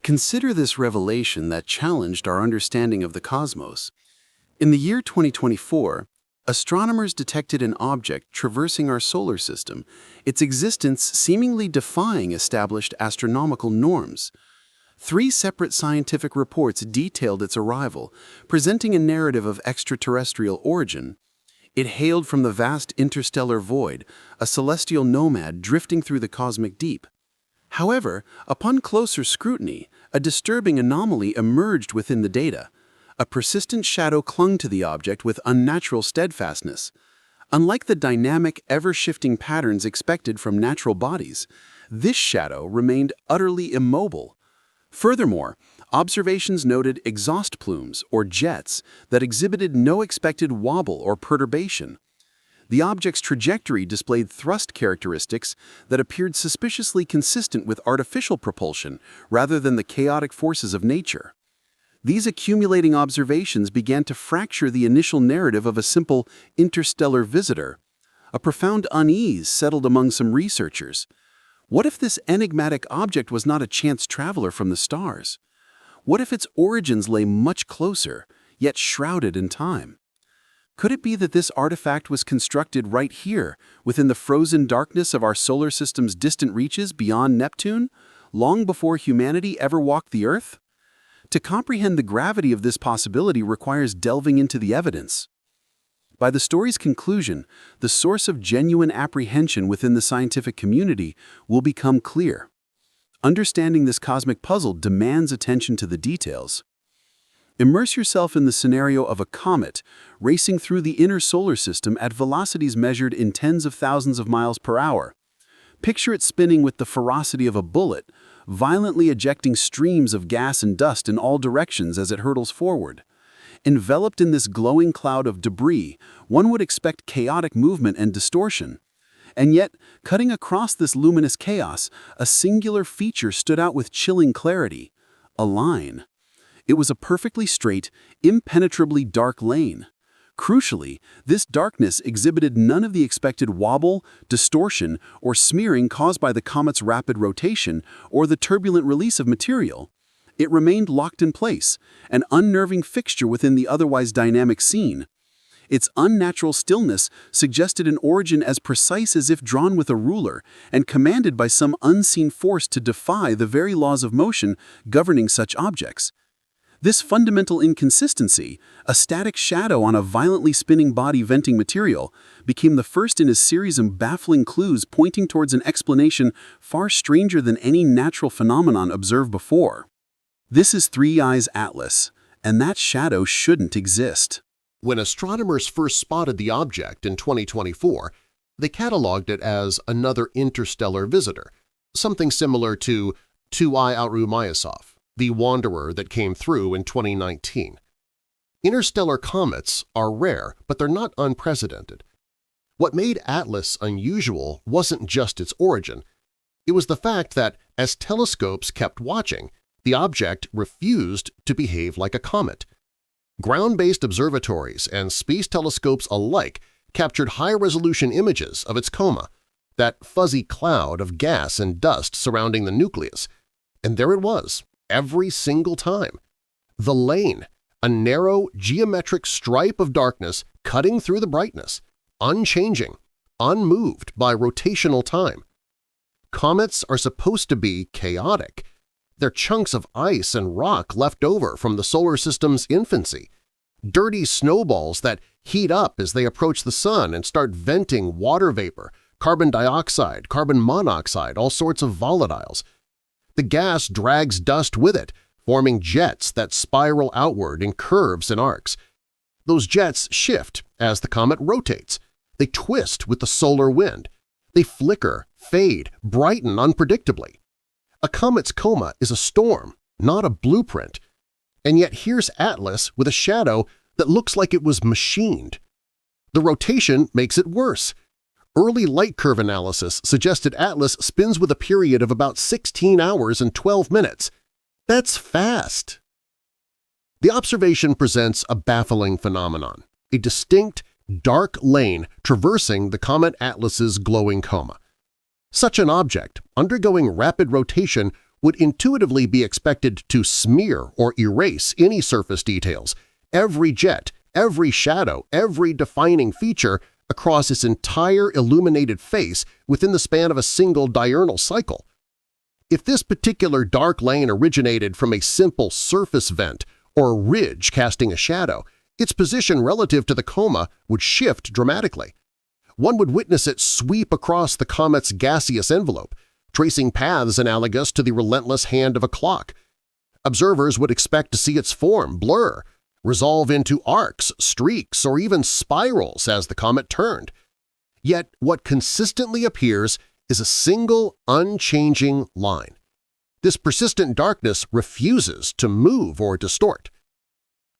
Consider this revelation that challenged our understanding of the cosmos. In the year 2024, astronomers detected an object traversing our solar system, its existence seemingly defying established astronomical norms. 3 separate scientific reports detailed its arrival, presenting a narrative of extraterrestrial origin. It hailed from the vast interstellar void, a celestial nomad drifting through the cosmic deep. However, upon closer scrutiny, a disturbing anomaly emerged within the data. A persistent shadow clung to the object with unnatural steadfastness. Unlike the dynamic, ever-shifting patterns expected from natural bodies, this shadow remained utterly immobile. Furthermore, observations noted exhaust plumes, or jets, that exhibited no expected wobble or perturbation. The object's trajectory displayed thrust characteristics that appeared suspiciously consistent with artificial propulsion rather than the chaotic forces of nature. These accumulating observations began to fracture the initial narrative of a simple interstellar visitor. A profound unease settled among some researchers. What if this enigmatic object was not a chance traveler from the stars? What if its origins lay much closer, yet shrouded in time? Could it be that this artifact was constructed right here, within the frozen darkness of our solar system's distant reaches beyond Neptune, long before humanity ever walked the Earth? To comprehend the gravity of this possibility requires delving into the evidence. By the story's conclusion, the source of genuine apprehension within the scientific community will become clear. Understanding this cosmic puzzle demands attention to the details. Immerse yourself in the scenario of a comet racing through the inner solar system at velocities measured in tens of thousands of miles per hour. Picture it spinning with the ferocity of a bullet, violently ejecting streams of gas and dust in all directions as it hurtles forward. Enveloped in this glowing cloud of debris, one would expect chaotic movement and distortion. And yet, cutting across this luminous chaos, a singular feature stood out with chilling clarity: a line. It was a perfectly straight, impenetrably dark lane. Crucially, this darkness exhibited none of the expected wobble, distortion, or smearing caused by the comet's rapid rotation or the turbulent release of material. It remained locked in place, an unnerving fixture within the otherwise dynamic scene. Its unnatural stillness suggested an origin as precise as if drawn with a ruler and commanded by some unseen force to defy the very laws of motion governing such objects. This fundamental inconsistency, a static shadow on a violently spinning body venting material, became the first in a series of baffling clues pointing towards an explanation far stranger than any natural phenomenon observed before. This is Three Eyes Atlas, and that shadow shouldn't exist. When astronomers first spotted the object in 2024, they cataloged it as another interstellar visitor, something similar to 2I Auru-Mayasov, the wanderer that came through in 2019. Interstellar comets are rare, but they're not unprecedented. What made Atlas unusual wasn't just its origin. It was the fact that, as telescopes kept watching, the object refused to behave like a comet. Ground-based observatories and space telescopes alike captured high-resolution images of its coma, that fuzzy cloud of gas and dust surrounding the nucleus. And there it was, every single time. The lane, a narrow, geometric stripe of darkness cutting through the brightness, unchanging, unmoved by rotational time. Comets are supposed to be chaotic. They're chunks of ice and rock left over from the solar system's infancy, dirty snowballs that heat up as they approach the sun and start venting water vapor, carbon dioxide, carbon monoxide, all sorts of volatiles. The gas drags dust with it, forming jets that spiral outward in curves and arcs. Those jets shift as the comet rotates. They twist with the solar wind. They flicker, fade, brighten unpredictably. A comet's coma is a storm, not a blueprint. And yet here's Atlas with a shadow that looks like it was machined. The rotation makes it worse. Early light curve analysis suggested Atlas spins with a period of about 16 hours and 12 minutes. That's fast! The observation presents a baffling phenomenon, a distinct, dark lane traversing the comet Atlas's glowing coma. Such an object, undergoing rapid rotation, would intuitively be expected to smear or erase any surface details, every jet, every shadow, every defining feature across its entire illuminated face within the span of a single diurnal cycle. If this particular dark lane originated from a simple surface vent or a ridge casting a shadow, its position relative to the coma would shift dramatically. One would witness it sweep across the comet's gaseous envelope, tracing paths analogous to the relentless hand of a clock. Observers would expect to see its form blur, resolve into arcs, streaks, or even spirals as the comet turned. Yet what consistently appears is a single, unchanging line. This persistent darkness refuses to move or distort.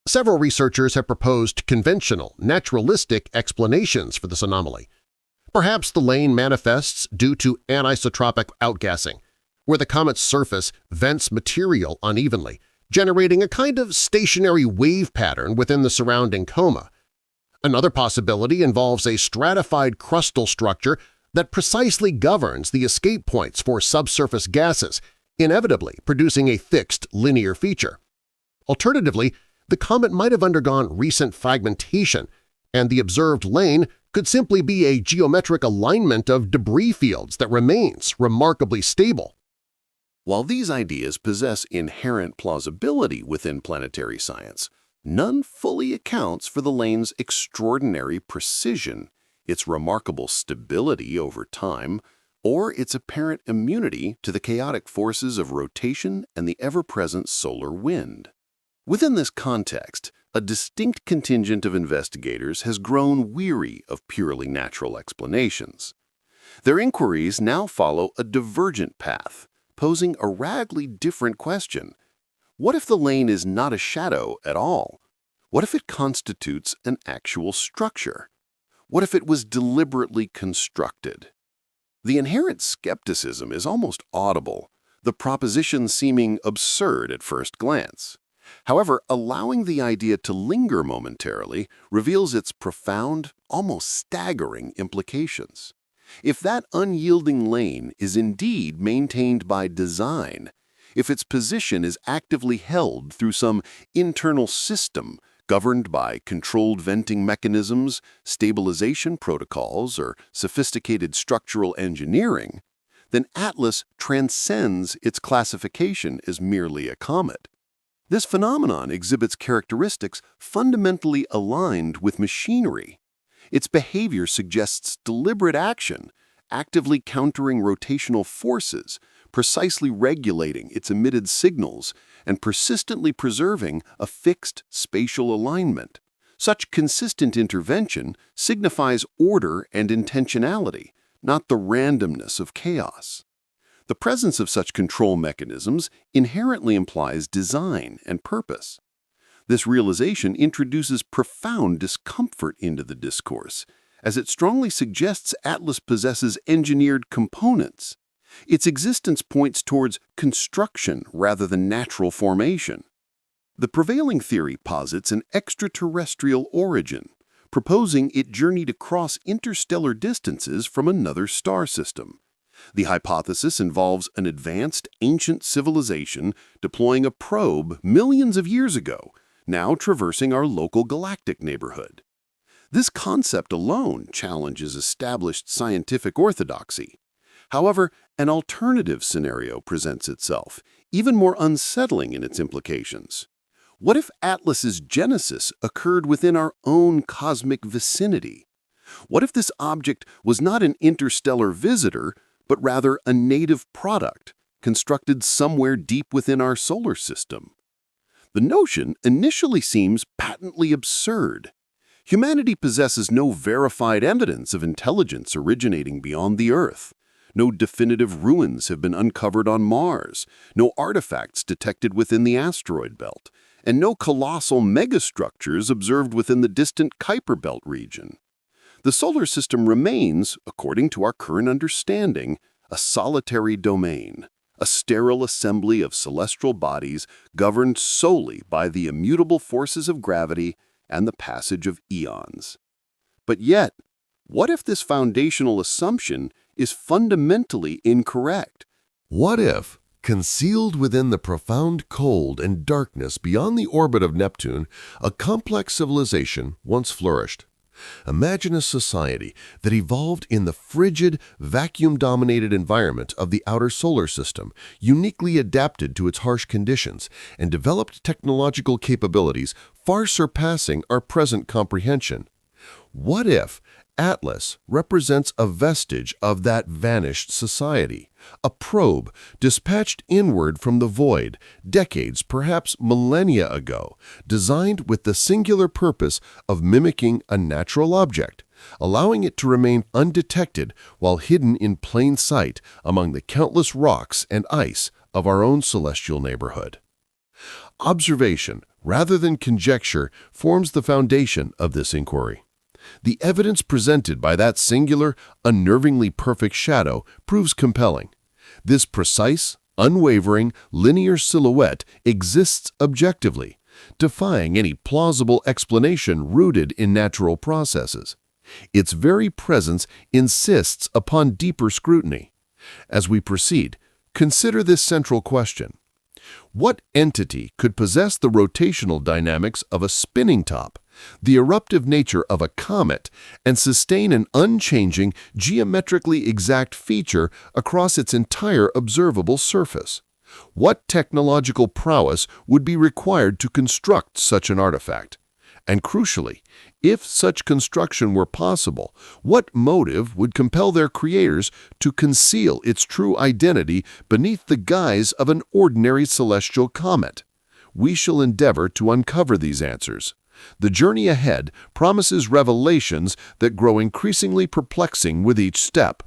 Several researchers have proposed conventional, naturalistic explanations for this anomaly. Perhaps the lane manifests due to anisotropic outgassing, where the comet's surface vents material unevenly, generating a kind of stationary wave pattern within the surrounding coma. Another possibility involves a stratified crustal structure that precisely governs the escape points for subsurface gases, inevitably producing a fixed linear feature. Alternatively, the comet might have undergone recent fragmentation, and the observed lane could simply be a geometric alignment of debris fields that remains remarkably stable. While these ideas possess inherent plausibility within planetary science, none fully accounts for the lane's extraordinary precision, its remarkable stability over time, or its apparent immunity to the chaotic forces of rotation and the ever-present solar wind. Within this context, a distinct contingent of investigators has grown weary of purely natural explanations. Their inquiries now follow a divergent path, posing a radically different question. What if the lane is not a shadow at all? What if it constitutes an actual structure? What if it was deliberately constructed? The inherent skepticism is almost audible, the proposition seeming absurd at first glance. However, allowing the idea to linger momentarily reveals its profound, almost staggering implications. If that unyielding lane is indeed maintained by design, if its position is actively held through some internal system governed by controlled venting mechanisms, stabilization protocols, or sophisticated structural engineering, then Atlas transcends its classification as merely a comet. This phenomenon exhibits characteristics fundamentally aligned with machinery. Its behavior suggests deliberate action, actively countering rotational forces, precisely regulating its emitted signals, and persistently preserving a fixed spatial alignment. Such consistent intervention signifies order and intentionality, not the randomness of chaos. The presence of such control mechanisms inherently implies design and purpose. This realization introduces profound discomfort into the discourse, as it strongly suggests Atlas possesses engineered components. Its existence points towards construction rather than natural formation. The prevailing theory posits an extraterrestrial origin, proposing it journeyed across interstellar distances from another star system. The hypothesis involves an advanced, ancient civilization deploying a probe millions of years ago, now traversing our local galactic neighborhood. This concept alone challenges established scientific orthodoxy. However, an alternative scenario presents itself, even more unsettling in its implications. What if Atlas's genesis occurred within our own cosmic vicinity? What if this object was not an interstellar visitor, but rather a native product, constructed somewhere deep within our solar system? The notion initially seems patently absurd. Humanity possesses no verified evidence of intelligence originating beyond the Earth. No definitive ruins have been uncovered on Mars, no artifacts detected within the asteroid belt, and no colossal megastructures observed within the distant Kuiper Belt region. The solar system remains, according to our current understanding, a solitary domain, a sterile assembly of celestial bodies governed solely by the immutable forces of gravity and the passage of eons. But yet, what if this foundational assumption is fundamentally incorrect? What if, Concealed within the profound cold and darkness beyond the orbit of Neptune, a complex civilization once flourished. Imagine a society that evolved in the frigid, vacuum-dominated environment of the outer solar system, uniquely adapted to its harsh conditions, and developed technological capabilities far surpassing our present comprehension. What if Atlas represents a vestige of that vanished society, a probe dispatched inward from the void, decades, perhaps millennia ago, designed with the singular purpose of mimicking a natural object, allowing it to remain undetected while hidden in plain sight among the countless rocks and ice of our own celestial neighborhood? Observation, rather than conjecture, forms the foundation of this inquiry. The evidence presented by that singular, unnervingly perfect shadow proves compelling. This precise, unwavering, linear silhouette exists objectively, defying any plausible explanation rooted in natural processes. Its very presence insists upon deeper scrutiny. As we proceed, consider this central question. What entity could possess the rotational dynamics of a spinning top, the eruptive nature of a comet, and sustain an unchanging, geometrically exact feature across its entire observable surface? What technological prowess would be required to construct such an artifact? And crucially, if such construction were possible, what motive would compel their creators to conceal its true identity beneath the guise of an ordinary celestial comet? We shall endeavor to uncover these answers. The journey ahead promises revelations that grow increasingly perplexing with each step.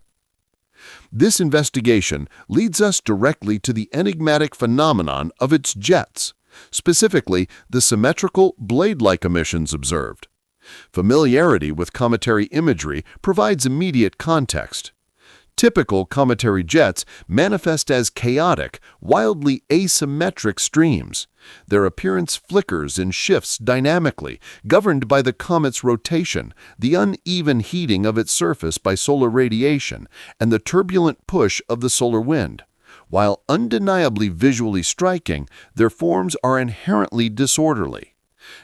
This investigation leads us directly to the enigmatic phenomenon of its jets, specifically the symmetrical, blade-like emissions observed. Familiarity with cometary imagery provides immediate context. Typical cometary jets manifest as chaotic, wildly asymmetric streams. Their appearance flickers and shifts dynamically, governed by the comet's rotation, the uneven heating of its surface by solar radiation, and the turbulent push of the solar wind. While undeniably visually striking, their forms are inherently disorderly.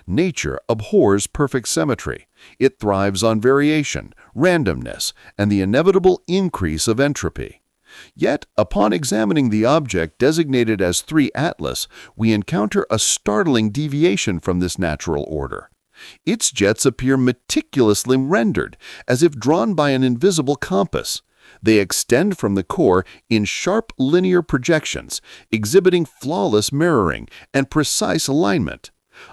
Nature abhors perfect symmetry. It thrives on variation, randomness, and the inevitable increase of entropy. Yet, upon examining the object designated as 3 Atlas, we encounter a startling deviation from this natural order. Its jets appear meticulously rendered, as if drawn by an invisible compass. They extend from the core in sharp linear projections, exhibiting flawless mirroring and precise alignment.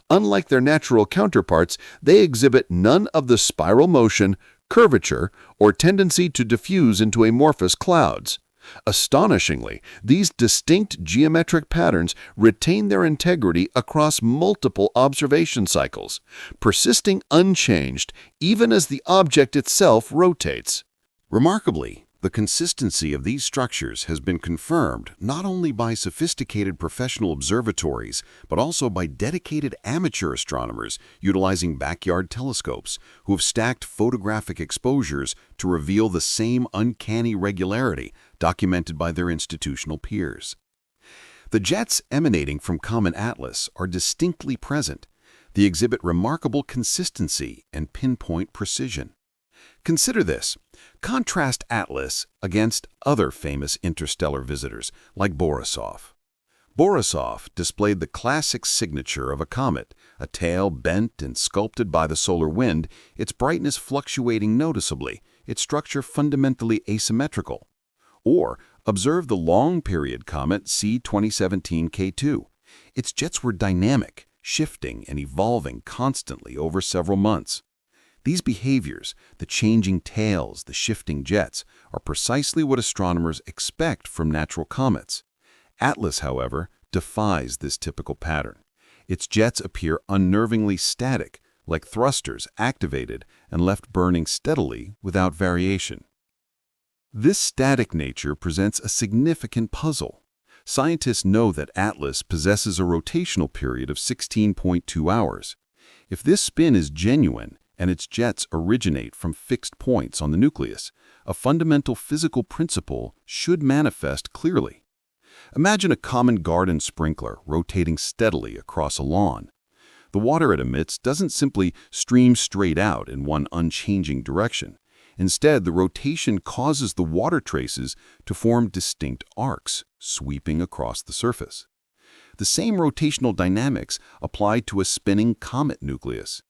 Unlike their natural counterparts, they exhibit none of the spiral motion, curvature, or tendency to diffuse into amorphous clouds. Astonishingly, these distinct geometric patterns retain their integrity across multiple observation cycles, persisting unchanged even as the object itself rotates. Remarkably, the consistency of these structures has been confirmed not only by sophisticated professional observatories, but also by dedicated amateur astronomers utilizing backyard telescopes who have stacked photographic exposures to reveal the same uncanny regularity documented by their institutional peers. The jets emanating from Comet Atlas are distinctly present. They exhibit remarkable consistency and pinpoint precision. Consider this. Contrast Atlas against other famous interstellar visitors like Borisov. Borisov displayed the classic signature of a comet, a tail bent and sculpted by the solar wind, its brightness fluctuating noticeably, its structure fundamentally asymmetrical. Or observe the long-period comet C-2017K2. Its jets were dynamic, shifting and evolving constantly over several months. These behaviors, the changing tails, the shifting jets, are precisely what astronomers expect from natural comets. Atlas, however, defies this typical pattern. Its jets appear unnervingly static, like thrusters activated and left burning steadily without variation. This static nature presents a significant puzzle. Scientists know that Atlas possesses a rotational period of 16.2 hours. If this spin is genuine, and its jets originate from fixed points on the nucleus, a fundamental physical principle should manifest clearly. Imagine a common garden sprinkler rotating steadily across a lawn. The water it emits doesn't simply stream straight out in one unchanging direction. Instead, the rotation causes the water traces to form distinct arcs, sweeping across the surface. The same rotational dynamics apply to a spinning comet nucleus.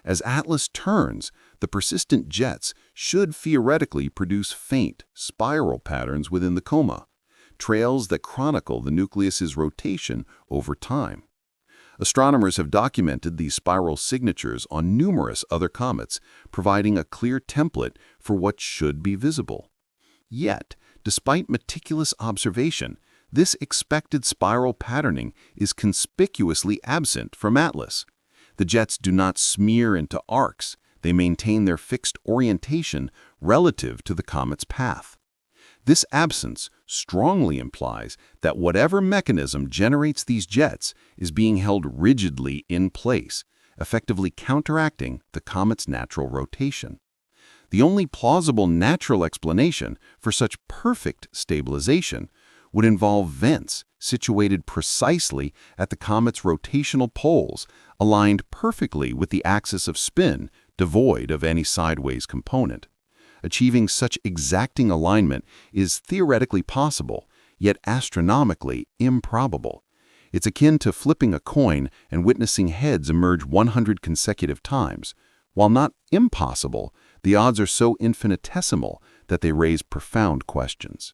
As Atlas turns, the persistent jets should theoretically produce faint, spiral patterns within the coma, trails that chronicle the nucleus's rotation over time. Astronomers have documented these spiral signatures on numerous other comets, providing a clear template for what should be visible. Yet, despite meticulous observation, this expected spiral patterning is conspicuously absent from Atlas. The jets do not smear into arcs, they maintain their fixed orientation relative to the comet's path. This absence strongly implies that whatever mechanism generates these jets is being held rigidly in place, effectively counteracting the comet's natural rotation. The only plausible natural explanation for such perfect stabilization would involve vents situated precisely at the comet's rotational poles, aligned perfectly with the axis of spin, devoid of any sideways component. Achieving such exacting alignment is theoretically possible, yet astronomically improbable. It's akin to flipping a coin and witnessing heads emerge 100 consecutive times. While not impossible, the odds are so infinitesimal that they raise profound questions.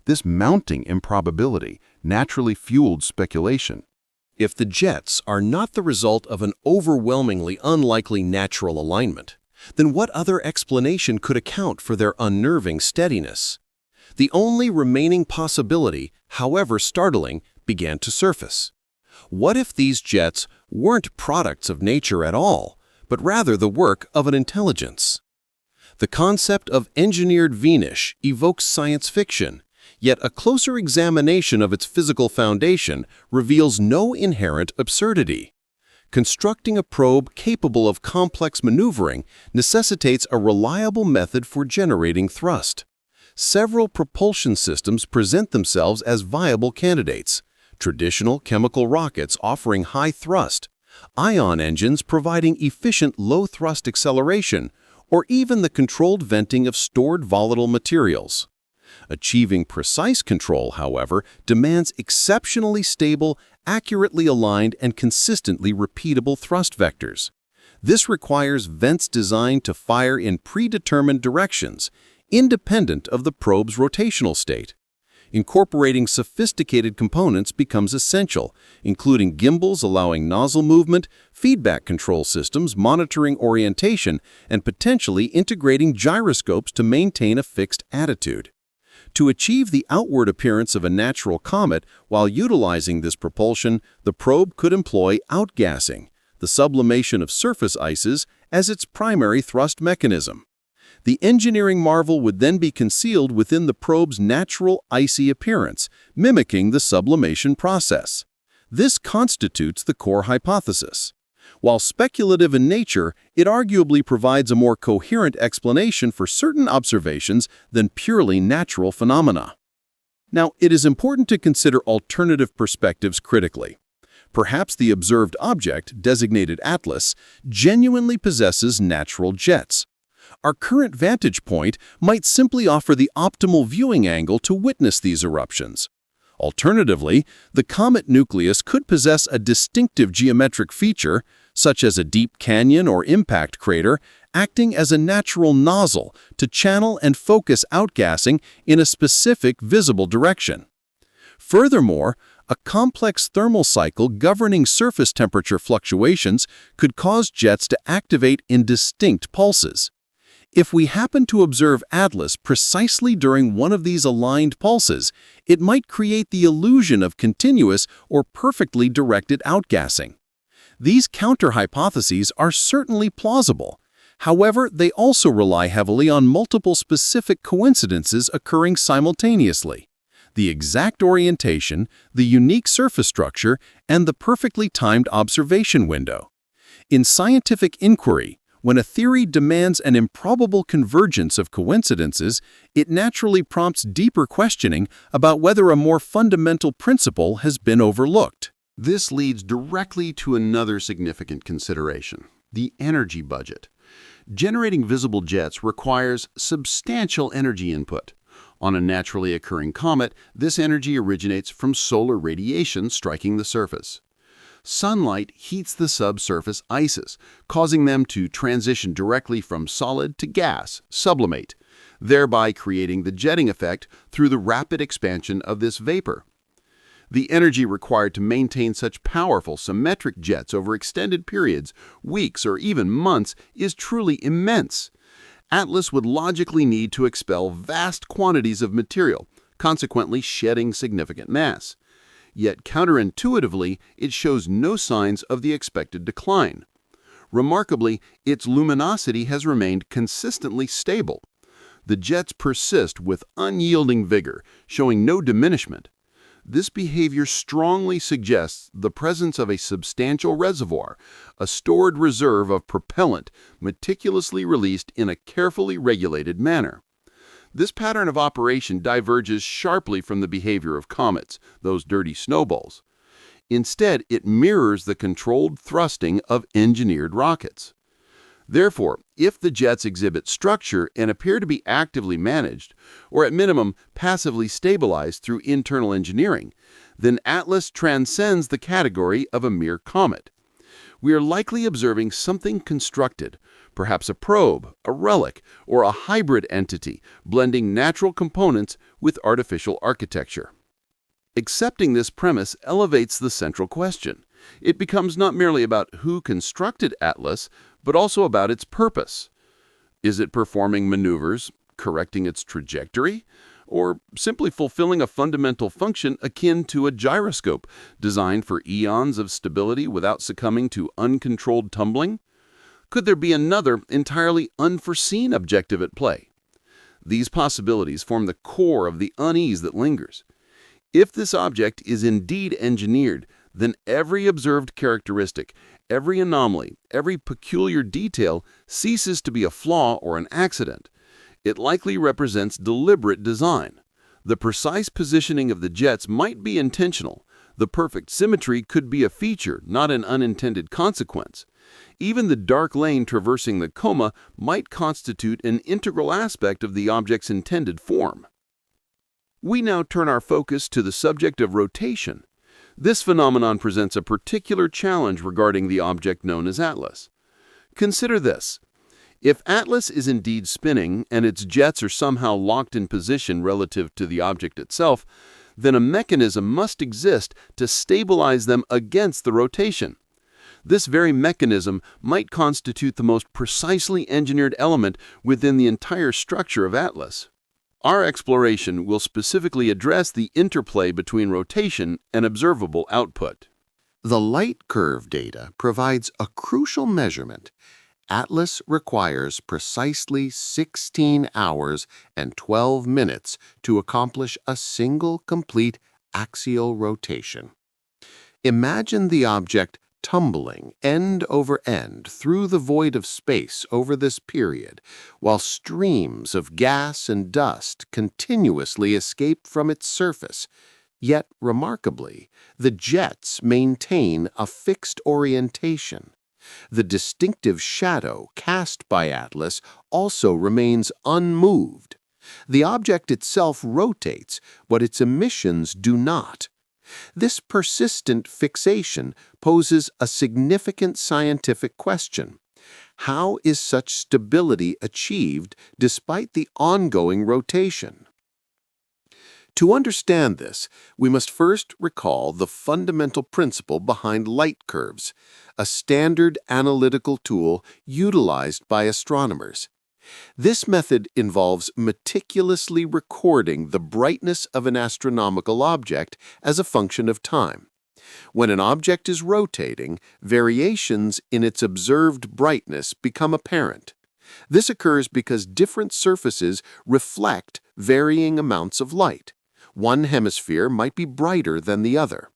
This mounting improbability naturally fueled speculation. If the jets are not the result of an overwhelmingly unlikely natural alignment, then what other explanation could account for their unnerving steadiness? The only remaining possibility, however startling, began to surface. What if these jets weren't products of nature at all, but rather the work of an intelligence? The concept of engineered Venus evokes science fiction, yet a closer examination of its physical foundation reveals no inherent absurdity. Constructing a probe capable of complex maneuvering necessitates a reliable method for generating thrust. Several propulsion systems present themselves as viable candidates: traditional chemical rockets offering high thrust, ion engines providing efficient low-thrust acceleration, or even the controlled venting of stored volatile materials. Achieving precise control, however, demands exceptionally stable, accurately aligned, and consistently repeatable thrust vectors. This requires vents designed to fire in predetermined directions, independent of the probe's rotational state. Incorporating sophisticated components becomes essential, including gimbals allowing nozzle movement, feedback control systems monitoring orientation, and potentially integrating gyroscopes to maintain a fixed attitude. To achieve the outward appearance of a natural comet while utilizing this propulsion, the probe could employ outgassing, the sublimation of surface ices, as its primary thrust mechanism. The engineering marvel would then be concealed within the probe's natural icy appearance, mimicking the sublimation process. This constitutes the core hypothesis. While speculative in nature, it arguably provides a more coherent explanation for certain observations than purely natural phenomena. Now, it is important to consider alternative perspectives critically. Perhaps the observed object, designated Atlas, genuinely possesses natural jets. Our current vantage point might simply offer the optimal viewing angle to witness these eruptions. Alternatively, the comet nucleus could possess a distinctive geometric feature, such as a deep canyon or impact crater, acting as a natural nozzle to channel and focus outgassing in a specific visible direction. Furthermore, a complex thermal cycle governing surface temperature fluctuations could cause jets to activate in distinct pulses. If we happen to observe Atlas precisely during one of these aligned pulses, it might create the illusion of continuous or perfectly directed outgassing. These counter-hypotheses are certainly plausible. However, they also rely heavily on multiple specific coincidences occurring simultaneously. The exact orientation, the unique surface structure, and the perfectly timed observation window. In scientific inquiry, When a theory demands an improbable convergence of coincidences, it naturally prompts deeper questioning about whether a more fundamental principle has been overlooked. This leads directly to another significant consideration: the energy budget. Generating visible jets requires substantial energy input. On a naturally occurring comet, this energy originates from solar radiation striking the surface. Sunlight heats the subsurface ices, causing them to transition directly from solid to gas, sublimate, thereby creating the jetting effect through the rapid expansion of this vapor. The energy required to maintain such powerful, symmetric jets over extended periods, weeks or even months, is truly immense. Atlas would logically need to expel vast quantities of material, consequently shedding significant mass. Yet counterintuitively, it shows no signs of the expected decline. Remarkably, its luminosity has remained consistently stable. The jets persist with unyielding vigor, showing no diminishment. This behavior strongly suggests the presence of a substantial reservoir, a stored reserve of propellant meticulously released in a carefully regulated manner. This pattern of operation diverges sharply from the behavior of comets, those dirty snowballs. Instead, it mirrors the controlled thrusting of engineered rockets. Therefore, if the jets exhibit structure and appear to be actively managed, or at minimum passively stabilized through internal engineering, then Atlas transcends the category of a mere comet. We are likely observing something constructed, perhaps a probe, a relic, or a hybrid entity, blending natural components with artificial architecture. Accepting this premise elevates the central question. It becomes not merely about who constructed Atlas, but also about its purpose. Is it performing maneuvers, correcting its trajectory, or simply fulfilling a fundamental function akin to a gyroscope designed for eons of stability without succumbing to uncontrolled tumbling? Could there be another entirely unforeseen objective at play? These possibilities form the core of the unease that lingers. If this object is indeed engineered, then every observed characteristic, every anomaly, every peculiar detail ceases to be a flaw or an accident. It likely represents deliberate design. The precise positioning of the jets might be intentional. The perfect symmetry could be a feature, not an unintended consequence. Even the dark lane traversing the coma might constitute an integral aspect of the object's intended form. We now turn our focus to the subject of rotation. This phenomenon presents a particular challenge regarding the object known as Atlas. Consider this. If Atlas is indeed spinning and its jets are somehow locked in position relative to the object itself, then a mechanism must exist to stabilize them against the rotation. This very mechanism might constitute the most precisely engineered element within the entire structure of Atlas. Our exploration will specifically address the interplay between rotation and observable output. The light curve data provides a crucial measurement. Atlas requires precisely 16 hours and 12 minutes to accomplish a single complete axial rotation. Imagine the object tumbling end over end through the void of space over this period, while streams of gas and dust continuously escape from its surface. Yet, remarkably, the jets maintain a fixed orientation. The distinctive shadow cast by Atlas also remains unmoved. The object itself rotates, but its emissions do not. This persistent fixation poses a significant scientific question. How is such stability achieved despite the ongoing rotation? To understand this, we must first recall the fundamental principle behind light curves, a standard analytical tool utilized by astronomers. This method involves meticulously recording the brightness of an astronomical object as a function of time. When an object is rotating, variations in its observed brightness become apparent. This occurs because different surfaces reflect varying amounts of light. One hemisphere might be brighter than the other.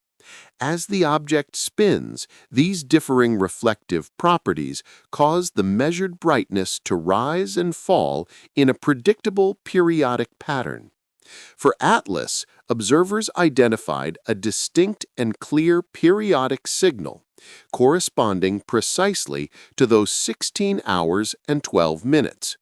As the object spins, these differing reflective properties cause the measured brightness to rise and fall in a predictable periodic pattern. For Atlas, observers identified a distinct and clear periodic signal, corresponding precisely to those 16 hours and 12 minutes.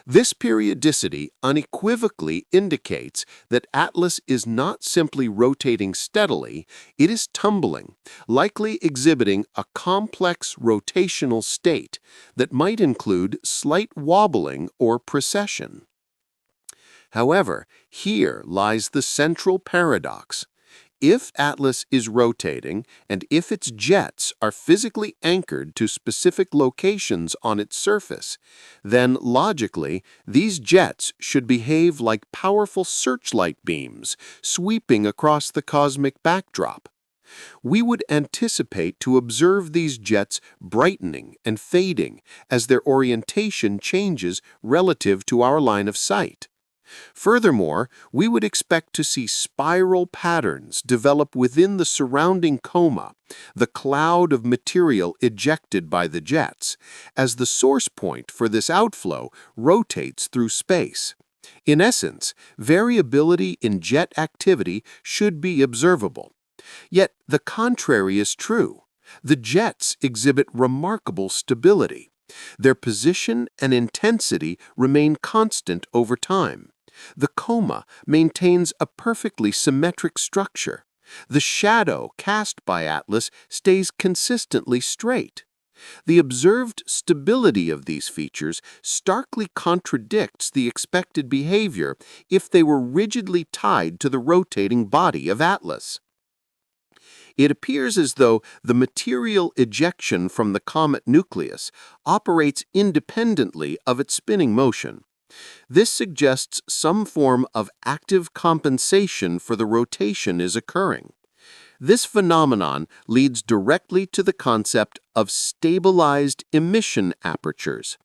This periodicity unequivocally indicates that Atlas is not simply rotating steadily, it is tumbling, likely exhibiting a complex rotational state that might include slight wobbling or precession. However, here lies the central paradox. If Atlas is rotating, and if its jets are physically anchored to specific locations on its surface, then logically, these jets should behave like powerful searchlight beams sweeping across the cosmic backdrop. We would anticipate to observe these jets brightening and fading as their orientation changes relative to our line of sight. Furthermore, we would expect to see spiral patterns develop within the surrounding coma, the cloud of material ejected by the jets, as the source point for this outflow rotates through space. In essence, variability in jet activity should be observable. Yet the contrary is true. The jets exhibit remarkable stability. Their position and intensity remain constant over time. The coma maintains a perfectly symmetric structure. The shadow cast by Atlas stays consistently straight. The observed stability of these features starkly contradicts the expected behavior if they were rigidly tied to the rotating body of Atlas. It appears as though the material ejection from the comet nucleus operates independently of its spinning motion. This suggests some form of active compensation for the rotation is occurring. This phenomenon leads directly to the concept of stabilized emission apertures.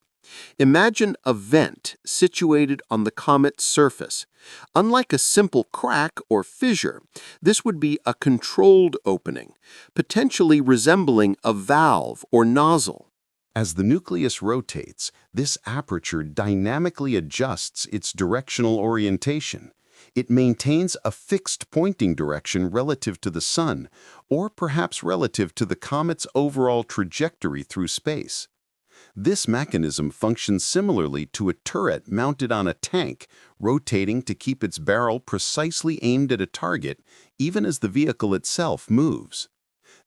Imagine a vent situated on the comet's surface. Unlike a simple crack or fissure, this would be a controlled opening, potentially resembling a valve or nozzle. As the nucleus rotates, this aperture dynamically adjusts its directional orientation. It maintains a fixed pointing direction relative to the Sun, or perhaps relative to the comet's overall trajectory through space. This mechanism functions similarly to a turret mounted on a tank, rotating to keep its barrel precisely aimed at a target, even as the vehicle itself moves.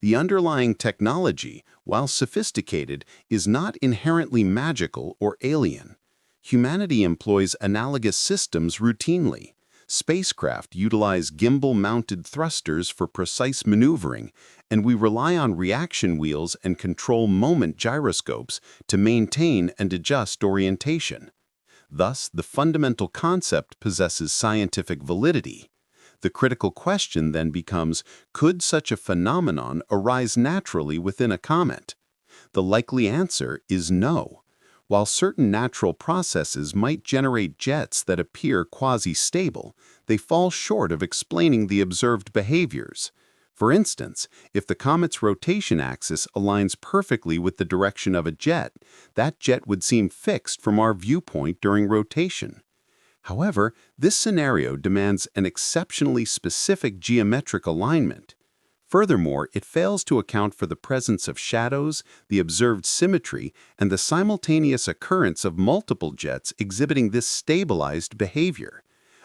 The underlying technology, while sophisticated, is not inherently magical or alien. Humanity employs analogous systems routinely. Spacecraft utilize gimbal-mounted thrusters for precise maneuvering, and we rely on reaction wheels and control moment gyroscopes to maintain and adjust orientation. Thus, the fundamental concept possesses scientific validity. The critical question then becomes, could such a phenomenon arise naturally within a comet? The likely answer is no. While certain natural processes might generate jets that appear quasi-stable, they fall short of explaining the observed behaviors. For instance, if the comet's rotation axis aligns perfectly with the direction of a jet, that jet would seem fixed from our viewpoint during rotation. However, this scenario demands an exceptionally specific geometric alignment. Furthermore, it fails to account for the presence of shadows, the observed symmetry, and the simultaneous occurrence of multiple jets exhibiting this stabilized behavior.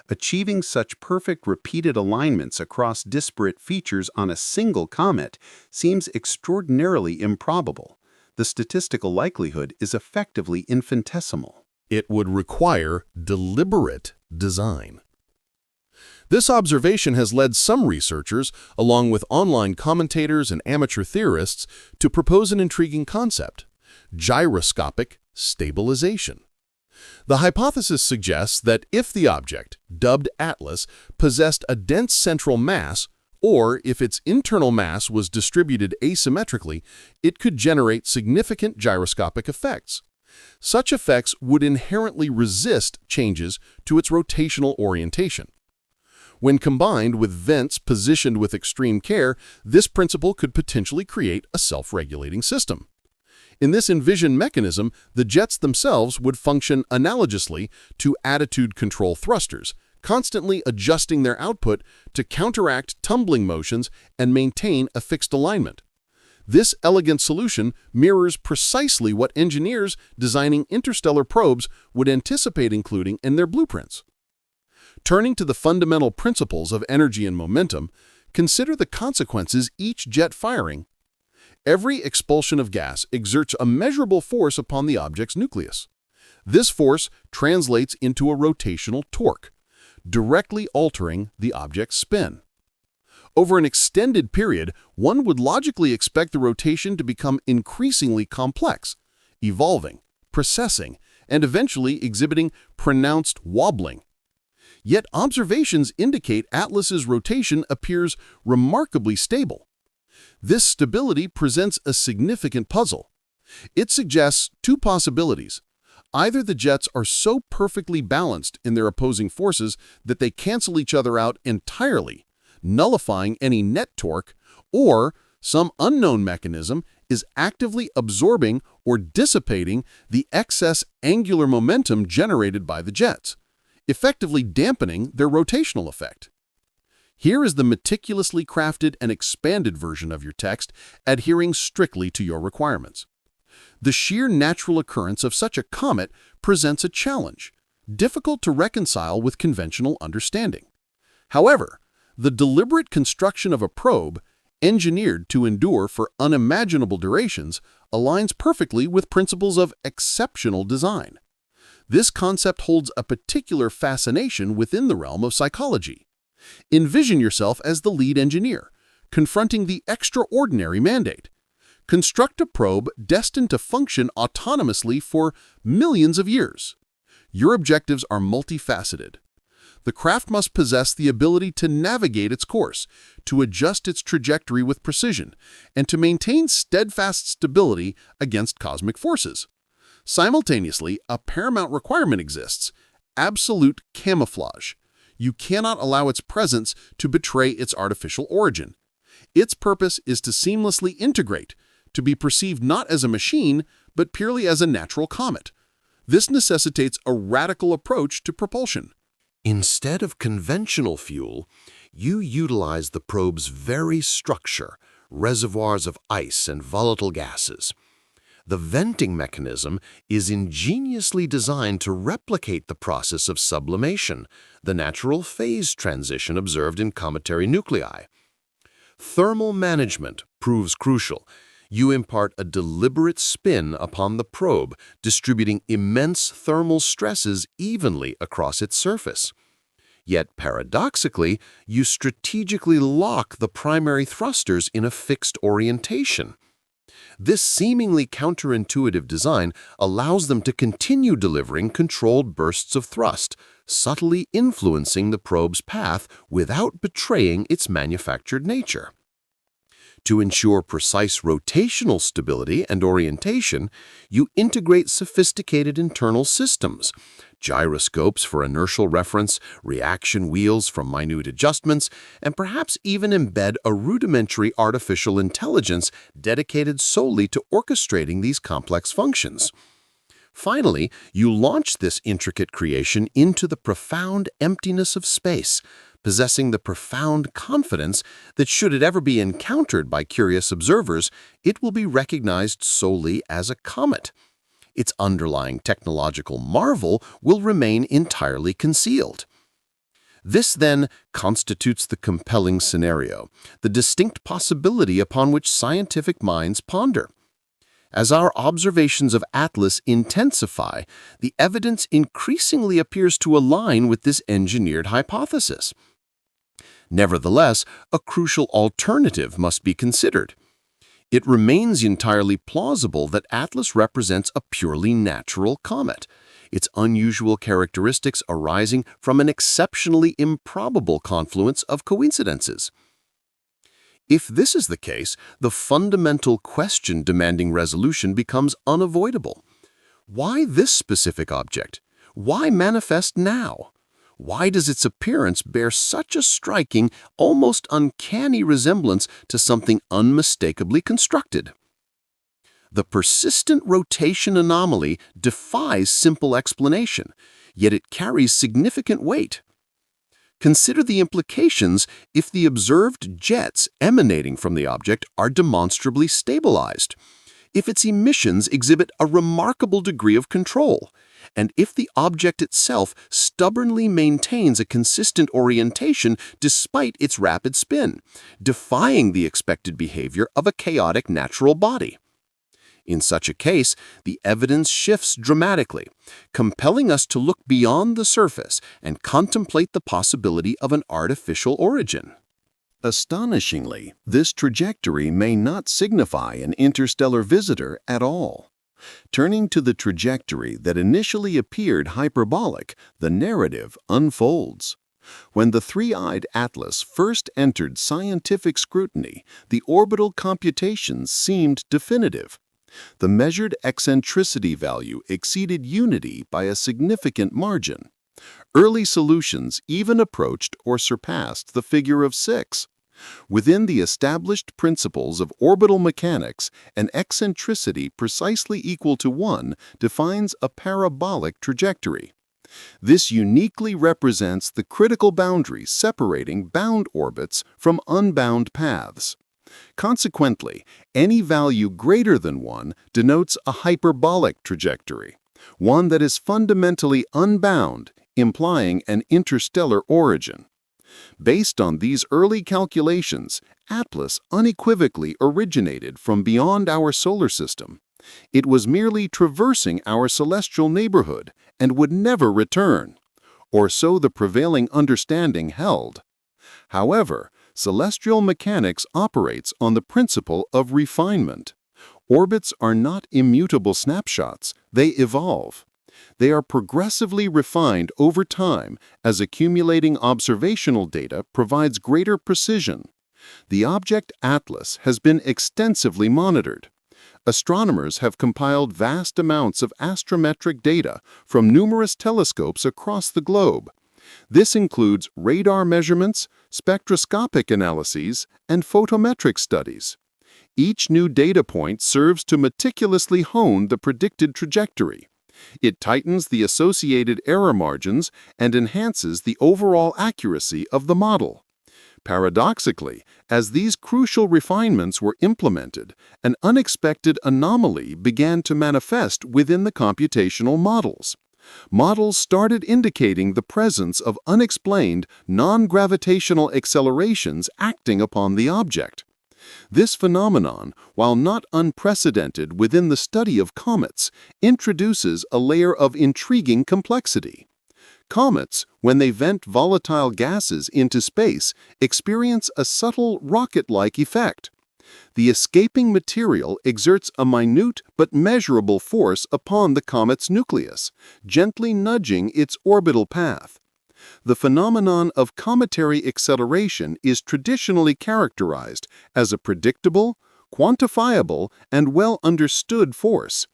Achieving such perfect repeated alignments across disparate features on a single comet seems extraordinarily improbable. The statistical likelihood is effectively infinitesimal. It would require deliberate design. This observation has led some researchers, along with online commentators and amateur theorists, to propose an intriguing concept: gyroscopic stabilization. The hypothesis suggests that if the object, dubbed Atlas, possessed a dense central mass, or if its internal mass was distributed asymmetrically, it could generate significant gyroscopic effects. Such effects would inherently resist changes to its rotational orientation. When combined with vents positioned with extreme care, this principle could potentially create a self-regulating system. In this envisioned mechanism, the jets themselves would function analogously to attitude control thrusters, constantly adjusting their output to counteract tumbling motions and maintain a fixed alignment. This elegant solution mirrors precisely what engineers designing interstellar probes would anticipate including in their blueprints. Turning to the fundamental principles of energy and momentum, consider the consequences each jet firing. Every expulsion of gas exerts a measurable force upon the object's nucleus. This force translates into a rotational torque, directly altering the object's spin. Over an extended period, one would logically expect the rotation to become increasingly complex, evolving, precessing, and eventually exhibiting pronounced wobbling. Yet observations indicate Atlas's rotation appears remarkably stable. This stability presents a significant puzzle. It suggests two possibilities. Either the jets are so perfectly balanced in their opposing forces that they cancel each other out entirely, nullifying any net torque, or some unknown mechanism is actively absorbing or dissipating the excess angular momentum generated by the jets, effectively dampening their rotational effect. Here is the meticulously crafted and expanded version of your text, adhering strictly to your requirements. The sheer natural occurrence of such a comet presents a challenge, difficult to reconcile with conventional understanding. However, the deliberate construction of a probe, engineered to endure for unimaginable durations, aligns perfectly with principles of exceptional design. This concept holds a particular fascination within the realm of psychology. Envision yourself as the lead engineer, confronting the extraordinary mandate. Construct a probe destined to function autonomously for millions of years. Your objectives are multifaceted. The craft must possess the ability to navigate its course, to adjust its trajectory with precision, and to maintain steadfast stability against cosmic forces. Simultaneously, a paramount requirement exists: absolute camouflage. You cannot allow its presence to betray its artificial origin. Its purpose is to seamlessly integrate, to be perceived not as a machine, but purely as a natural comet. This necessitates a radical approach to propulsion. Instead of conventional fuel, you utilize the probe's very structure, reservoirs of ice and volatile gases. The venting mechanism is ingeniously designed to replicate the process of sublimation, the natural phase transition observed in cometary nuclei. Thermal management proves crucial. You impart a deliberate spin upon the probe, distributing immense thermal stresses evenly across its surface. Yet, paradoxically, you strategically lock the primary thrusters in a fixed orientation. This seemingly counterintuitive design allows them to continue delivering controlled bursts of thrust, subtly influencing the probe's path without betraying its manufactured nature. To ensure precise rotational stability and orientation, you integrate sophisticated internal systems, gyroscopes for inertial reference, reaction wheels for minute adjustments, and perhaps even embed a rudimentary artificial intelligence dedicated solely to orchestrating these complex functions. Finally, you launch this intricate creation into the profound emptiness of space, possessing the profound confidence that should it ever be encountered by curious observers, it will be recognized solely as a comet. Its underlying technological marvel will remain entirely concealed. This, then, constitutes the compelling scenario, the distinct possibility upon which scientific minds ponder. As our observations of Atlas intensify, the evidence increasingly appears to align with this engineered hypothesis. Nevertheless, a crucial alternative must be considered. It remains entirely plausible that Atlas represents a purely natural comet, its unusual characteristics arising from an exceptionally improbable confluence of coincidences. If this is the case, the fundamental question demanding resolution becomes unavoidable. Why this specific object? Why manifest now? Why does its appearance bear such a striking, almost uncanny resemblance to something unmistakably constructed? The persistent rotation anomaly defies simple explanation, yet it carries significant weight. Consider the implications if the observed jets emanating from the object are demonstrably stabilized, if its emissions exhibit a remarkable degree of control, and if the object itself stubbornly maintains a consistent orientation despite its rapid spin, defying the expected behavior of a chaotic natural body. In such a case, the evidence shifts dramatically, compelling us to look beyond the surface and contemplate the possibility of an artificial origin. Astonishingly, this trajectory may not signify an interstellar visitor at all. Turning to the trajectory that initially appeared hyperbolic, the narrative unfolds. When the three-eyed Atlas first entered scientific scrutiny, the orbital computations seemed definitive. The measured eccentricity value exceeded unity by a significant margin. Early solutions even approached or surpassed the figure of 6. Within the established principles of orbital mechanics, an eccentricity precisely equal to 1 defines a parabolic trajectory. This uniquely represents the critical boundary separating bound orbits from unbound paths. Consequently, any value greater than 1 denotes a hyperbolic trajectory, one that is fundamentally unbound, implying an interstellar origin. Based on these early calculations, Atlas unequivocally originated from beyond our solar system. It was merely traversing our celestial neighborhood and would never return, or so the prevailing understanding held. However, celestial mechanics operates on the principle of refinement. Orbits are not immutable snapshots, they evolve. They are progressively refined over time as accumulating observational data provides greater precision. The object Atlas has been extensively monitored. Astronomers have compiled vast amounts of astrometric data from numerous telescopes across the globe. This includes radar measurements, spectroscopic analyses, and photometric studies. Each new data point serves to meticulously hone the predicted trajectory. It tightens the associated error margins and enhances the overall accuracy of the model. Paradoxically, as these crucial refinements were implemented, an unexpected anomaly began to manifest within the computational models. Models started indicating the presence of unexplained, non-gravitational accelerations acting upon the object. This phenomenon, while not unprecedented within the study of comets, introduces a layer of intriguing complexity. Comets, when they vent volatile gases into space, experience a subtle rocket-like effect. The escaping material exerts a minute but measurable force upon the comet's nucleus, gently nudging its orbital path. The phenomenon of cometary acceleration is traditionally characterized as a predictable, quantifiable, and well-understood force.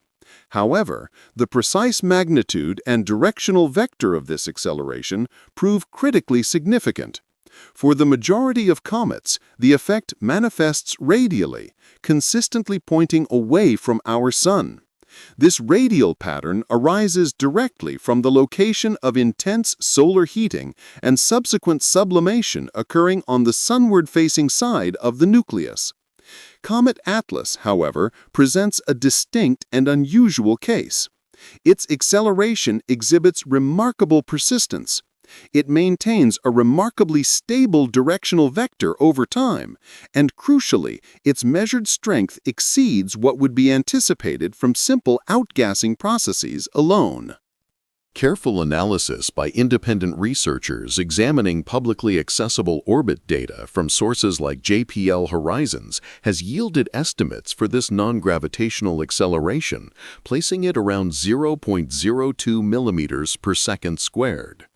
However, the precise magnitude and directional vector of this acceleration prove critically significant. For the majority of comets, the effect manifests radially, consistently pointing away from our Sun. This radial pattern arises directly from the location of intense solar heating and subsequent sublimation occurring on the sunward-facing side of the nucleus. Comet Atlas, however, presents a distinct and unusual case. Its acceleration exhibits remarkable persistence. It maintains a remarkably stable directional vector over time, and crucially, its measured strength exceeds what would be anticipated from simple outgassing processes alone. Careful analysis by independent researchers examining publicly accessible orbit data from sources like JPL Horizons has yielded estimates for this non-gravitational acceleration, placing it around 0.02 millimeters per second squared.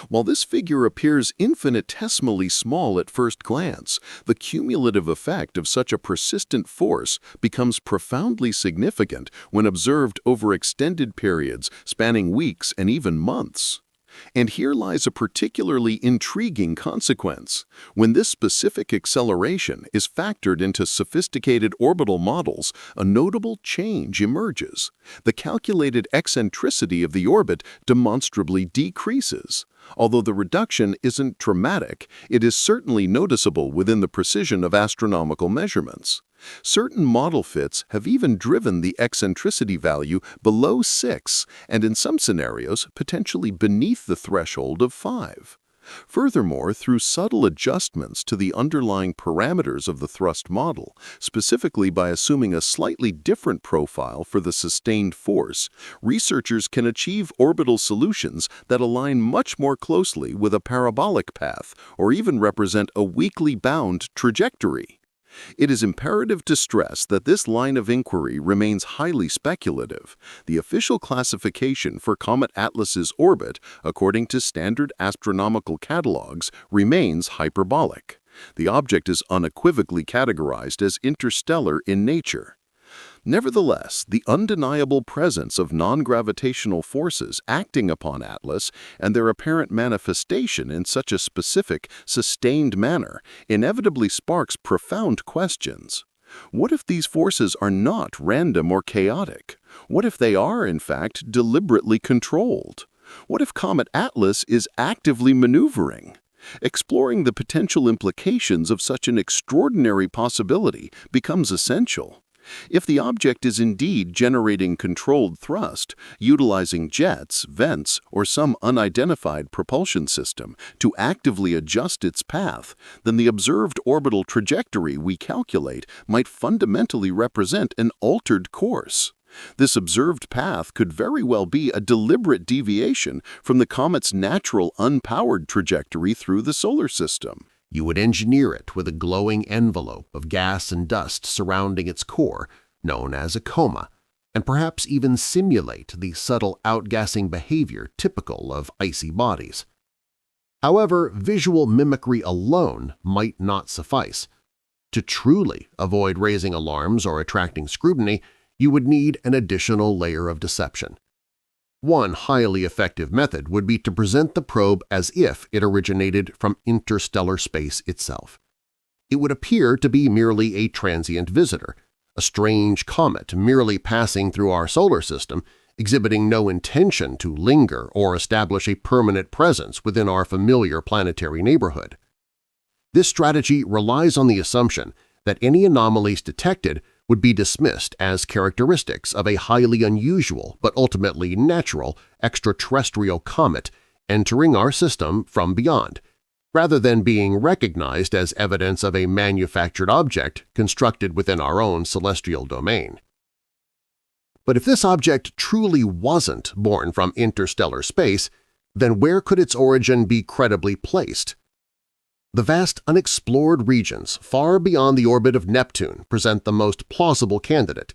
While this figure appears infinitesimally small at first glance, the cumulative effect of such a persistent force becomes profoundly significant when observed over extended periods spanning weeks and even months. And here lies a particularly intriguing consequence. When this specific acceleration is factored into sophisticated orbital models, a notable change emerges. The calculated eccentricity of the orbit demonstrably decreases. Although the reduction isn't dramatic, it is certainly noticeable within the precision of astronomical measurements. Certain model fits have even driven the eccentricity value below 6 and in some scenarios potentially beneath the threshold of 5. Furthermore, through subtle adjustments to the underlying parameters of the thrust model, specifically by assuming a slightly different profile for the sustained force, researchers can achieve orbital solutions that align much more closely with a parabolic path or even represent a weakly bound trajectory. It is imperative to stress that this line of inquiry remains highly speculative. The official classification for Comet Atlas's orbit, according to standard astronomical catalogs, remains hyperbolic. The object is unequivocally categorized as interstellar in nature. Nevertheless, the undeniable presence of non-gravitational forces acting upon Atlas and their apparent manifestation in such a specific, sustained manner inevitably sparks profound questions. What if these forces are not random or chaotic? What if they are, in fact, deliberately controlled? What if Comet Atlas is actively maneuvering? Exploring the potential implications of such an extraordinary possibility becomes essential. If the object is indeed generating controlled thrust, utilizing jets, vents, or some unidentified propulsion system to actively adjust its path, then the observed orbital trajectory we calculate might fundamentally represent an altered course. This observed path could very well be a deliberate deviation from the comet's natural unpowered trajectory through the solar system. You would engineer it with a glowing envelope of gas and dust surrounding its core, known as a coma, and perhaps even simulate the subtle outgassing behavior typical of icy bodies. However, visual mimicry alone might not suffice. To truly avoid raising alarms or attracting scrutiny, you would need an additional layer of deception. One highly effective method would be to present the probe as if it originated from interstellar space itself. It would appear to be merely a transient visitor, a strange comet merely passing through our solar system, exhibiting no intention to linger or establish a permanent presence within our familiar planetary neighborhood. This strategy relies on the assumption that any anomalies detected would be dismissed as characteristics of a highly unusual but ultimately natural extraterrestrial comet entering our system from beyond, rather than being recognized as evidence of a manufactured object constructed within our own celestial domain. But if this object truly wasn't born from interstellar space, then where could its origin be credibly placed? The vast unexplored regions far beyond the orbit of Neptune present the most plausible candidate.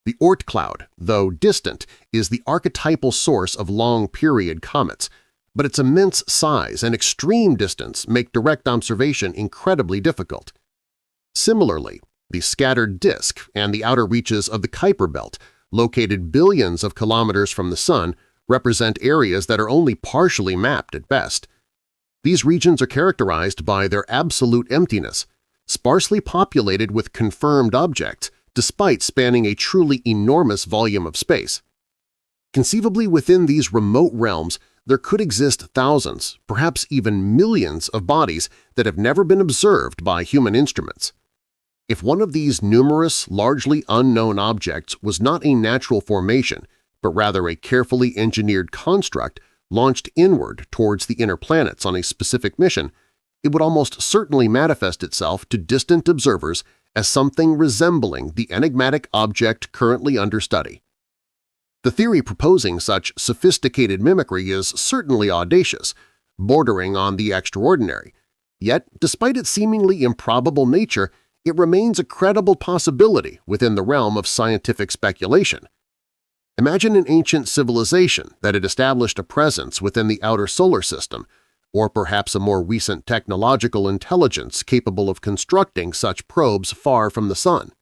The Oort cloud, though distant, is the archetypal source of long-period comets, but its immense size and extreme distance make direct observation incredibly difficult. Similarly, the scattered disk and the outer reaches of the Kuiper Belt, located billions of kilometers from the Sun, represent areas that are only partially mapped at best. These regions are characterized by their absolute emptiness, sparsely populated with confirmed objects despite spanning a truly enormous volume of space. Conceivably within these remote realms, there could exist thousands, perhaps even millions of bodies that have never been observed by human instruments. If one of these numerous, largely unknown objects was not a natural formation, but rather a carefully engineered construct launched inward towards the inner planets on a specific mission, it would almost certainly manifest itself to distant observers as something resembling the enigmatic object currently under study. The theory proposing such sophisticated mimicry is certainly audacious, bordering on the extraordinary, yet despite its seemingly improbable nature, it remains a credible possibility within the realm of scientific speculation. Imagine an ancient civilization that had established a presence within the outer solar system, or perhaps a more recent technological intelligence capable of constructing such probes far from the Sun.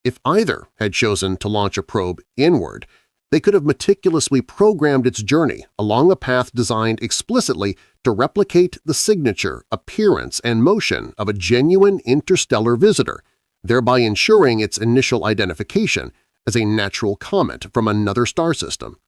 If either had chosen to launch a probe inward, They could have meticulously programmed its journey along a path designed explicitly to replicate the signature, appearance, and motion of a genuine interstellar visitor, thereby ensuring its initial identification as a natural comet from another star system.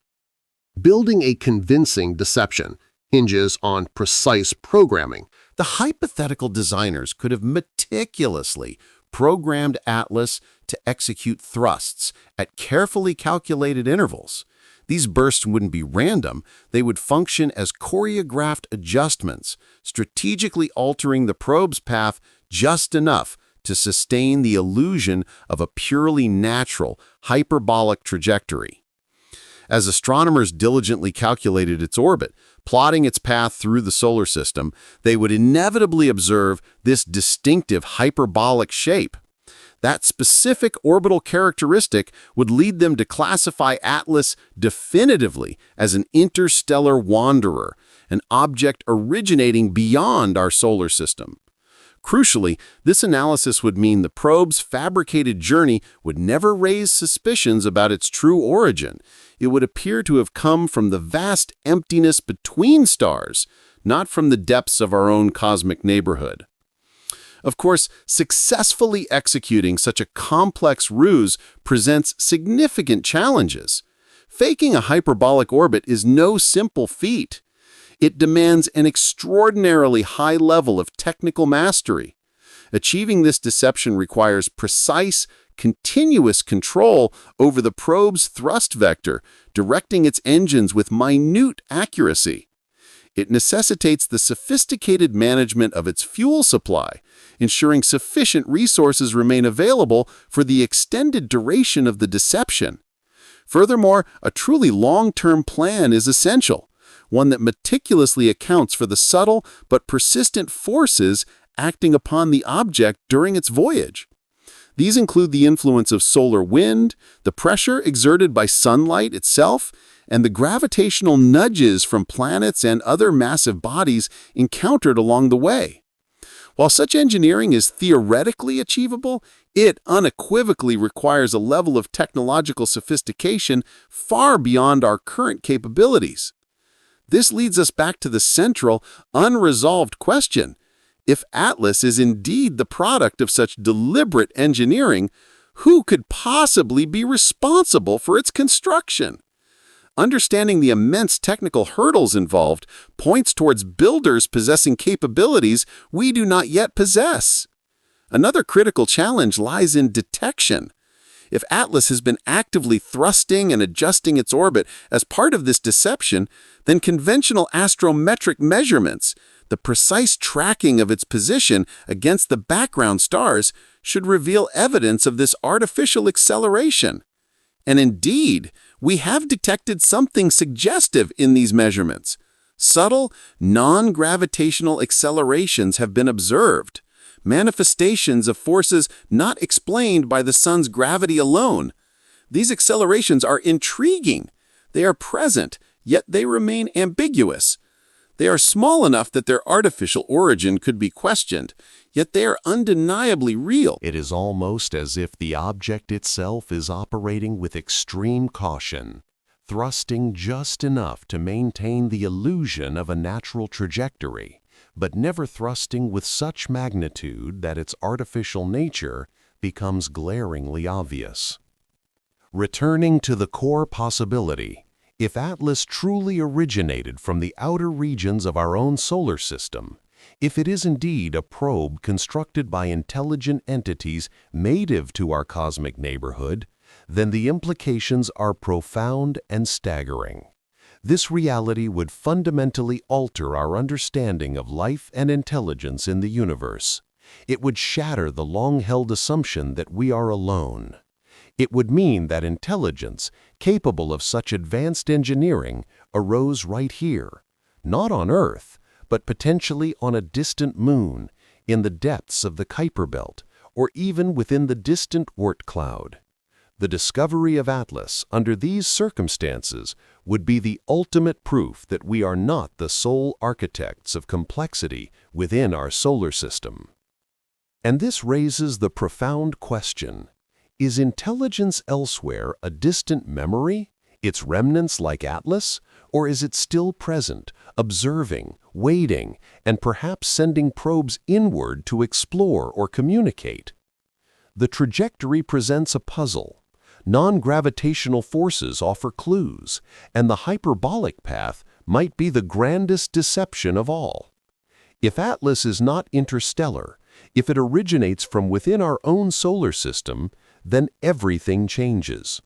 Building a convincing deception hinges on precise programming. The hypothetical designers could have meticulously programmed Atlas to execute thrusts at carefully calculated intervals. These bursts wouldn't be random, they would function as choreographed adjustments, strategically altering the probe's path just enough to sustain the illusion of a purely natural, hyperbolic trajectory. As astronomers diligently calculated its orbit, plotting its path through the solar system, they would inevitably observe this distinctive hyperbolic shape. That specific orbital characteristic would lead them to classify Atlas definitively as an interstellar wanderer, an object originating beyond our solar system. Crucially, this analysis would mean the probe's fabricated journey would never raise suspicions about its true origin. It would appear to have come from the vast emptiness between stars, not from the depths of our own cosmic neighborhood. Of course, successfully executing such a complex ruse presents significant challenges. Faking a hyperbolic orbit is no simple feat. It demands an extraordinarily high level of technical mastery. Achieving this deception requires precise, continuous control over the probe's thrust vector, directing its engines with minute accuracy. It necessitates the sophisticated management of its fuel supply, ensuring sufficient resources remain available for the extended duration of the deception. Furthermore, a truly long-term plan is essential, one that meticulously accounts for the subtle but persistent forces acting upon the object during its voyage. These include the influence of solar wind, the pressure exerted by sunlight itself, and the gravitational nudges from planets and other massive bodies encountered along the way. While such engineering is theoretically achievable, it unequivocally requires a level of technological sophistication far beyond our current capabilities. This leads us back to the central, unresolved question. If Atlas is indeed the product of such deliberate engineering, who could possibly be responsible for its construction? Understanding the immense technical hurdles involved points towards builders possessing capabilities we do not yet possess. Another critical challenge lies in detection. If Atlas has been actively thrusting and adjusting its orbit as part of this deception, then conventional astrometric measurements, the precise tracking of its position against the background stars, should reveal evidence of this artificial acceleration. And indeed, we have detected something suggestive in these measurements. Subtle, non-gravitational accelerations have been observed, manifestations of forces not explained by the sun's gravity alone. These accelerations are intriguing. They are present, yet they remain ambiguous. They are small enough that their artificial origin could be questioned, yet they are undeniably real. It is almost as if the object itself is operating with extreme caution, thrusting just enough to maintain the illusion of a natural trajectory, but never thrusting with such magnitude that its artificial nature becomes glaringly obvious. Returning to the core possibility, if Atlas truly originated from the outer regions of our own solar system, if it is indeed a probe constructed by intelligent entities native to our cosmic neighborhood, then the implications are profound and staggering. This reality would fundamentally alter our understanding of life and intelligence in the universe. It would shatter the long-held assumption that we are alone. It would mean that intelligence, capable of such advanced engineering, arose right here, not on Earth, but potentially on a distant moon, in the depths of the Kuiper Belt, or even within the distant Oort cloud. The discovery of Atlas under these circumstances would be the ultimate proof that we are not the sole architects of complexity within our solar system. And this raises the profound question: is intelligence elsewhere a distant memory, Its remnants like Atlas? Or is it still present, observing, waiting, and perhaps sending probes inward to explore or communicate? The trajectory presents a puzzle. Non-gravitational forces offer clues, and the hyperbolic path might be the grandest deception of all. If Atlas is not interstellar, if it originates from within our own solar system, then everything changes.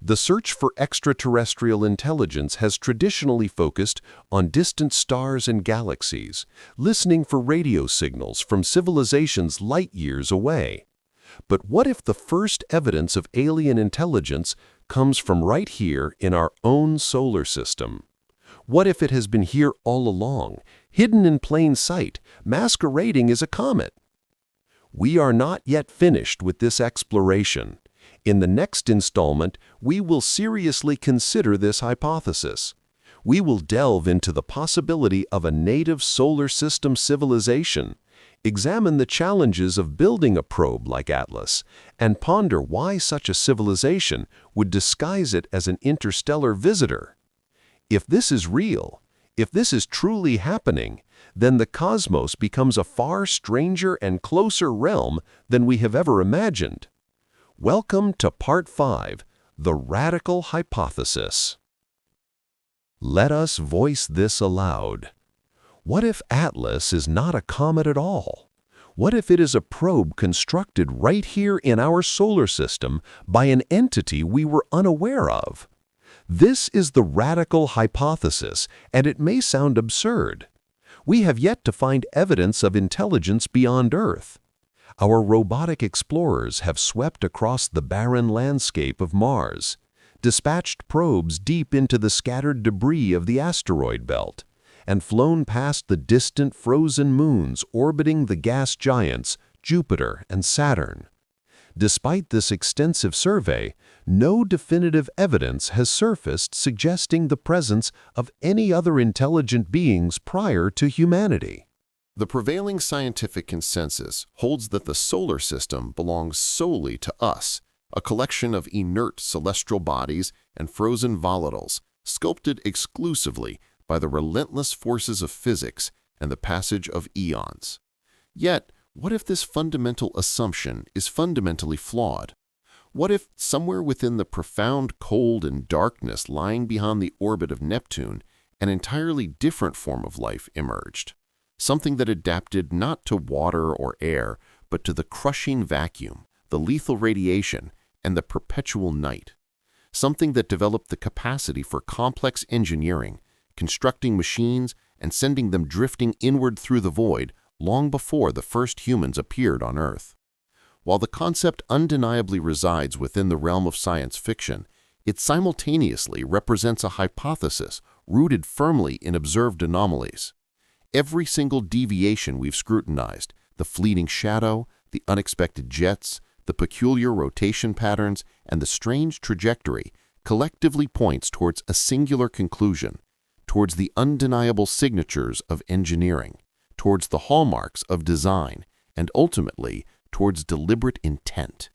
The search for extraterrestrial intelligence has traditionally focused on distant stars and galaxies, listening for radio signals from civilizations light years away. But what if the first evidence of alien intelligence comes from right here in our own solar system? What if it has been here all along, hidden in plain sight, masquerading as a comet? We are not yet finished with this exploration. In the next installment, we will seriously consider this hypothesis. We will delve into the possibility of a native solar system civilization, examine the challenges of building a probe like Atlas, and ponder why such a civilization would disguise it as an interstellar visitor. If this is real, if this is truly happening, then the cosmos becomes a far stranger and closer realm than we have ever imagined. Welcome to Part 5, The Radical Hypothesis. Let us voice this aloud. What if Atlas is not a comet at all? What if it is a probe constructed right here in our solar system by an entity we were unaware of? This is the radical hypothesis, and it may sound absurd. We have yet to find evidence of intelligence beyond Earth. Our robotic explorers have swept across the barren landscape of Mars, dispatched probes deep into the scattered debris of the asteroid belt, and flown past the distant frozen moons orbiting the gas giants Jupiter and Saturn. Despite this extensive survey, no definitive evidence has surfaced suggesting the presence of any other intelligent beings prior to humanity. The prevailing scientific consensus holds that the solar system belongs solely to us, a collection of inert celestial bodies and frozen volatiles, sculpted exclusively by the relentless forces of physics and the passage of eons. Yet, what if this fundamental assumption is fundamentally flawed? What if, somewhere within the profound cold and darkness lying beyond the orbit of Neptune, an entirely different form of life emerged? Something that adapted not to water or air, but to the crushing vacuum, the lethal radiation, and the perpetual night. Something that developed the capacity for complex engineering, constructing machines and sending them drifting inward through the void long before the first humans appeared on Earth. While the concept undeniably resides within the realm of science fiction, it simultaneously represents a hypothesis rooted firmly in observed anomalies. Every single deviation we've scrutinized, the fleeting shadow, the unexpected jets, the peculiar rotation patterns, and the strange trajectory, collectively points towards a singular conclusion, towards the undeniable signatures of engineering, towards the hallmarks of design, and ultimately towards deliberate intent.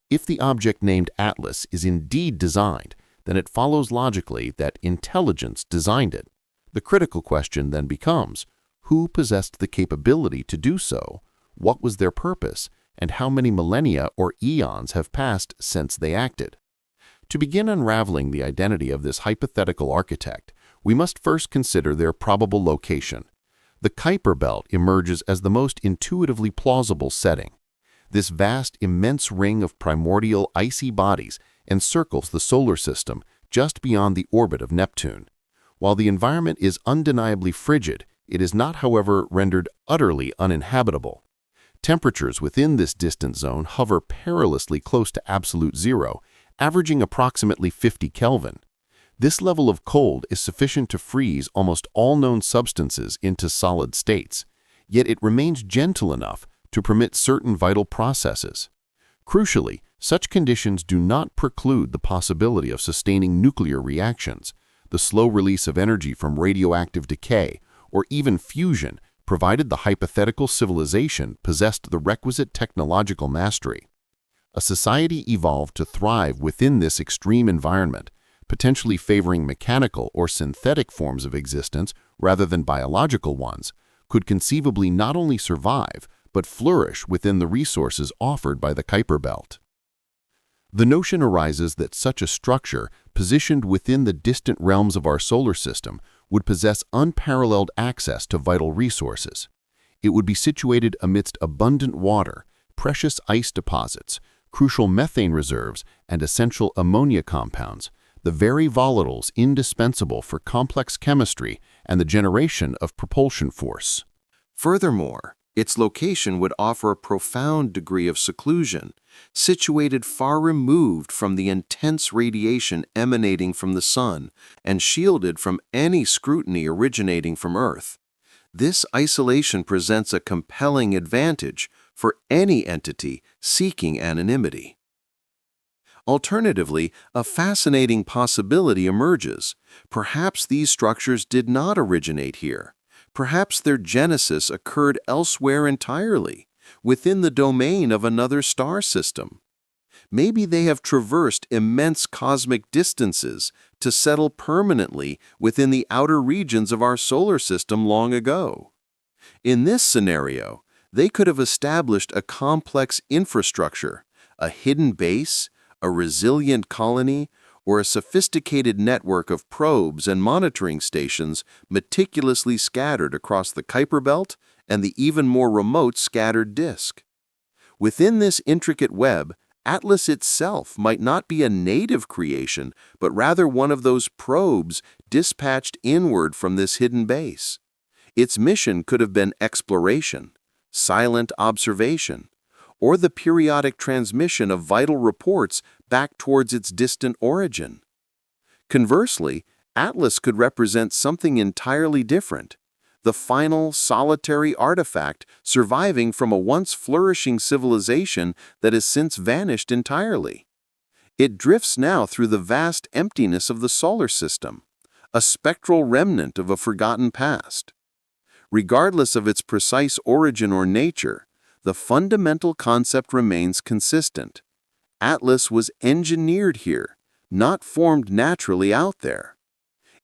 If the object named Atlas is indeed designed, then it follows logically that intelligence designed it. The critical question then becomes, who possessed the capability to do so, what was their purpose, and how many millennia or eons have passed since they acted? To begin unraveling the identity of this hypothetical architect, we must first consider their probable location. The Kuiper Belt emerges as the most intuitively plausible setting. This vast, immense ring of primordial icy bodies encircles the solar system just beyond the orbit of Neptune. While the environment is undeniably frigid, it is not, however, rendered utterly uninhabitable. Temperatures within this distant zone hover perilously close to absolute zero, averaging approximately 50 Kelvin. This level of cold is sufficient to freeze almost all known substances into solid states, yet it remains gentle enough to permit certain vital processes. Crucially, such conditions do not preclude the possibility of sustaining nuclear reactions, the slow release of energy from radioactive decay, or even fusion, provided the hypothetical civilization possessed the requisite technological mastery. A society evolved to thrive within this extreme environment, potentially favoring mechanical or synthetic forms of existence rather than biological ones, could conceivably not only survive, but flourish within the resources offered by the Kuiper Belt. The notion arises that such a structure, positioned within the distant realms of our solar system, would possess unparalleled access to vital resources. It would be situated amidst abundant water, precious ice deposits, crucial methane reserves, and essential ammonia compounds, the very volatiles indispensable for complex chemistry and the generation of propulsion force. Furthermore, its location would offer a profound degree of seclusion, situated far removed from the intense radiation emanating from the sun and shielded from any scrutiny originating from Earth. This isolation presents a compelling advantage for any entity seeking anonymity. Alternatively, a fascinating possibility emerges. Perhaps these structures did not originate here. Perhaps their genesis occurred elsewhere entirely, within the domain of another star system. Maybe they have traversed immense cosmic distances to settle permanently within the outer regions of our solar system long ago. In this scenario, they could have established a complex infrastructure, a hidden base, a resilient colony, or a sophisticated network of probes and monitoring stations meticulously scattered across the Kuiper Belt and the even more remote scattered disk. Within this intricate web, Atlas itself might not be a native creation, but rather one of those probes dispatched inward from this hidden base. Its mission could have been exploration, silent observation, or the periodic transmission of vital reports back towards its distant origin. Conversely, Atlas could represent something entirely different, the final, solitary artifact surviving from a once flourishing civilization that has since vanished entirely. It drifts now through the vast emptiness of the solar system, a spectral remnant of a forgotten past. Regardless of its precise origin or nature, the fundamental concept remains consistent. Atlas was engineered here, not formed naturally out there.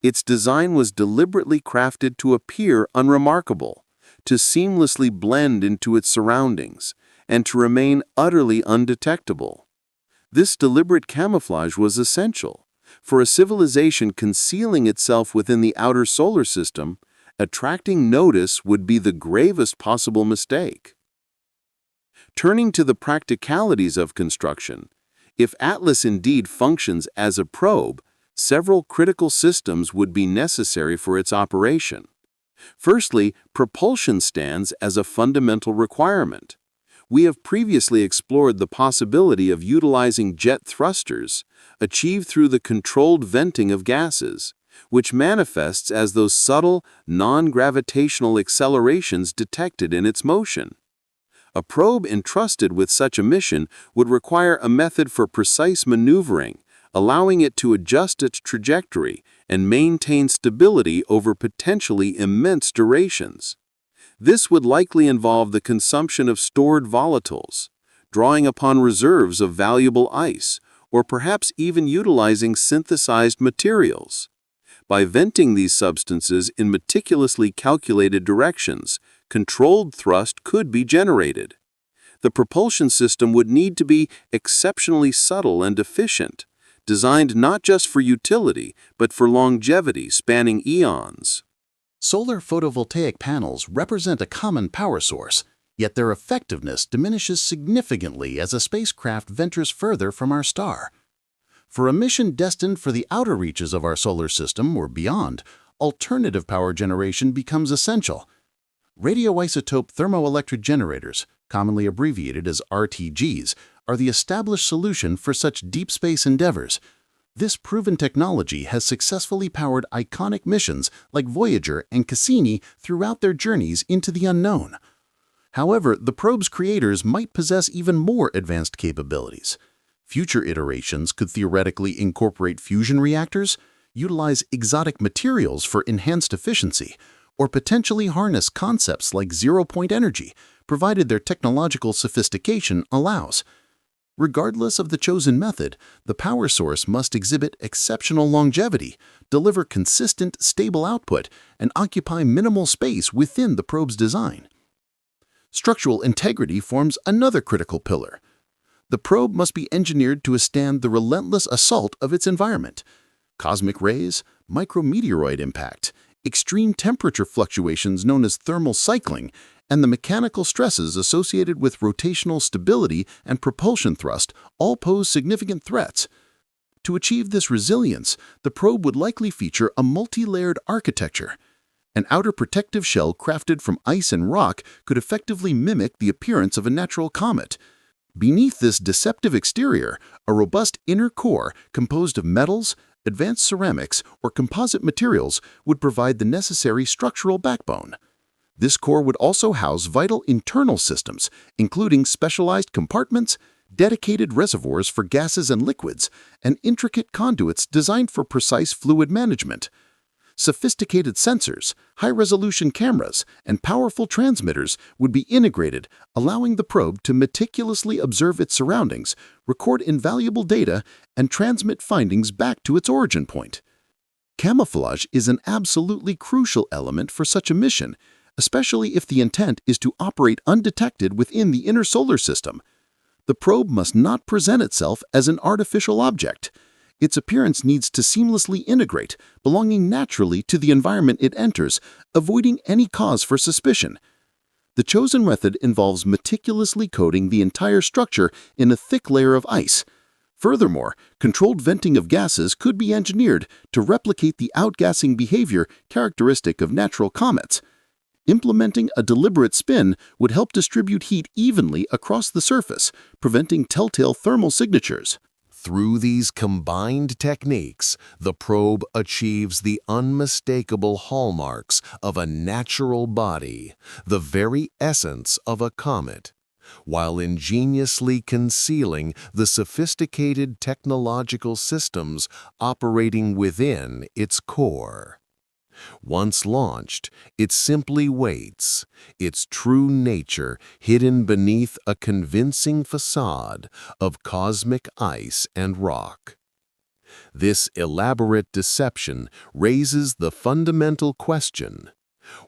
Its design was deliberately crafted to appear unremarkable, to seamlessly blend into its surroundings, and to remain utterly undetectable. This deliberate camouflage was essential. For a civilization concealing itself within the outer solar system, attracting notice would be the gravest possible mistake. Turning to the practicalities of construction, if Atlas indeed functions as a probe, several critical systems would be necessary for its operation. Firstly, propulsion stands as a fundamental requirement. We have previously explored the possibility of utilizing jet thrusters, achieved through the controlled venting of gases, which manifests as those subtle, non-gravitational accelerations detected in its motion. A probe entrusted with such a mission would require a method for precise maneuvering, allowing it to adjust its trajectory and maintain stability over potentially immense durations. This would likely involve the consumption of stored volatiles, drawing upon reserves of valuable ice, or perhaps even utilizing synthesized materials. By venting these substances in meticulously calculated directions, controlled thrust could be generated. The propulsion system would need to be exceptionally subtle and efficient, designed not just for utility, but for longevity spanning eons. Solar photovoltaic panels represent a common power source, yet their effectiveness diminishes significantly as a spacecraft ventures further from our star. For a mission destined for the outer reaches of our solar system or beyond, alternative power generation becomes essential. Radioisotope thermoelectric generators, commonly abbreviated as RTGs, are the established solution for such deep space endeavors. This proven technology has successfully powered iconic missions like Voyager and Cassini throughout their journeys into the unknown. However, the probe's creators might possess even more advanced capabilities. Future iterations could theoretically incorporate fusion reactors, utilize exotic materials for enhanced efficiency, or potentially harness concepts like zero-point energy, provided their technological sophistication allows. Regardless of the chosen method, the power source must exhibit exceptional longevity, deliver consistent, stable output, and occupy minimal space within the probe's design. Structural integrity forms another critical pillar. The probe must be engineered to withstand the relentless assault of its environment. Cosmic rays, micrometeoroid impact, extreme temperature fluctuations known as thermal cycling, and the mechanical stresses associated with rotational stability and propulsion thrust all pose significant threats. To achieve this resilience, the probe would likely feature a multi-layered architecture. An outer protective shell crafted from ice and rock could effectively mimic the appearance of a natural comet. Beneath this deceptive exterior, a robust inner core composed of metals, advanced ceramics, or composite materials would provide the necessary structural backbone. This core would also house vital internal systems, including specialized compartments, dedicated reservoirs for gases and liquids, and intricate conduits designed for precise fluid management. Sophisticated sensors, high-resolution cameras, and powerful transmitters would be integrated, allowing the probe to meticulously observe its surroundings, record invaluable data, and transmit findings back to its origin point. Camouflage is an absolutely crucial element for such a mission, especially if the intent is to operate undetected within the inner solar system. The probe must not present itself as an artificial object. Its appearance needs to seamlessly integrate, belonging naturally to the environment it enters, avoiding any cause for suspicion. The chosen method involves meticulously coating the entire structure in a thick layer of ice. Furthermore, controlled venting of gases could be engineered to replicate the outgassing behavior characteristic of natural comets. Implementing a deliberate spin would help distribute heat evenly across the surface, preventing telltale thermal signatures. Through these combined techniques, the probe achieves the unmistakable hallmarks of a natural body, the very essence of a comet, while ingeniously concealing the sophisticated technological systems operating within its core. Once launched, it simply waits, its true nature hidden beneath a convincing facade of cosmic ice and rock. This elaborate deception raises the fundamental question: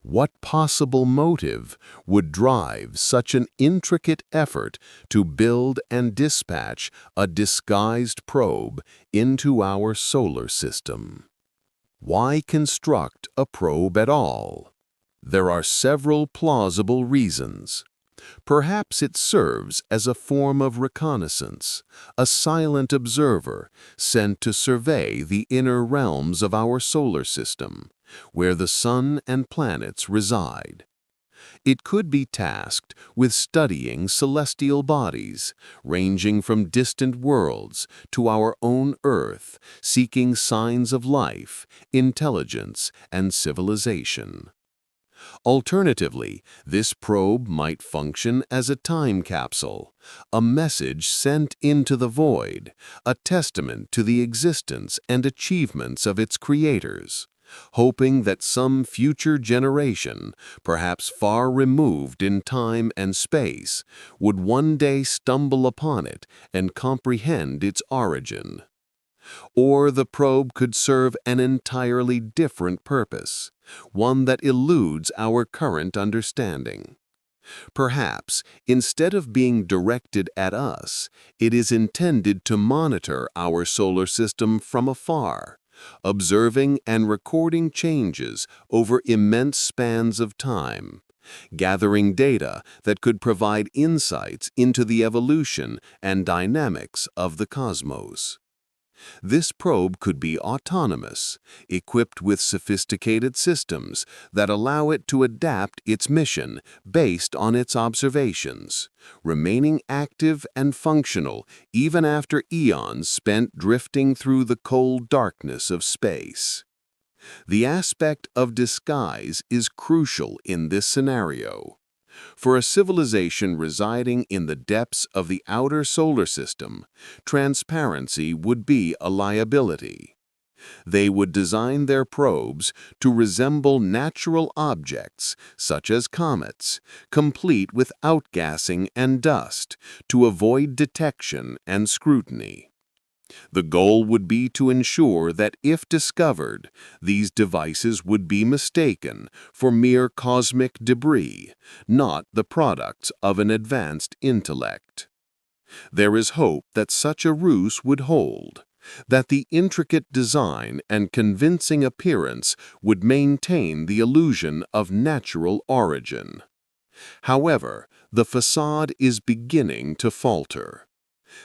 what possible motive would drive such an intricate effort to build and dispatch a disguised probe into our solar system? Why construct a probe at all? There are several plausible reasons. Perhaps it serves as a form of reconnaissance, a silent observer sent to survey the inner realms of our solar system, where the sun and planets reside. It could be tasked with studying celestial bodies, ranging from distant worlds to our own Earth, seeking signs of life, intelligence, and civilization. Alternatively, this probe might function as a time capsule, a message sent into the void, a testament to the existence and achievements of its creators, hoping that some future generation, perhaps far removed in time and space, would one day stumble upon it and comprehend its origin. Or the probe could serve an entirely different purpose, one that eludes our current understanding. Perhaps, instead of being directed at us, it is intended to monitor our solar system from afar, observing and recording changes over immense spans of time, gathering data that could provide insights into the evolution and dynamics of the cosmos. This probe could be autonomous, equipped with sophisticated systems that allow it to adapt its mission based on its observations, remaining active and functional even after eons spent drifting through the cold darkness of space. The aspect of disguise is crucial in this scenario. For a civilization residing in the depths of the outer solar system, transparency would be a liability. They would design their probes to resemble natural objects, such as comets, complete with outgassing and dust, to avoid detection and scrutiny. The goal would be to ensure that if discovered, these devices would be mistaken for mere cosmic debris, not the products of an advanced intellect. There is hope that such a ruse would hold, that the intricate design and convincing appearance would maintain the illusion of natural origin. However, the facade is beginning to falter.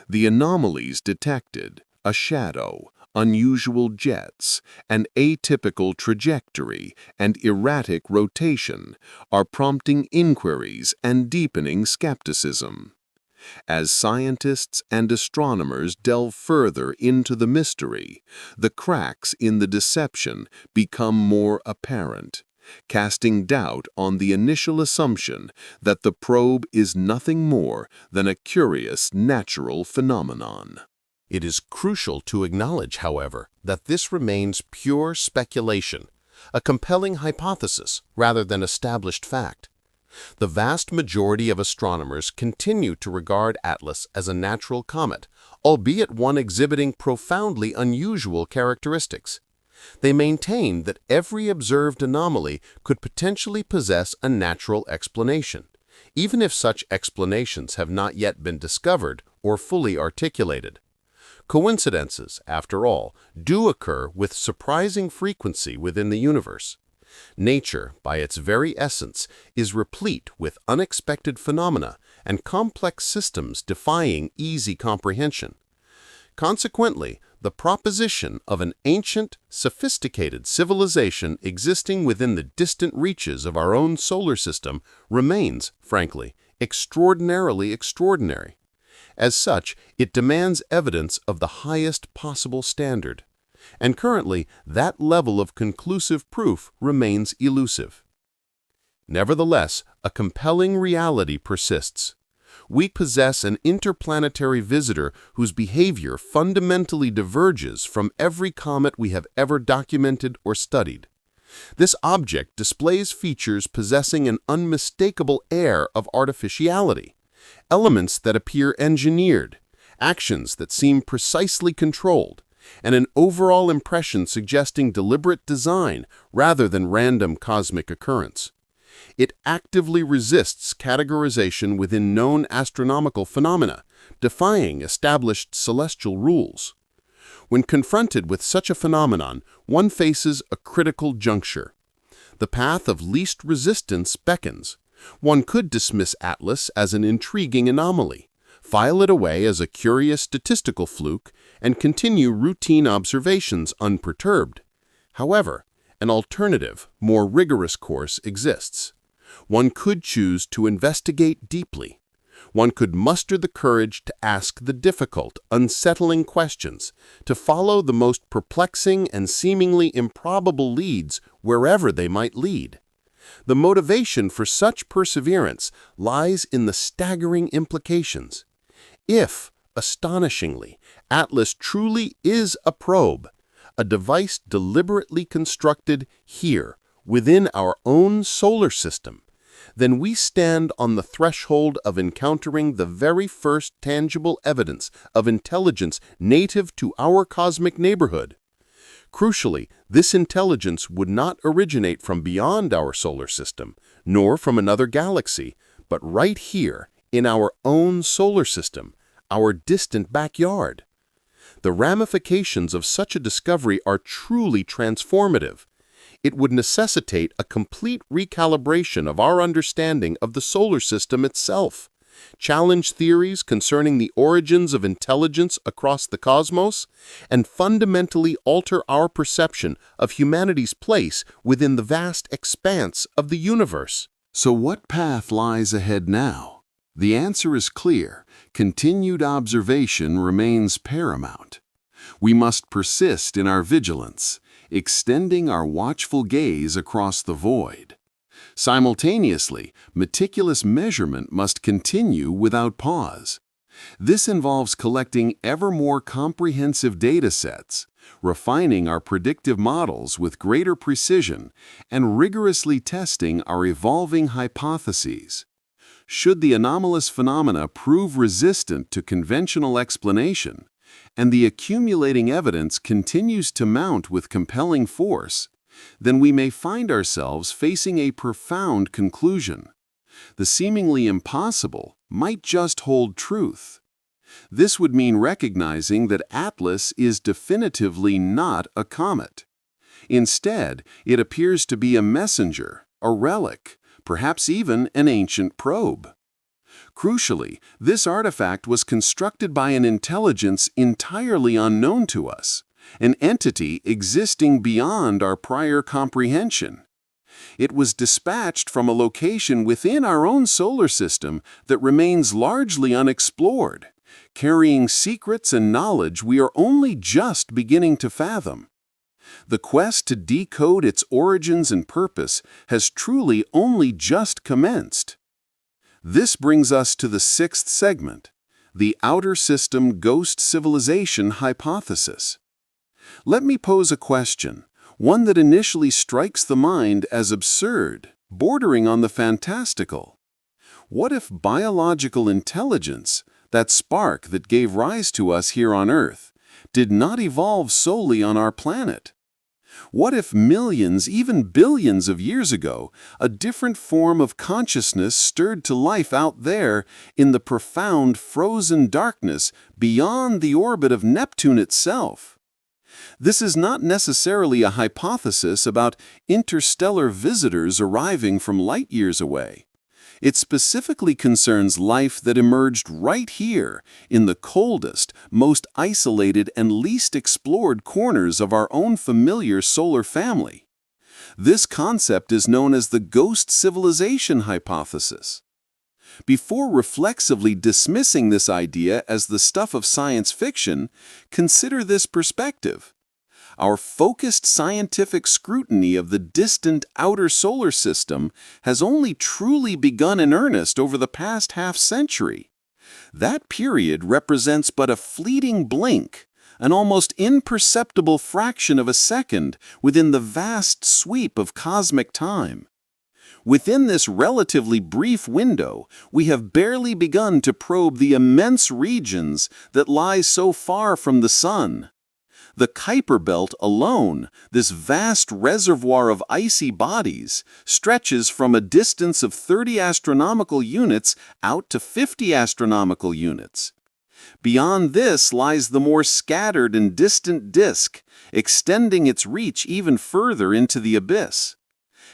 The anomalies detected, a shadow, unusual jets, an atypical trajectory, and erratic rotation, are prompting inquiries and deepening skepticism. As scientists and astronomers delve further into the mystery, the cracks in the deception become more apparent, casting doubt on the initial assumption that the probe is nothing more than a curious natural phenomenon. It is crucial to acknowledge, however, that this remains pure speculation, a compelling hypothesis rather than established fact. The vast majority of astronomers continue to regard Atlas as a natural comet, albeit one exhibiting profoundly unusual characteristics. They maintain that every observed anomaly could potentially possess a natural explanation, even if such explanations have not yet been discovered or fully articulated. Coincidences, after all, do occur with surprising frequency within the universe. Nature, by its very essence, is replete with unexpected phenomena and complex systems defying easy comprehension. Consequently, the proposition of an ancient, sophisticated civilization existing within the distant reaches of our own solar system remains, frankly, extraordinarily extraordinary. As such, it demands evidence of the highest possible standard. And currently, that level of conclusive proof remains elusive. Nevertheless, a compelling reality persists. We possess an interplanetary visitor whose behavior fundamentally diverges from every comet we have ever documented or studied. This object displays features possessing an unmistakable air of artificiality, elements that appear engineered, actions that seem precisely controlled, and an overall impression suggesting deliberate design rather than random cosmic occurrence. It actively resists categorization within known astronomical phenomena, defying established celestial rules. When confronted with such a phenomenon, one faces a critical juncture. The path of least resistance beckons. One could dismiss Atlas as an intriguing anomaly, file it away as a curious statistical fluke, and continue routine observations unperturbed. However, an alternative, more rigorous course exists. One could choose to investigate deeply. One could muster the courage to ask the difficult, unsettling questions, to follow the most perplexing and seemingly improbable leads wherever they might lead. The motivation for such perseverance lies in the staggering implications. If, astonishingly, Atlas truly is a probe, a device deliberately constructed here, within our own solar system, then we stand on the threshold of encountering the very first tangible evidence of intelligence native to our cosmic neighborhood. Crucially, this intelligence would not originate from beyond our solar system, nor from another galaxy, but right here, in our own solar system, our distant backyard. The ramifications of such a discovery are truly transformative. It would necessitate a complete recalibration of our understanding of the solar system itself, challenge theories concerning the origins of intelligence across the cosmos, and fundamentally alter our perception of humanity's place within the vast expanse of the universe. So what path lies ahead now? The answer is clear. Continued observation remains paramount. We must persist in our vigilance, extending our watchful gaze across the void. Simultaneously, meticulous measurement must continue without pause. This involves collecting ever more comprehensive data sets, refining our predictive models with greater precision, and rigorously testing our evolving hypotheses. Should the anomalous phenomena prove resistant to conventional explanation, and the accumulating evidence continues to mount with compelling force, then we may find ourselves facing a profound conclusion. The seemingly impossible might just hold truth. This would mean recognizing that Atlas is definitively not a comet. Instead, it appears to be a messenger, a relic, perhaps even an ancient probe. Crucially, this artifact was constructed by an intelligence entirely unknown to us, an entity existing beyond our prior comprehension. It was dispatched from a location within our own solar system that remains largely unexplored, carrying secrets and knowledge we are only just beginning to fathom. The quest to decode its origins and purpose has truly only just commenced. This brings us to the sixth segment, the outer system ghost civilization hypothesis. Let me pose a question, one that initially strikes the mind as absurd, bordering on the fantastical. What if biological intelligence, that spark that gave rise to us here on Earth, did not evolve solely on our planet? What if millions, even billions of years ago, a different form of consciousness stirred to life out there in the profound frozen darkness beyond the orbit of Neptune itself? This is not necessarily a hypothesis about interstellar visitors arriving from light years away. It specifically concerns life that emerged right here in the coldest, most isolated, and least explored corners of our own familiar solar family. This concept is known as the ghost civilization hypothesis. Before reflexively dismissing this idea as the stuff of science fiction, consider this perspective. Our focused scientific scrutiny of the distant outer solar system has only truly begun in earnest over the past half-century. That period represents but a fleeting blink, an almost imperceptible fraction of a second within the vast sweep of cosmic time. Within this relatively brief window, we have barely begun to probe the immense regions that lie so far from the Sun. The Kuiper Belt alone, this vast reservoir of icy bodies, stretches from a distance of 30 astronomical units out to 50 astronomical units. Beyond this lies the more scattered and distant disk, extending its reach even further into the abyss.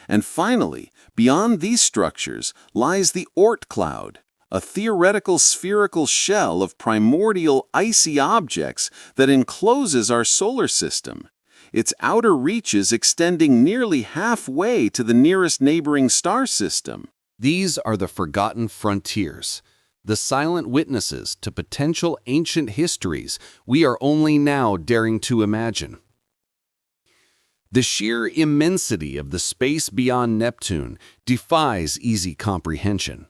And finally, beyond these structures lies the Oort cloud, a theoretical spherical shell of primordial icy objects that encloses our solar system, its outer reaches extending nearly halfway to the nearest neighboring star system. These are the forgotten frontiers, the silent witnesses to potential ancient histories we are only now daring to imagine. The sheer immensity of the space beyond Neptune defies easy comprehension.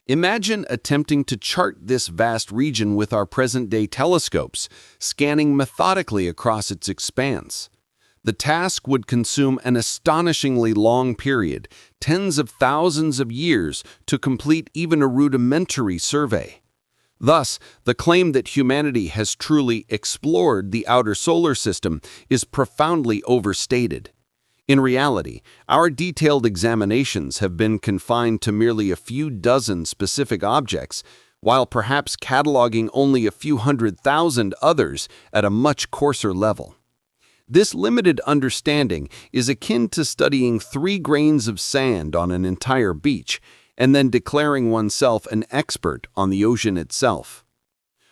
Imagine attempting to chart this vast region with our present-day telescopes, scanning methodically across its expanse. The task would consume an astonishingly long period, tens of thousands of years, to complete even a rudimentary survey. Thus, the claim that humanity has truly explored the outer solar system is profoundly overstated. In reality, our detailed examinations have been confined to merely a few dozen specific objects, while perhaps cataloging only a few 100,000 others at a much coarser level. This limited understanding is akin to studying 3 grains of sand on an entire beach, and then declaring oneself an expert on the ocean itself.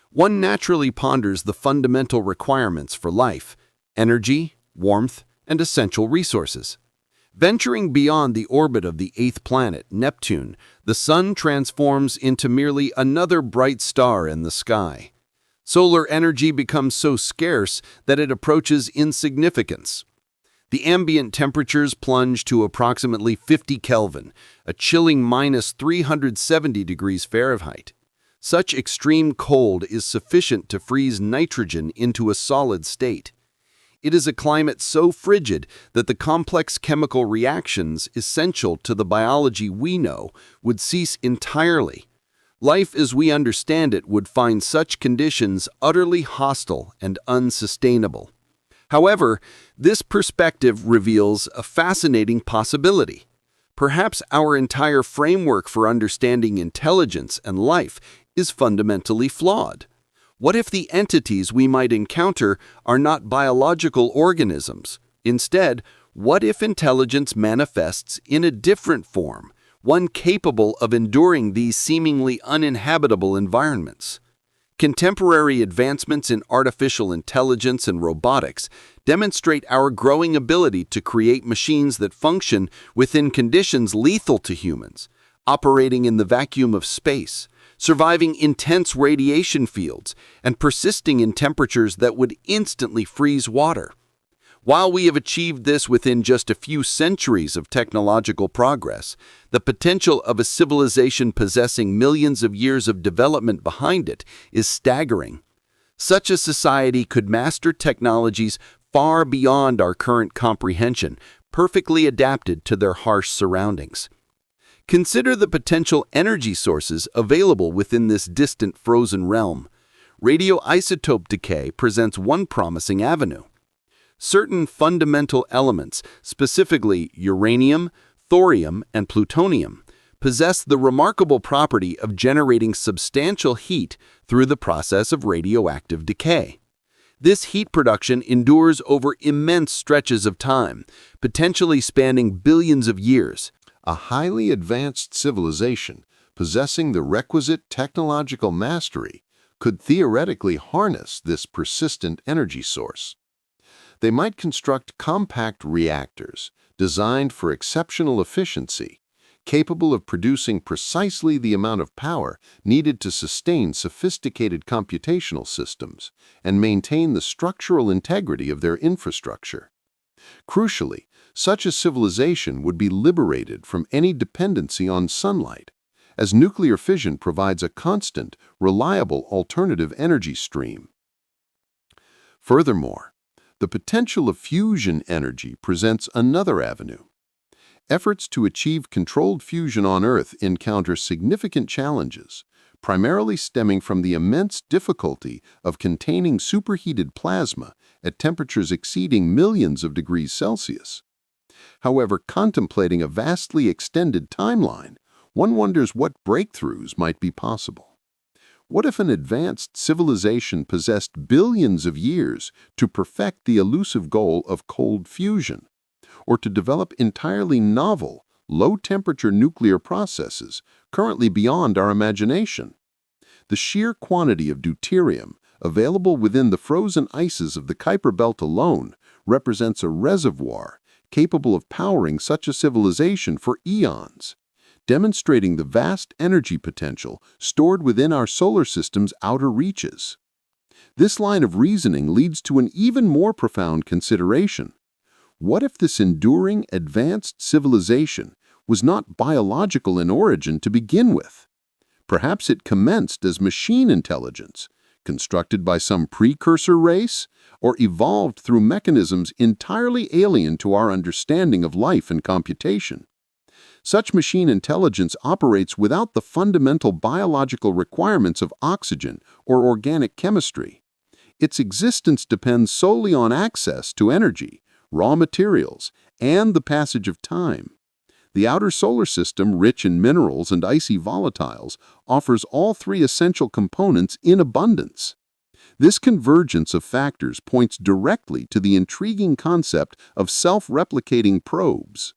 One naturally ponders the fundamental requirements for life: energy, warmth, and essential resources. Venturing beyond the orbit of the 8th planet, Neptune, the Sun transforms into merely another bright star in the sky. Solar energy becomes so scarce that it approaches insignificance. The ambient temperatures plunge to approximately 50 Kelvin, a chilling minus 370 degrees Fahrenheit. Such extreme cold is sufficient to freeze nitrogen into a solid state. It is a climate so frigid that the complex chemical reactions essential to the biology we know would cease entirely. Life as we understand it would find such conditions utterly hostile and unsustainable. However, this perspective reveals a fascinating possibility. Perhaps our entire framework for understanding intelligence and life is fundamentally flawed. What if the entities we might encounter are not biological organisms? Instead, what if intelligence manifests in a different form, one capable of enduring these seemingly uninhabitable environments? Contemporary advancements in artificial intelligence and robotics demonstrate our growing ability to create machines that function within conditions lethal to humans, operating in the vacuum of space, surviving intense radiation fields, and persisting in temperatures that would instantly freeze water. While we have achieved this within just a few centuries of technological progress, the potential of a civilization possessing millions of years of development behind it is staggering. Such a society could master technologies far beyond our current comprehension, perfectly adapted to their harsh surroundings. Consider the potential energy sources available within this distant frozen realm. Radioisotope decay presents one promising avenue. Certain fundamental elements, specifically uranium, thorium, and plutonium, possess the remarkable property of generating substantial heat through the process of radioactive decay. This heat production endures over immense stretches of time, potentially spanning billions of years. A highly advanced civilization possessing the requisite technological mastery could theoretically harness this persistent energy source. They might construct compact reactors designed for exceptional efficiency, capable of producing precisely the amount of power needed to sustain sophisticated computational systems and maintain the structural integrity of their infrastructure. Crucially, such a civilization would be liberated from any dependency on sunlight, as nuclear fission provides a constant, reliable alternative energy stream. Furthermore, the potential of fusion energy presents another avenue. Efforts to achieve controlled fusion on Earth encounter significant challenges, primarily stemming from the immense difficulty of containing superheated plasma at temperatures exceeding millions of degrees Celsius. However, contemplating a vastly extended timeline, one wonders what breakthroughs might be possible. What if an advanced civilization possessed billions of years to perfect the elusive goal of cold fusion, or to develop entirely novel, low-temperature nuclear processes currently beyond our imagination? The sheer quantity of deuterium available within the frozen ices of the Kuiper Belt alone represents a reservoir capable of powering such a civilization for eons, demonstrating the vast energy potential stored within our solar system's outer reaches. This line of reasoning leads to an even more profound consideration. What if this enduring, advanced civilization was not biological in origin to begin with? Perhaps it commenced as machine intelligence, constructed by some precursor race, or evolved through mechanisms entirely alien to our understanding of life and computation. Such machine intelligence operates without the fundamental biological requirements of oxygen or organic chemistry. Its existence depends solely on access to energy, raw materials, and the passage of time. The outer solar system, rich in minerals and icy volatiles, offers all three essential components in abundance. This convergence of factors points directly to the intriguing concept of self-replicating probes.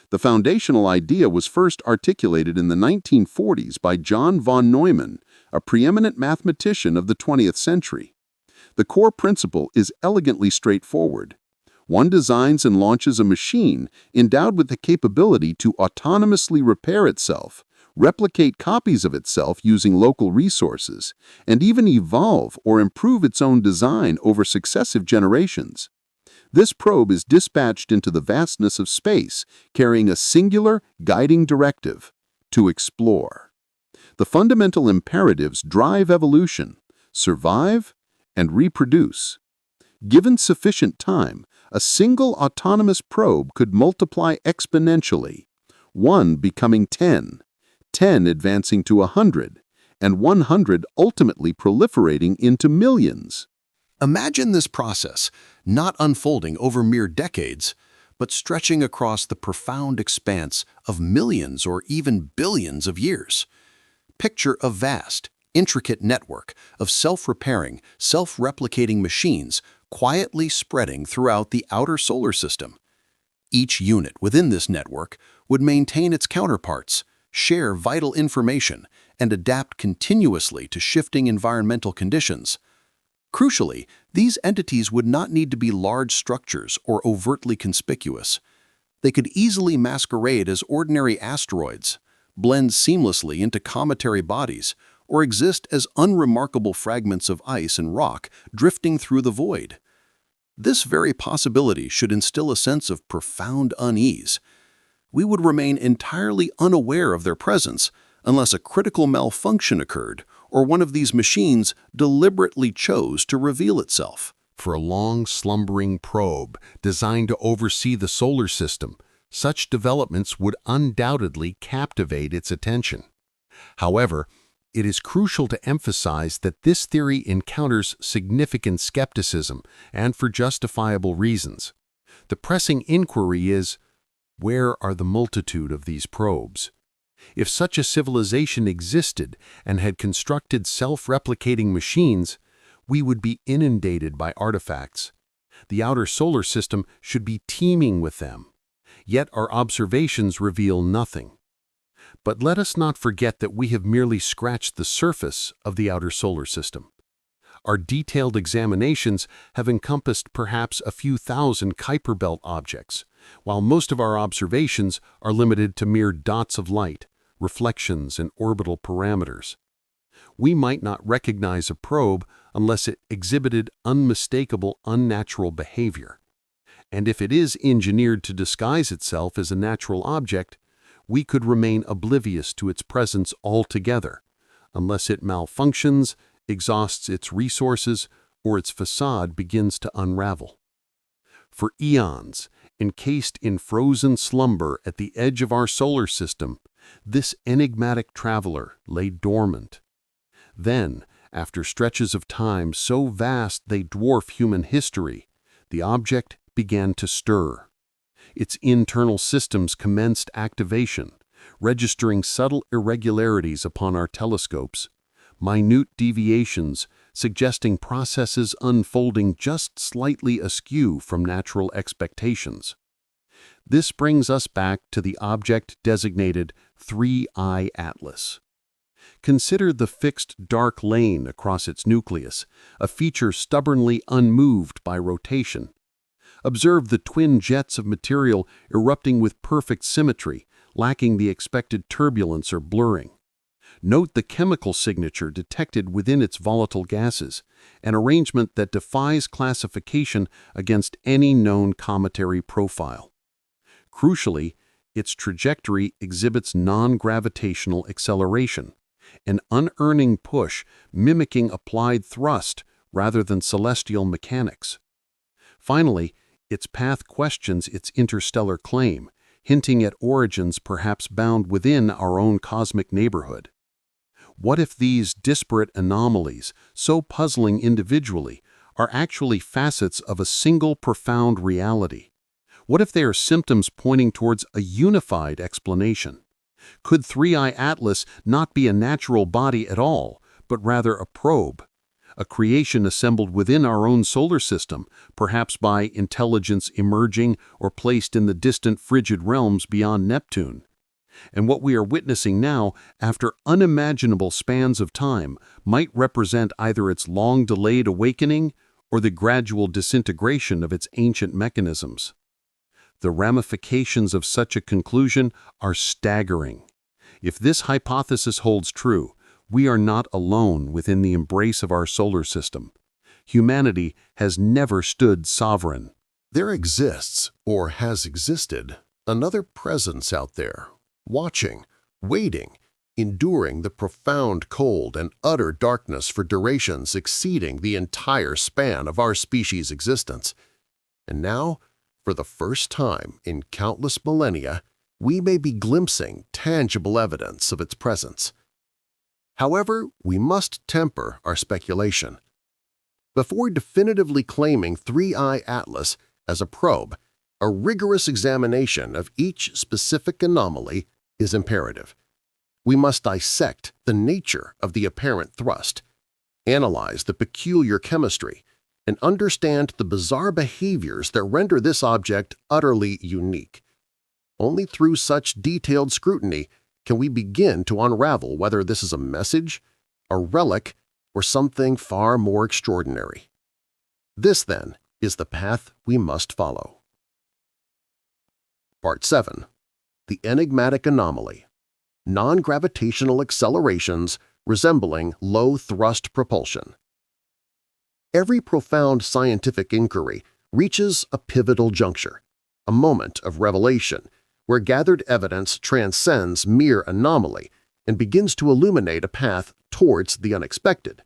The foundational idea was first articulated in the 1940s by John von Neumann, a preeminent mathematician of the 20th century. The core principle is elegantly straightforward. One designs and launches a machine endowed with the capability to autonomously repair itself, replicate copies of itself using local resources, and even evolve or improve its own design over successive generations. This probe is dispatched into the vastness of space, carrying a singular, guiding directive: to explore. The fundamental imperatives drive evolution: survive and reproduce. Given sufficient time, a single autonomous probe could multiply exponentially, 1 becoming 10, 10 advancing to 100, and 100 ultimately proliferating into millions. Imagine this process, not unfolding over mere decades, but stretching across the profound expanse of millions or even billions of years. Picture a vast, intricate network of self-repairing, self-replicating machines quietly spreading throughout the outer solar system. Each unit within this network would maintain its counterparts, share vital information, and adapt continuously to shifting environmental conditions. Crucially, these entities would not need to be large structures or overtly conspicuous. They could easily masquerade as ordinary asteroids, blend seamlessly into cometary bodies, or exist as unremarkable fragments of ice and rock drifting through the void. This very possibility should instill a sense of profound unease. We would remain entirely unaware of their presence unless a critical malfunction occurred or one of these machines deliberately chose to reveal itself. For a long slumbering probe designed to oversee the solar system, such developments would undoubtedly captivate its attention. However, it is crucial to emphasize that this theory encounters significant skepticism, and for justifiable reasons. The pressing inquiry is, where are the multitude of these probes? If such a civilization existed and had constructed self-replicating machines, we would be inundated by artifacts. The outer solar system should be teeming with them. Yet our observations reveal nothing. But let us not forget that we have merely scratched the surface of the outer solar system. Our detailed examinations have encompassed perhaps a few thousand Kuiper Belt objects, while most of our observations are limited to mere dots of light, reflections, and orbital parameters. We might not recognize a probe unless it exhibited unmistakable unnatural behavior. And if it is engineered to disguise itself as a natural object, we could remain oblivious to its presence altogether, unless it malfunctions, exhausts its resources, or its facade begins to unravel. For eons, encased in frozen slumber at the edge of our solar system, this enigmatic traveler lay dormant. Then, after stretches of time so vast they dwarf human history, the object began to stir. Its internal systems commenced activation, registering subtle irregularities upon our telescopes, minute deviations suggesting processes unfolding just slightly askew from natural expectations. This brings us back to the object designated 3I Atlas. Consider the fixed dark lane across its nucleus, a feature stubbornly unmoved by rotation. Observe the twin jets of material erupting with perfect symmetry, lacking the expected turbulence or blurring. Note the chemical signature detected within its volatile gases, an arrangement that defies classification against any known cometary profile. Crucially, its trajectory exhibits non-gravitational acceleration, an unearning push mimicking applied thrust rather than celestial mechanics. Finally, its path questions its interstellar claim, hinting at origins perhaps bound within our own cosmic neighborhood. What if these disparate anomalies, so puzzling individually, are actually facets of a single profound reality? What if they are symptoms pointing towards a unified explanation? Could 3I Atlas not be a natural body at all, but rather a probe, a creation assembled within our own solar system, perhaps by intelligence emerging or placed in the distant frigid realms beyond Neptune? And what we are witnessing now, after unimaginable spans of time, might represent either its long-delayed awakening or the gradual disintegration of its ancient mechanisms. The ramifications of such a conclusion are staggering. If this hypothesis holds true, we are not alone within the embrace of our solar system. Humanity has never stood sovereign. There exists, or has existed, another presence out there, watching, waiting, enduring the profound cold and utter darkness for durations exceeding the entire span of our species' existence. And now, for the first time in countless millennia, we may be glimpsing tangible evidence of its presence. However, we must temper our speculation. Before definitively claiming 3I Atlas as a probe, a rigorous examination of each specific anomaly is imperative. We must dissect the nature of the apparent thrust, analyze the peculiar chemistry, and understand the bizarre behaviors that render this object utterly unique. Only through such detailed scrutiny can we begin to unravel whether this is a message, a relic, or something far more extraordinary. This, then, is the path we must follow. Part 7. The Enigmatic Anomaly. Non-gravitational accelerations resembling low-thrust propulsion. Every profound scientific inquiry reaches a pivotal juncture, a moment of revelation where gathered evidence transcends mere anomaly and begins to illuminate a path towards the unexpected.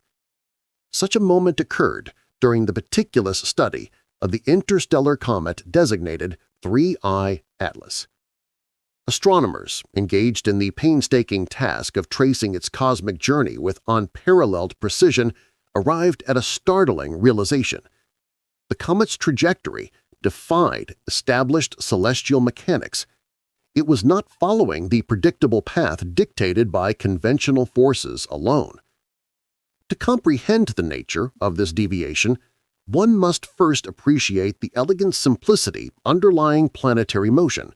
Such a moment occurred during the meticulous study of the interstellar comet designated 3I Atlas. Astronomers engaged in the painstaking task of tracing its cosmic journey with unparalleled precision arrived at a startling realization. The comet's trajectory defied established celestial mechanics. It was not following the predictable path dictated by conventional forces alone. To comprehend the nature of this deviation, one must first appreciate the elegant simplicity underlying planetary motion.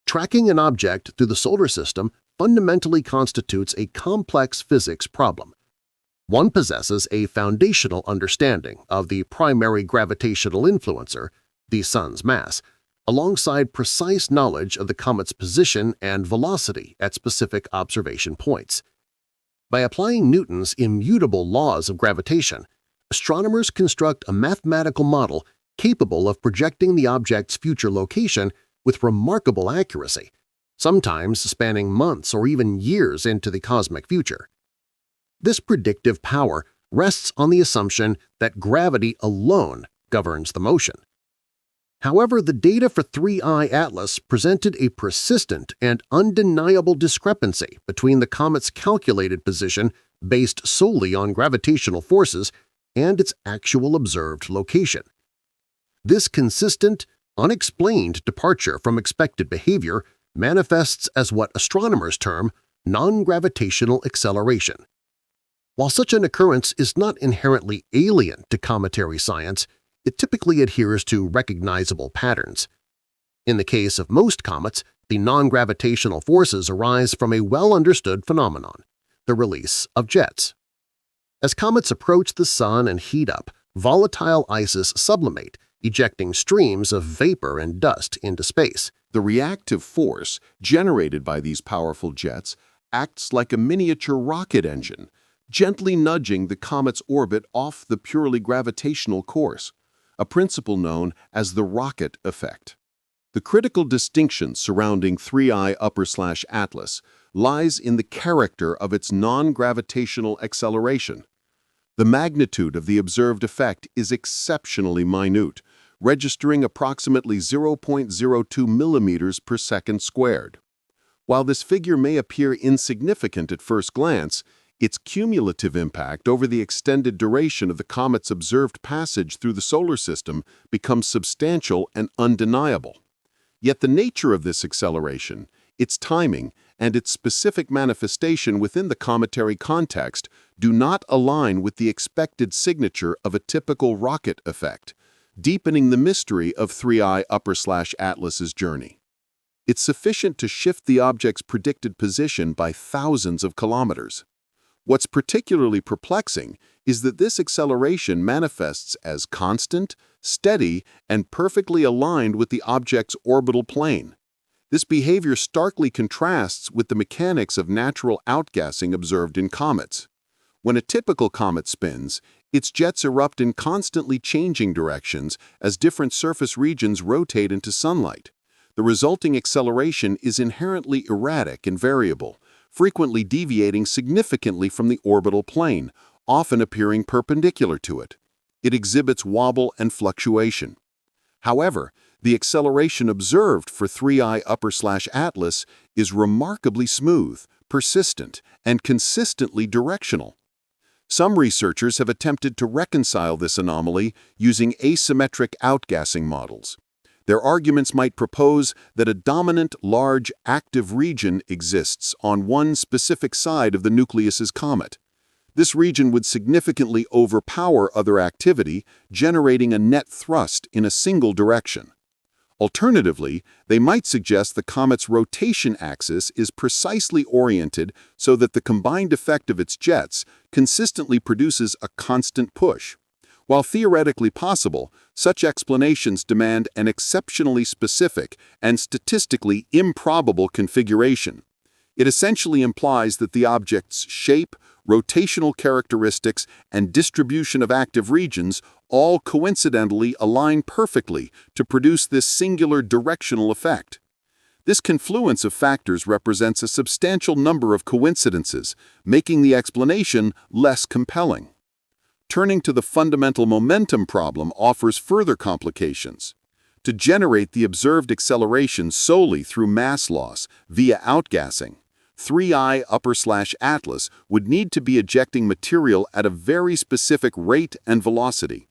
Tracking an object through the solar system fundamentally constitutes a complex physics problem. One possesses a foundational understanding of the primary gravitational influencer, the Sun's mass, alongside precise knowledge of the comet's position and velocity at specific observation points. By applying Newton's immutable laws of gravitation, astronomers construct a mathematical model capable of projecting the object's future location with remarkable accuracy, sometimes spanning months or even years into the cosmic future. This predictive power rests on the assumption that gravity alone governs the motion. However, the data for 3I Atlas presented a persistent and undeniable discrepancy between the comet's calculated position based solely on gravitational forces and its actual observed location. This consistent, unexplained departure from expected behavior manifests as what astronomers term non-gravitational acceleration. While such an occurrence is not inherently alien to cometary science, it typically adheres to recognizable patterns. In the case of most comets, the non-gravitational forces arise from a well-understood phenomenon, the release of jets. As comets approach the Sun and heat up, volatile ices sublimate, ejecting streams of vapor and dust into space. The reactive force generated by these powerful jets acts like a miniature rocket engine, gently nudging the comet's orbit off the purely gravitational course, a principle known as the rocket effect. The critical distinction surrounding 3I Atlas lies in the character of its non-gravitational acceleration. The magnitude of the observed effect is exceptionally minute, registering approximately 0.02 millimeters per second squared. While this figure may appear insignificant at first glance, its cumulative impact over the extended duration of the comet's observed passage through the solar system becomes substantial and undeniable. Yet the nature of this acceleration, its timing, and its specific manifestation within the cometary context do not align with the expected signature of a typical rocket effect, deepening the mystery of 3I Atlas's journey. It's sufficient to shift the object's predicted position by thousands of kilometers. What's particularly perplexing is that this acceleration manifests as constant, steady, and perfectly aligned with the object's orbital plane. This behavior starkly contrasts with the mechanics of natural outgassing observed in comets. When a typical comet spins, its jets erupt in constantly changing directions as different surface regions rotate into sunlight. The resulting acceleration is inherently erratic and variable, frequently deviating significantly from the orbital plane, often appearing perpendicular to it. It exhibits wobble and fluctuation. However, the acceleration observed for 3I Atlas is remarkably smooth, persistent, and consistently directional. Some researchers have attempted to reconcile this anomaly using asymmetric outgassing models. Their arguments might propose that a dominant, large, active region exists on one specific side of the nucleus's comet. This region would significantly overpower other activity, generating a net thrust in a single direction. Alternatively, they might suggest the comet's rotation axis is precisely oriented so that the combined effect of its jets consistently produces a constant push. While theoretically possible, such explanations demand an exceptionally specific and statistically improbable configuration. It essentially implies that the object's shape, rotational characteristics, and distribution of active regions all coincidentally align perfectly to produce this singular directional effect. This confluence of factors represents a substantial number of coincidences, making the explanation less compelling. Turning to the fundamental momentum problem offers further complications. To generate the observed acceleration solely through mass loss via outgassing, 3I Atlas would need to be ejecting material at a very specific rate and velocity.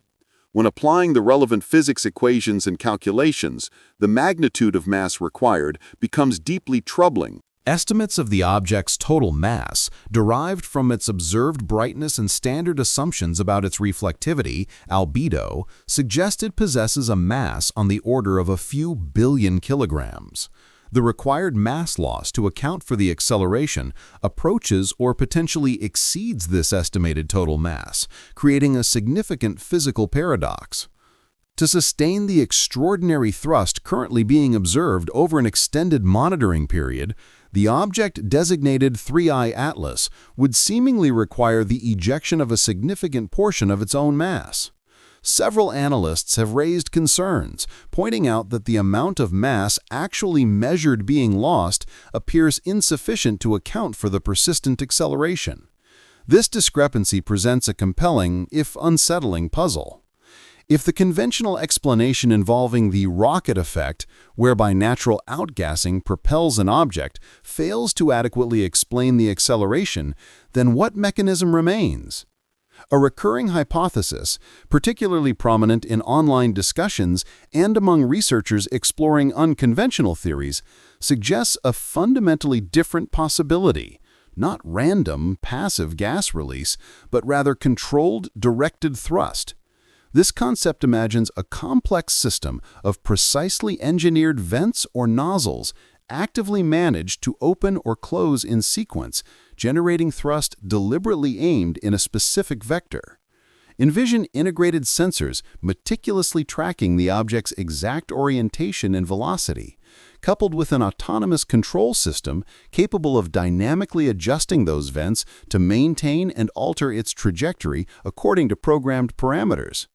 When applying the relevant physics equations and calculations, the magnitude of mass required becomes deeply troubling. Estimates of the object's total mass, derived from its observed brightness and standard assumptions about its reflectivity, albedo, suggest it possesses a mass on the order of a few billion kilograms. The required mass loss to account for the acceleration approaches or potentially exceeds this estimated total mass, creating a significant physical paradox. To sustain the extraordinary thrust currently being observed over an extended monitoring period, the object designated 3I Atlas would seemingly require the ejection of a significant portion of its own mass. Several analysts have raised concerns, pointing out that the amount of mass actually measured being lost appears insufficient to account for the persistent acceleration. This discrepancy presents a compelling, if unsettling, puzzle. If the conventional explanation involving the rocket effect, whereby natural outgassing propels an object, fails to adequately explain the acceleration, then what mechanism remains? A recurring hypothesis, particularly prominent in online discussions and among researchers exploring unconventional theories, suggests a fundamentally different possibility: not random, passive gas release, but rather controlled, directed thrust. This concept imagines a complex system of precisely engineered vents or nozzles actively managed to open or close in sequence, generating thrust deliberately aimed in a specific vector. Envision integrated sensors meticulously tracking the object's exact orientation and velocity, coupled with an autonomous control system capable of dynamically adjusting those vents to maintain and alter its trajectory according to programmed parameters.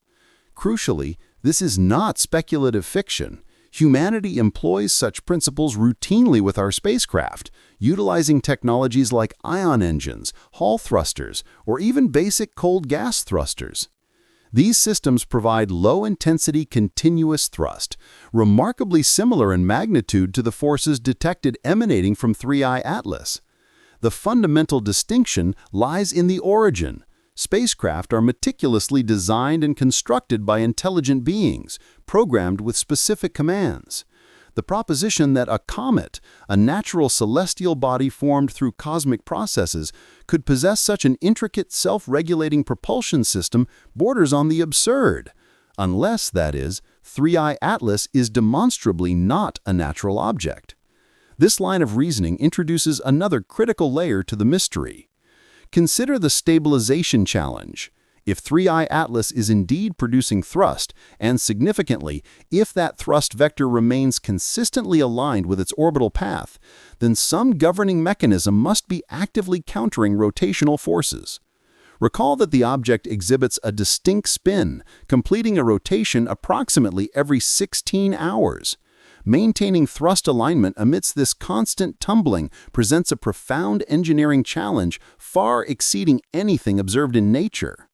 Crucially, this is not speculative fiction. Humanity employs such principles routinely with our spacecraft, utilizing technologies like ion engines, Hall thrusters, or even basic cold gas thrusters. These systems provide low-intensity continuous thrust, remarkably similar in magnitude to the forces detected emanating from 3I Atlas. The fundamental distinction lies in the origin. Spacecraft are meticulously designed and constructed by intelligent beings, programmed with specific commands. The proposition that a comet, a natural celestial body formed through cosmic processes, could possess such an intricate self-regulating propulsion system borders on the absurd, unless, that is, 3I Atlas is demonstrably not a natural object. This line of reasoning introduces another critical layer to the mystery. Consider the stabilization challenge. If 3I Atlas is indeed producing thrust, and significantly, if that thrust vector remains consistently aligned with its orbital path, then some governing mechanism must be actively countering rotational forces. Recall that the object exhibits a distinct spin, completing a rotation approximately every 16 hours. Maintaining thrust alignment amidst this constant tumbling presents a profound engineering challenge far exceeding anything observed in nature.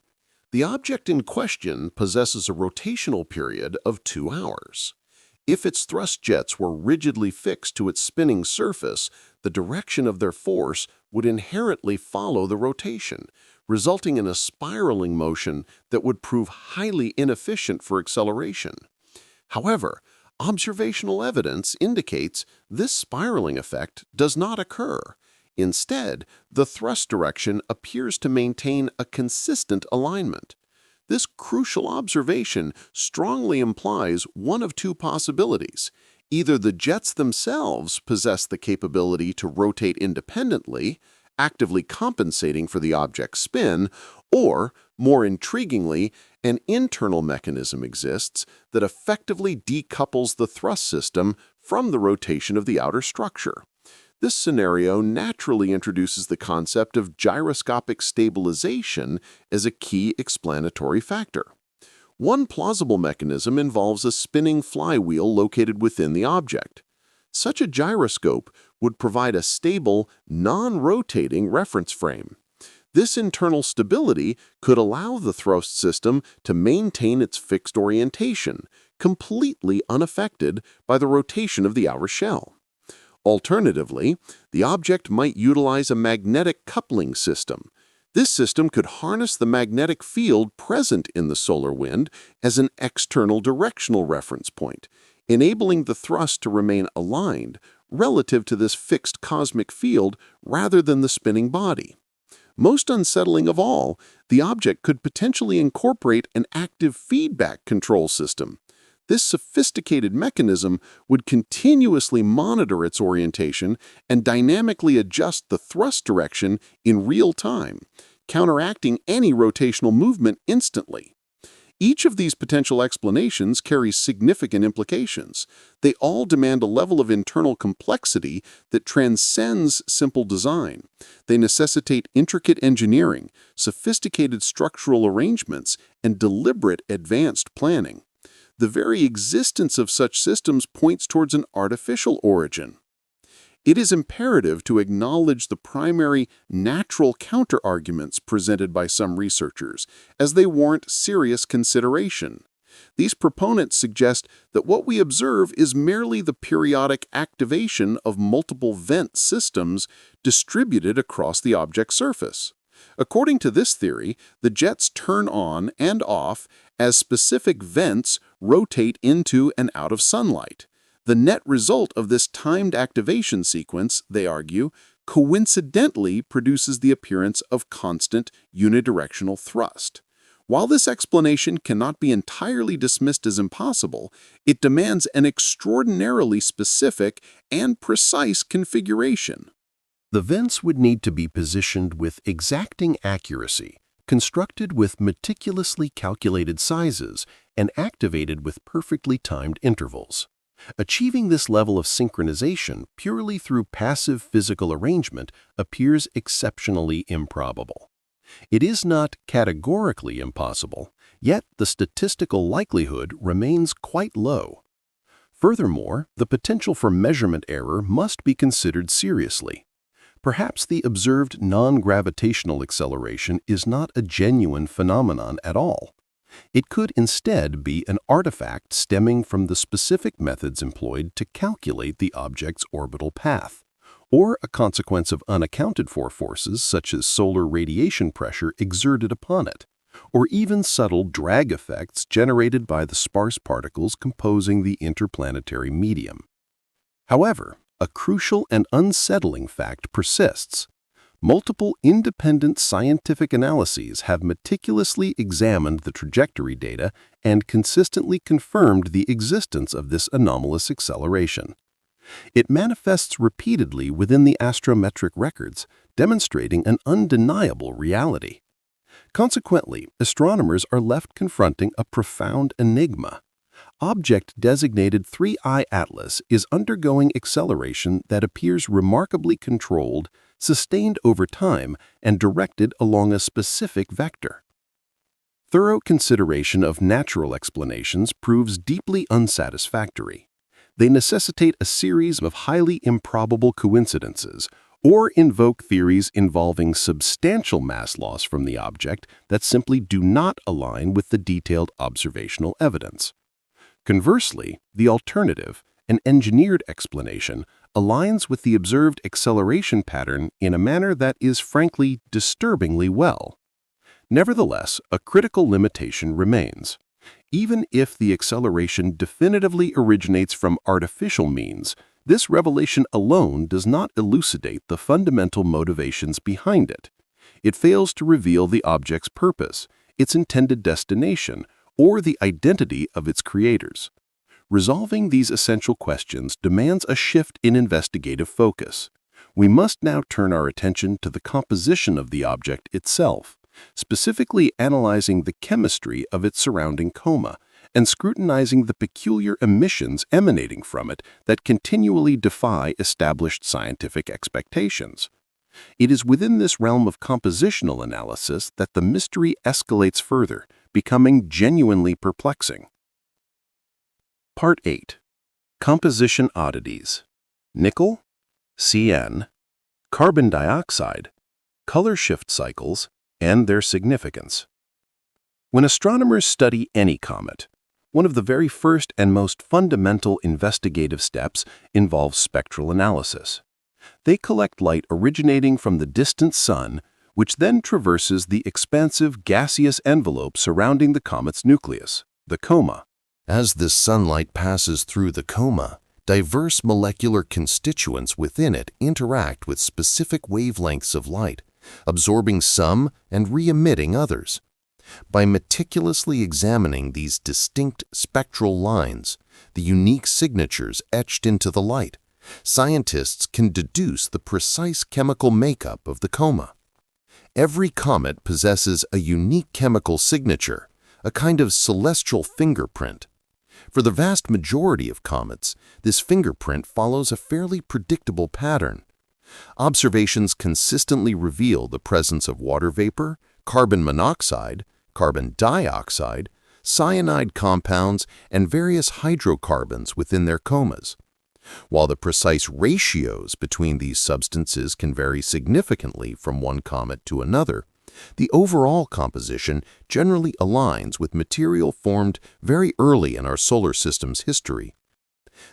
The object in question possesses a rotational period of 2 hours. If its thrust jets were rigidly fixed to its spinning surface, the direction of their force would inherently follow the rotation, resulting in a spiraling motion that would prove highly inefficient for acceleration. However, observational evidence indicates this spiraling effect does not occur. Instead, the thrust direction appears to maintain a consistent alignment. This crucial observation strongly implies one of two possibilities. Either the jets themselves possess the capability to rotate independently, actively compensating for the object's spin, or, more intriguingly, an internal mechanism exists that effectively decouples the thrust system from the rotation of the outer structure. This scenario naturally introduces the concept of gyroscopic stabilization as a key explanatory factor. One plausible mechanism involves a spinning flywheel located within the object. Such a gyroscope would provide a stable, non-rotating reference frame. This internal stability could allow the thrust system to maintain its fixed orientation, completely unaffected by the rotation of the outer shell. Alternatively, the object might utilize a magnetic coupling system. This system could harness the magnetic field present in the solar wind as an external directional reference point, enabling the thrust to remain aligned relative to this fixed cosmic field rather than the spinning body. Most unsettling of all, the object could potentially incorporate an active feedback control system. This sophisticated mechanism would continuously monitor its orientation and dynamically adjust the thrust direction in real time, counteracting any rotational movement instantly. Each of these potential explanations carries significant implications. They all demand a level of internal complexity that transcends simple design. They necessitate intricate engineering, sophisticated structural arrangements, and deliberate advanced planning. The very existence of such systems points towards an artificial origin. It is imperative to acknowledge the primary natural counterarguments presented by some researchers, as they warrant serious consideration. These proponents suggest that what we observe is merely the periodic activation of multiple vent systems distributed across the object's surface. According to this theory, the jets turn on and off as specific vents rotate into and out of sunlight. The net result of this timed activation sequence, they argue, coincidentally produces the appearance of constant unidirectional thrust. While this explanation cannot be entirely dismissed as impossible, it demands an extraordinarily specific and precise configuration. The vents would need to be positioned with exacting accuracy, constructed with meticulously calculated sizes, and activated with perfectly timed intervals. Achieving this level of synchronization purely through passive physical arrangement appears exceptionally improbable. It is not categorically impossible, yet the statistical likelihood remains quite low. Furthermore, the potential for measurement error must be considered seriously. Perhaps the observed non-gravitational acceleration is not a genuine phenomenon at all. It could instead be an artifact stemming from the specific methods employed to calculate the object's orbital path, or a consequence of unaccounted for forces such as solar radiation pressure exerted upon it, or even subtle drag effects generated by the sparse particles composing the interplanetary medium. However, a crucial and unsettling fact persists. Multiple independent scientific analyses have meticulously examined the trajectory data and consistently confirmed the existence of this anomalous acceleration. It manifests repeatedly within the astrometric records, demonstrating an undeniable reality. Consequently, astronomers are left confronting a profound enigma. Object designated 3I Atlas is undergoing acceleration that appears remarkably controlled, sustained over time, and directed along a specific vector. Thorough consideration of natural explanations proves deeply unsatisfactory. They necessitate a series of highly improbable coincidences or invoke theories involving substantial mass loss from the object that simply do not align with the detailed observational evidence. Conversely, the alternative, an engineered explanation, aligns with the observed acceleration pattern in a manner that is frankly disturbingly well. Nevertheless, a critical limitation remains. Even if the acceleration definitively originates from artificial means, this revelation alone does not elucidate the fundamental motivations behind it. It fails to reveal the object's purpose, its intended destination, or the identity of its creators. Resolving these essential questions demands a shift in investigative focus. We must now turn our attention to the composition of the object itself, specifically analyzing the chemistry of its surrounding coma and scrutinizing the peculiar emissions emanating from it that continually defy established scientific expectations. It is within this realm of compositional analysis that the mystery escalates further, becoming genuinely perplexing. Part 8. Composition Oddities. Nickel, CN, carbon dioxide, color shift cycles, and their significance. When astronomers study any comet, one of the very first and most fundamental investigative steps involves spectral analysis. They collect light originating from the distant sun, which then traverses the expansive gaseous envelope surrounding the comet's nucleus, the coma. As this sunlight passes through the coma, diverse molecular constituents within it interact with specific wavelengths of light, absorbing some and re-emitting others. By meticulously examining these distinct spectral lines, the unique signatures etched into the light, scientists can deduce the precise chemical makeup of the coma. Every comet possesses a unique chemical signature, a kind of celestial fingerprint. For the vast majority of comets, this fingerprint follows a fairly predictable pattern. Observations consistently reveal the presence of water vapor, carbon monoxide, carbon dioxide, cyanide compounds, and various hydrocarbons within their comas. While the precise ratios between these substances can vary significantly from one comet to another, the overall composition generally aligns with material formed very early in our solar system's history.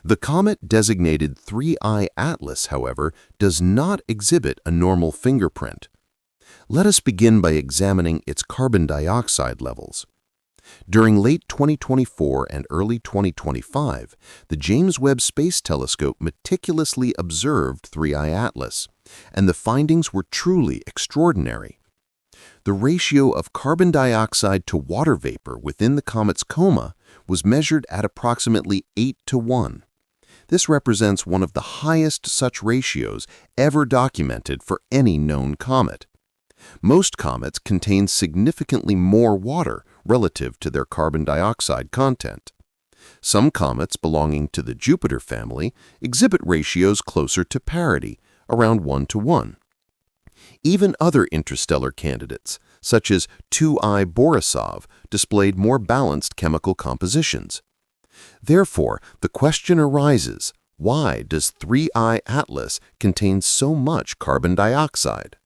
The comet designated 3I Atlas, however, does not exhibit a normal fingerprint. Let us begin by examining its carbon dioxide levels. During late 2024 and early 2025, the James Webb Space Telescope meticulously observed 3I Atlas, and the findings were truly extraordinary. The ratio of carbon dioxide to water vapor within the comet's coma was measured at approximately 8:1. This represents one of the highest such ratios ever documented for any known comet. Most comets contain significantly more water relative to their carbon dioxide content. Some comets belonging to the Jupiter family exhibit ratios closer to parity, around 1:1. Even other interstellar candidates, such as 2I Borisov, displayed more balanced chemical compositions. Therefore, the question arises, why does 3I Atlas contain so much carbon dioxide?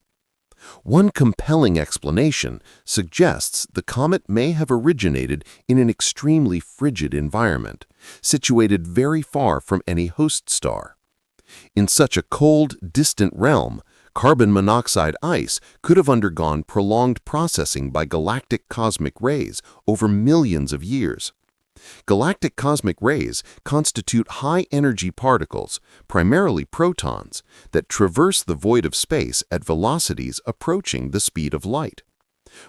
One compelling explanation suggests the comet may have originated in an extremely frigid environment, situated very far from any host star. In such a cold, distant realm, carbon monoxide ice could have undergone prolonged processing by galactic cosmic rays over millions of years. Galactic cosmic rays constitute high-energy particles, primarily protons, that traverse the void of space at velocities approaching the speed of light.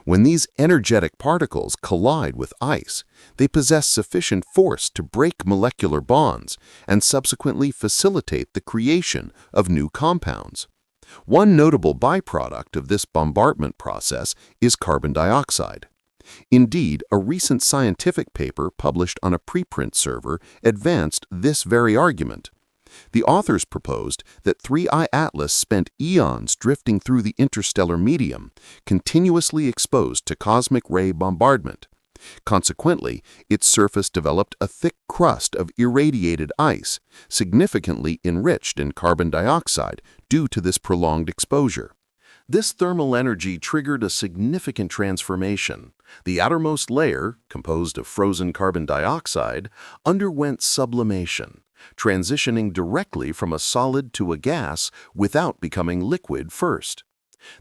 When these energetic particles collide with ice, they possess sufficient force to break molecular bonds and subsequently facilitate the creation of new compounds. One notable byproduct of this bombardment process is carbon dioxide. Indeed, a recent scientific paper published on a preprint server advanced this very argument. The authors proposed that 3I Atlas spent eons drifting through the interstellar medium, continuously exposed to cosmic ray bombardment. Consequently, its surface developed a thick crust of irradiated ice, significantly enriched in carbon dioxide due to this prolonged exposure. This thermal energy triggered a significant transformation. The outermost layer, composed of frozen carbon dioxide, underwent sublimation, transitioning directly from a solid to a gas without becoming liquid first.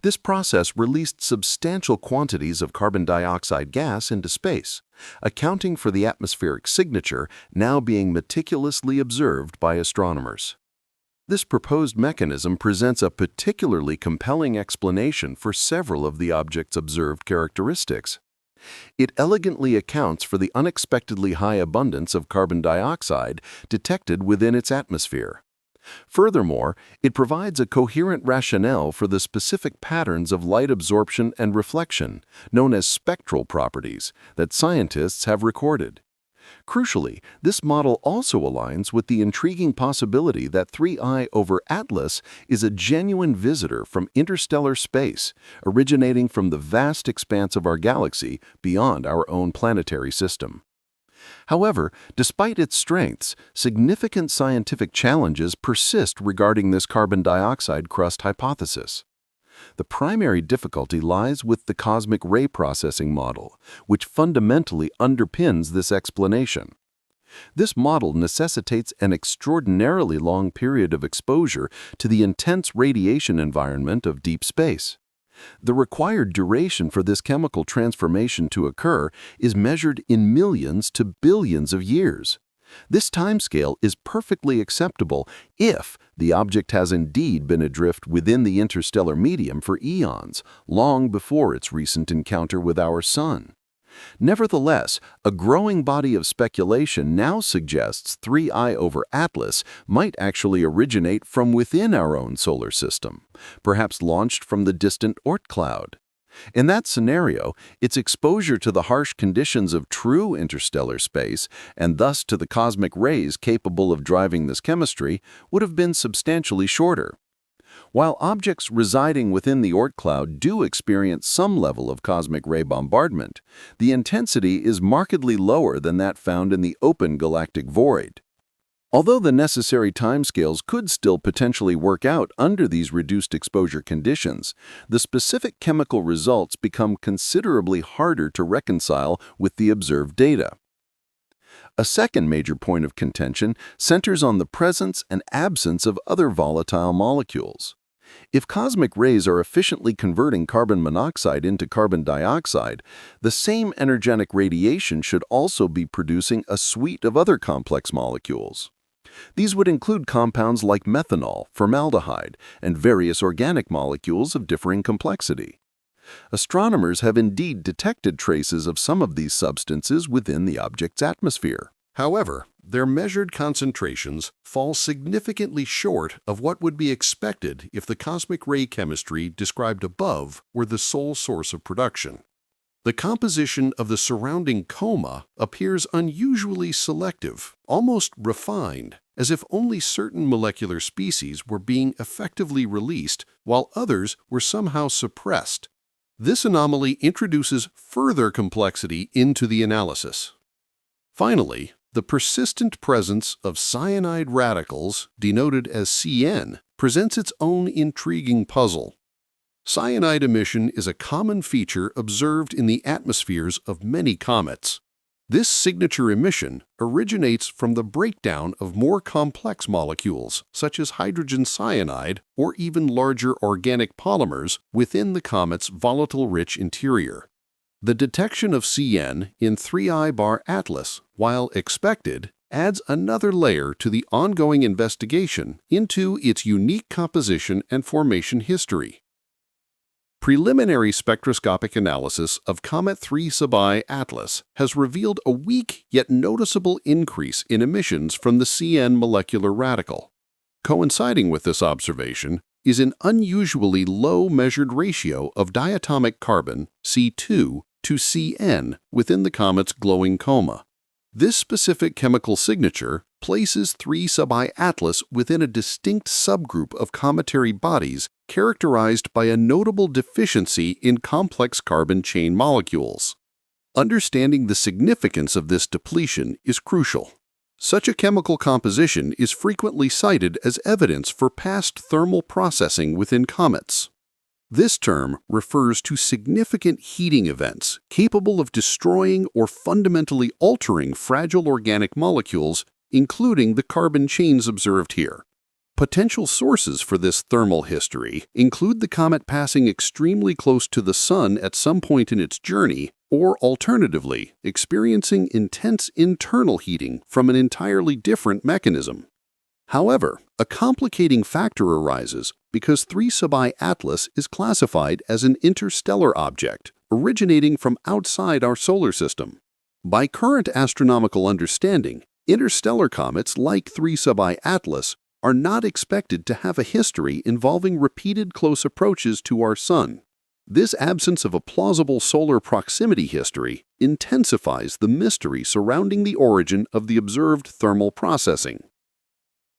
This process released substantial quantities of carbon dioxide gas into space, accounting for the atmospheric signature now being meticulously observed by astronomers. This proposed mechanism presents a particularly compelling explanation for several of the object's observed characteristics. It elegantly accounts for the unexpectedly high abundance of carbon dioxide detected within its atmosphere. Furthermore, it provides a coherent rationale for the specific patterns of light absorption and reflection, known as spectral properties, that scientists have recorded. Crucially, this model also aligns with the intriguing possibility that 3I over Atlas is a genuine visitor from interstellar space, originating from the vast expanse of our galaxy beyond our own planetary system. However, despite its strengths, significant scientific challenges persist regarding this carbon dioxide crust hypothesis. The primary difficulty lies with the cosmic ray processing model, which fundamentally underpins this explanation. This model necessitates an extraordinarily long period of exposure to the intense radiation environment of deep space. The required duration for this chemical transformation to occur is measured in millions to billions of years. This timescale is perfectly acceptable if the object has indeed been adrift within the interstellar medium for eons, long before its recent encounter with our Sun. Nevertheless, a growing body of speculation now suggests 3I over Atlas might actually originate from within our own solar system, perhaps launched from the distant Oort cloud. In that scenario, its exposure to the harsh conditions of true interstellar space, and thus to the cosmic rays capable of driving this chemistry, would have been substantially shorter. While objects residing within the Oort cloud do experience some level of cosmic ray bombardment, the intensity is markedly lower than that found in the open galactic void. Although the necessary timescales could still potentially work out under these reduced exposure conditions, the specific chemical results become considerably harder to reconcile with the observed data. A second major point of contention centers on the presence and absence of other volatile molecules. If cosmic rays are efficiently converting carbon monoxide into carbon dioxide, the same energetic radiation should also be producing a suite of other complex molecules. These would include compounds like methanol, formaldehyde, and various organic molecules of differing complexity. Astronomers have indeed detected traces of some of these substances within the object's atmosphere. However, their measured concentrations fall significantly short of what would be expected if the cosmic ray chemistry described above were the sole source of production. The composition of the surrounding coma appears unusually selective, almost refined, as if only certain molecular species were being effectively released while others were somehow suppressed. This anomaly introduces further complexity into the analysis. Finally, the persistent presence of cyanide radicals, denoted as CN, presents its own intriguing puzzle. Cyanide emission is a common feature observed in the atmospheres of many comets. This signature emission originates from the breakdown of more complex molecules, such as hydrogen cyanide or even larger organic polymers within the comet's volatile-rich interior. The detection of CN in 3I bar Atlas, while expected, adds another layer to the ongoing investigation into its unique composition and formation history. Preliminary spectroscopic analysis of Comet 3 Sub-I Atlas has revealed a weak yet noticeable increase in emissions from the CN molecular radical. Coinciding with this observation is an unusually low measured ratio of diatomic carbon, C2, to CN within the comet's glowing coma. This specific chemical signature places 3 Sub-I Atlas within a distinct subgroup of cometary bodies characterized by a notable deficiency in complex carbon chain molecules. Understanding the significance of this depletion is crucial. Such a chemical composition is frequently cited as evidence for past thermal processing within comets. This term refers to significant heating events capable of destroying or fundamentally altering fragile organic molecules, including the carbon chains observed here. Potential sources for this thermal history include the comet passing extremely close to the Sun at some point in its journey, or alternatively, experiencing intense internal heating from an entirely different mechanism. However, a complicating factor arises because 3 Sub-I Atlas is classified as an interstellar object originating from outside our solar system. By current astronomical understanding, interstellar comets like 3 Sub-I Atlas are not expected to have a history involving repeated close approaches to our Sun. This absence of a plausible solar proximity history intensifies the mystery surrounding the origin of the observed thermal processing.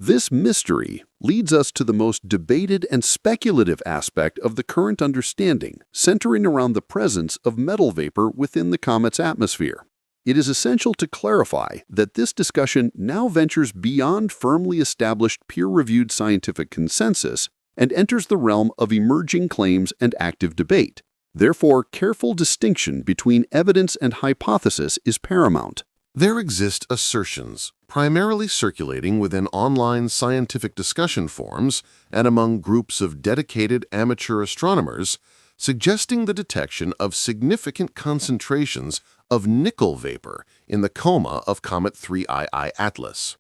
This mystery leads us to the most debated and speculative aspect of the current understanding, centering around the presence of metal vapor within the comet's atmosphere. It is essential to clarify that this discussion now ventures beyond firmly established peer-reviewed scientific consensus and enters the realm of emerging claims and active debate. Therefore, careful distinction between evidence and hypothesis is paramount. There exist assertions, primarily circulating within online scientific discussion forums and among groups of dedicated amateur astronomers, suggesting the detection of significant concentrations of nickel vapor in the coma of Comet 3II Atlas.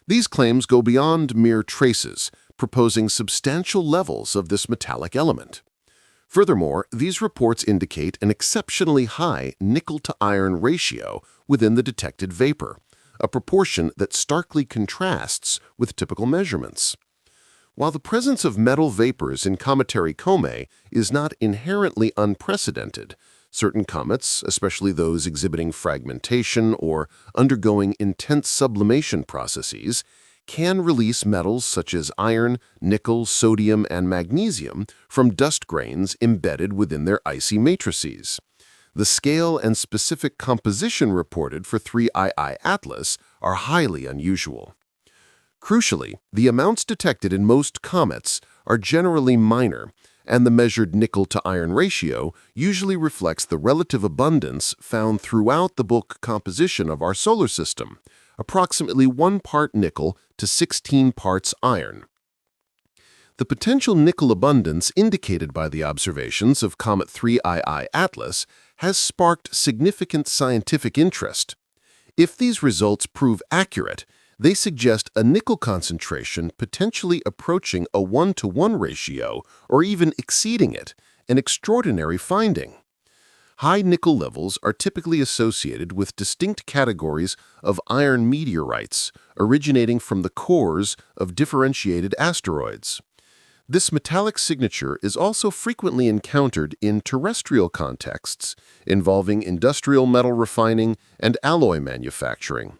These claims go beyond mere traces, proposing substantial levels of this metallic element. Furthermore, these reports indicate an exceptionally high nickel-to-iron ratio within the detected vapor, a proportion that starkly contrasts with typical measurements. While the presence of metal vapors in cometary comae is not inherently unprecedented, certain comets, especially those exhibiting fragmentation or undergoing intense sublimation processes, can release metals such as iron, nickel, sodium, and magnesium from dust grains embedded within their icy matrices. The scale and specific composition reported for 3II Atlas are highly unusual. Crucially, the amounts detected in most comets are generally minor, and the measured nickel-to-iron ratio usually reflects the relative abundance found throughout the bulk composition of our solar system, approximately 1 part nickel to 16 parts iron. The potential nickel abundance indicated by the observations of Comet 3II Atlas has sparked significant scientific interest. If these results prove accurate, they suggest a nickel concentration potentially approaching a 1-to-1 ratio or even exceeding it, an extraordinary finding. High nickel levels are typically associated with distinct categories of iron meteorites originating from the cores of differentiated asteroids. This metallic signature is also frequently encountered in terrestrial contexts involving industrial metal refining and alloy manufacturing.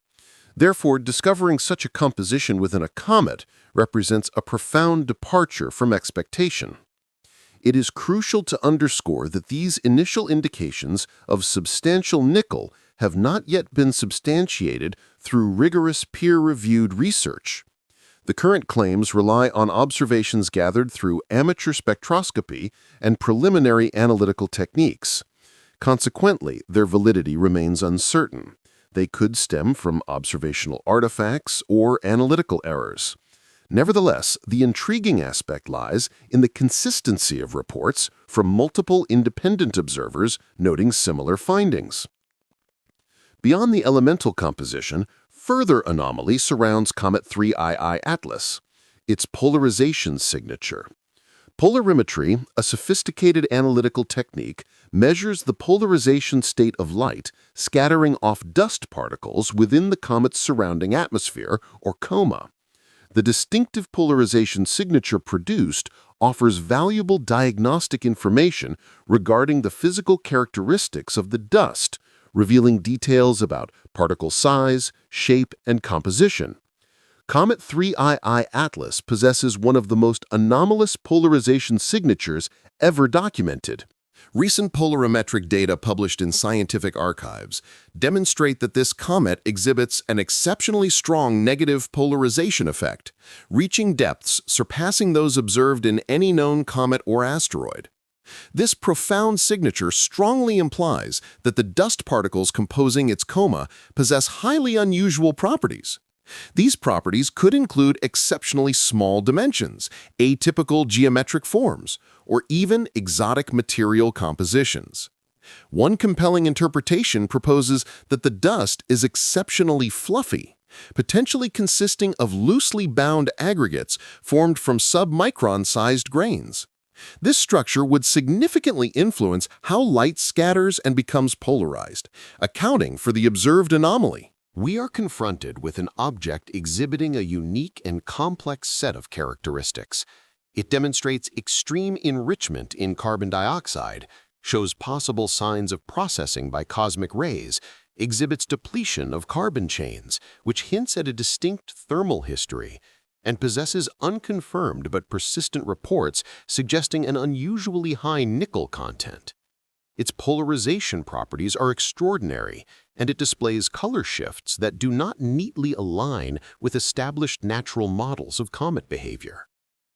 Therefore, discovering such a composition within a comet represents a profound departure from expectation. It is crucial to underscore that these initial indications of substantial nickel have not yet been substantiated through rigorous peer-reviewed research. The current claims rely on observations gathered through amateur spectroscopy and preliminary analytical techniques. Consequently, their validity remains uncertain. They could stem from observational artifacts or analytical errors. Nevertheless, the intriguing aspect lies in the consistency of reports from multiple independent observers noting similar findings. Beyond the elemental composition, further anomaly surrounds Comet 3II Atlas, its polarization signature. Polarimetry, a sophisticated analytical technique, measures the polarization state of light scattering off dust particles within the comet's surrounding atmosphere, or coma. The distinctive polarization signature produced offers valuable diagnostic information regarding the physical characteristics of the dust, revealing details about particle size, shape, and composition. Comet 3II Atlas possesses one of the most anomalous polarization signatures ever documented. Recent polarimetric data published in scientific archives demonstrate that this comet exhibits an exceptionally strong negative polarization effect, reaching depths surpassing those observed in any known comet or asteroid. This profound signature strongly implies that the dust particles composing its coma possess highly unusual properties. These properties could include exceptionally small dimensions, atypical geometric forms, or even exotic material compositions. One compelling interpretation proposes that the dust is exceptionally fluffy, potentially consisting of loosely bound aggregates formed from submicron-sized grains. This structure would significantly influence how light scatters and becomes polarized, accounting for the observed anomaly. We are confronted with an object exhibiting a unique and complex set of characteristics. It demonstrates extreme enrichment in carbon dioxide, shows possible signs of processing by cosmic rays, exhibits depletion of carbon chains, which hints at a distinct thermal history, and possesses unconfirmed but persistent reports suggesting an unusually high nickel content. Its polarization properties are extraordinary, and it displays color shifts that do not neatly align with established natural models of comet behavior.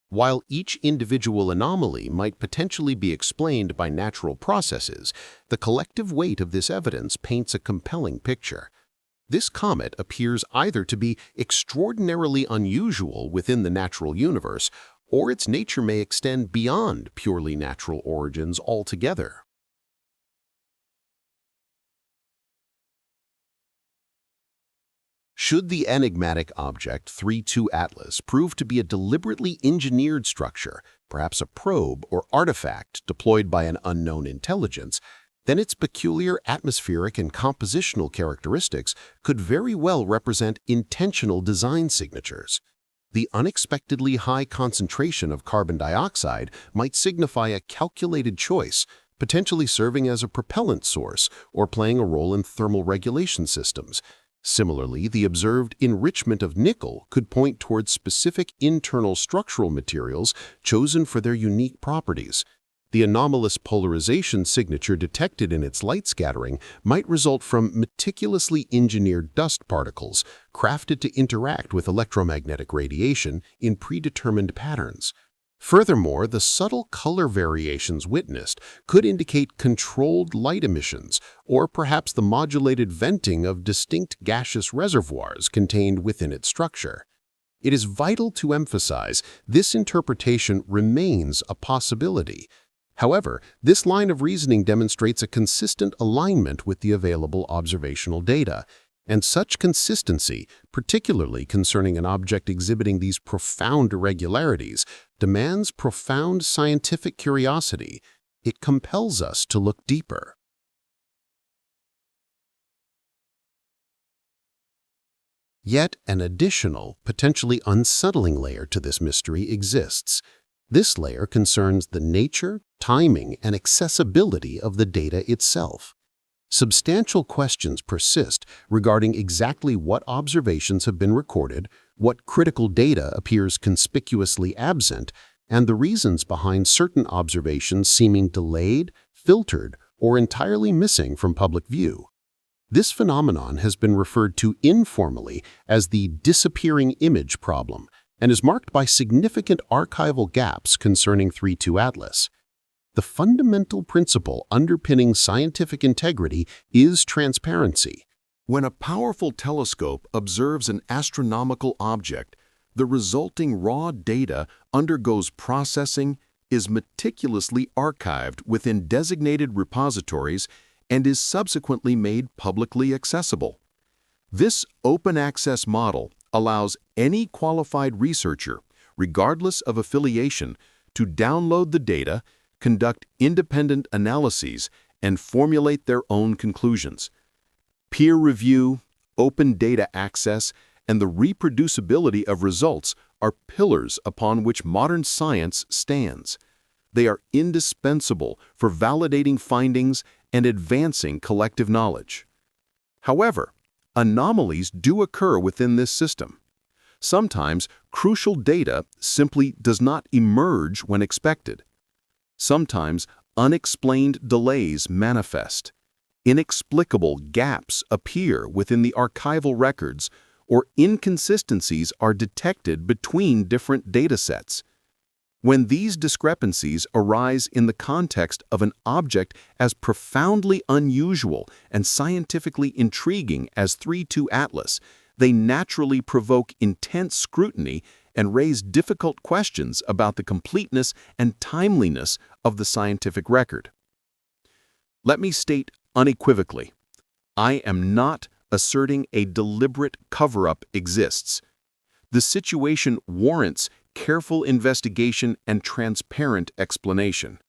While each individual anomaly might potentially be explained by natural processes, the collective weight of this evidence paints a compelling picture. This comet appears either to be extraordinarily unusual within the natural universe, or its nature may extend beyond purely natural origins altogether. Should the enigmatic object 3-2 Atlas prove to be a deliberately engineered structure, perhaps a probe or artifact deployed by an unknown intelligence, then its peculiar atmospheric and compositional characteristics could very well represent intentional design signatures. The unexpectedly high concentration of carbon dioxide might signify a calculated choice, potentially serving as a propellant source or playing a role in thermal regulation systems. Similarly, the observed enrichment of nickel could point towards specific internal structural materials chosen for their unique properties. The anomalous polarization signature detected in its light scattering might result from meticulously engineered dust particles crafted to interact with electromagnetic radiation in predetermined patterns. Furthermore, the subtle color variations witnessed could indicate controlled light emissions or perhaps the modulated venting of distinct gaseous reservoirs contained within its structure. It is vital to emphasize this interpretation remains a possibility. However, this line of reasoning demonstrates a consistent alignment with the available observational data, and such consistency, particularly concerning an object exhibiting these profound irregularities, demands profound scientific curiosity. It compels us to look deeper. Yet an additional, potentially unsettling layer to this mystery exists. This layer concerns the nature, timing, and accessibility of the data itself. Substantial questions persist regarding exactly what observations have been recorded, what critical data appears conspicuously absent, and the reasons behind certain observations seeming delayed, filtered, or entirely missing from public view. This phenomenon has been referred to informally as the disappearing image problem and is marked by significant archival gaps concerning 3-2 Atlas. The fundamental principle underpinning scientific integrity is transparency. When a powerful telescope observes an astronomical object, the resulting raw data undergoes processing, is meticulously archived within designated repositories, and is subsequently made publicly accessible. This open-access model allows any qualified researcher, regardless of affiliation, to download the data, conduct independent analyses, and formulate their own conclusions. Peer review, open data access, and the reproducibility of results are pillars upon which modern science stands. They are indispensable for validating findings and advancing collective knowledge. However, anomalies do occur within this system. Sometimes crucial data simply does not emerge when expected. Sometimes unexplained delays manifest. Inexplicable gaps appear within the archival records, or inconsistencies are detected between different datasets. When these discrepancies arise in the context of an object as profoundly unusual and scientifically intriguing as 3-2 Atlas, they naturally provoke intense scrutiny and raise difficult questions about the completeness and timeliness of the scientific record. Let me state unequivocally, I am not asserting a deliberate cover-up exists. The situation warrants careful investigation and transparent explanation.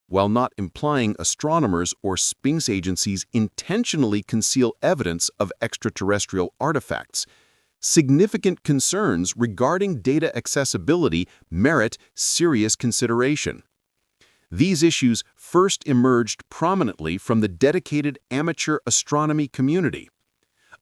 While not implying astronomers or space agencies intentionally conceal evidence of extraterrestrial artifacts, significant concerns regarding data accessibility merit serious consideration. These issues first emerged prominently from the dedicated amateur astronomy community.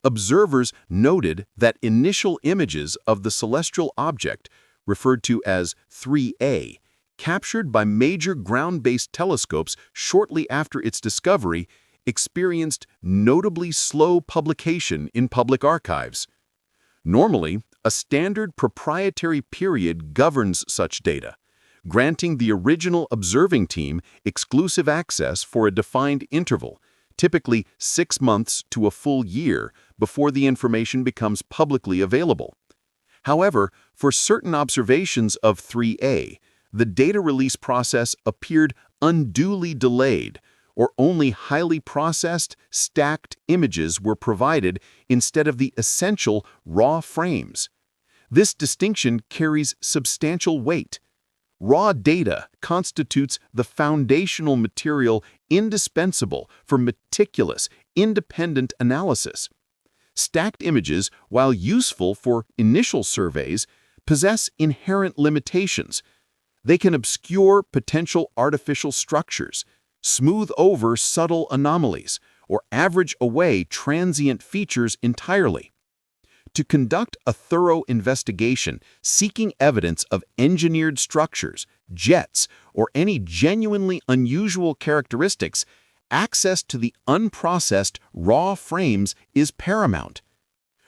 Observers noted that initial images of the celestial object, referred to as 3A, captured by major ground-based telescopes shortly after its discovery, experienced notably slow publication in public archives. Normally, a standard proprietary period governs such data, granting the original observing team exclusive access for a defined interval, typically 6 months to a full year, before the information becomes publicly available. However, for certain observations of 3A, the data release process appeared unduly delayed, or only highly processed, stacked images were provided instead of the essential raw frames. This distinction carries substantial weight. Raw data constitutes the foundational material indispensable for meticulous, independent analysis. Stacked images, while useful for initial surveys, possess inherent limitations. They can obscure potential artificial structures, smooth over subtle anomalies, or average away transient features entirely. To conduct a thorough investigation seeking evidence of engineered structures, jets, or any genuinely unusual characteristics, access to the unprocessed raw frames is paramount.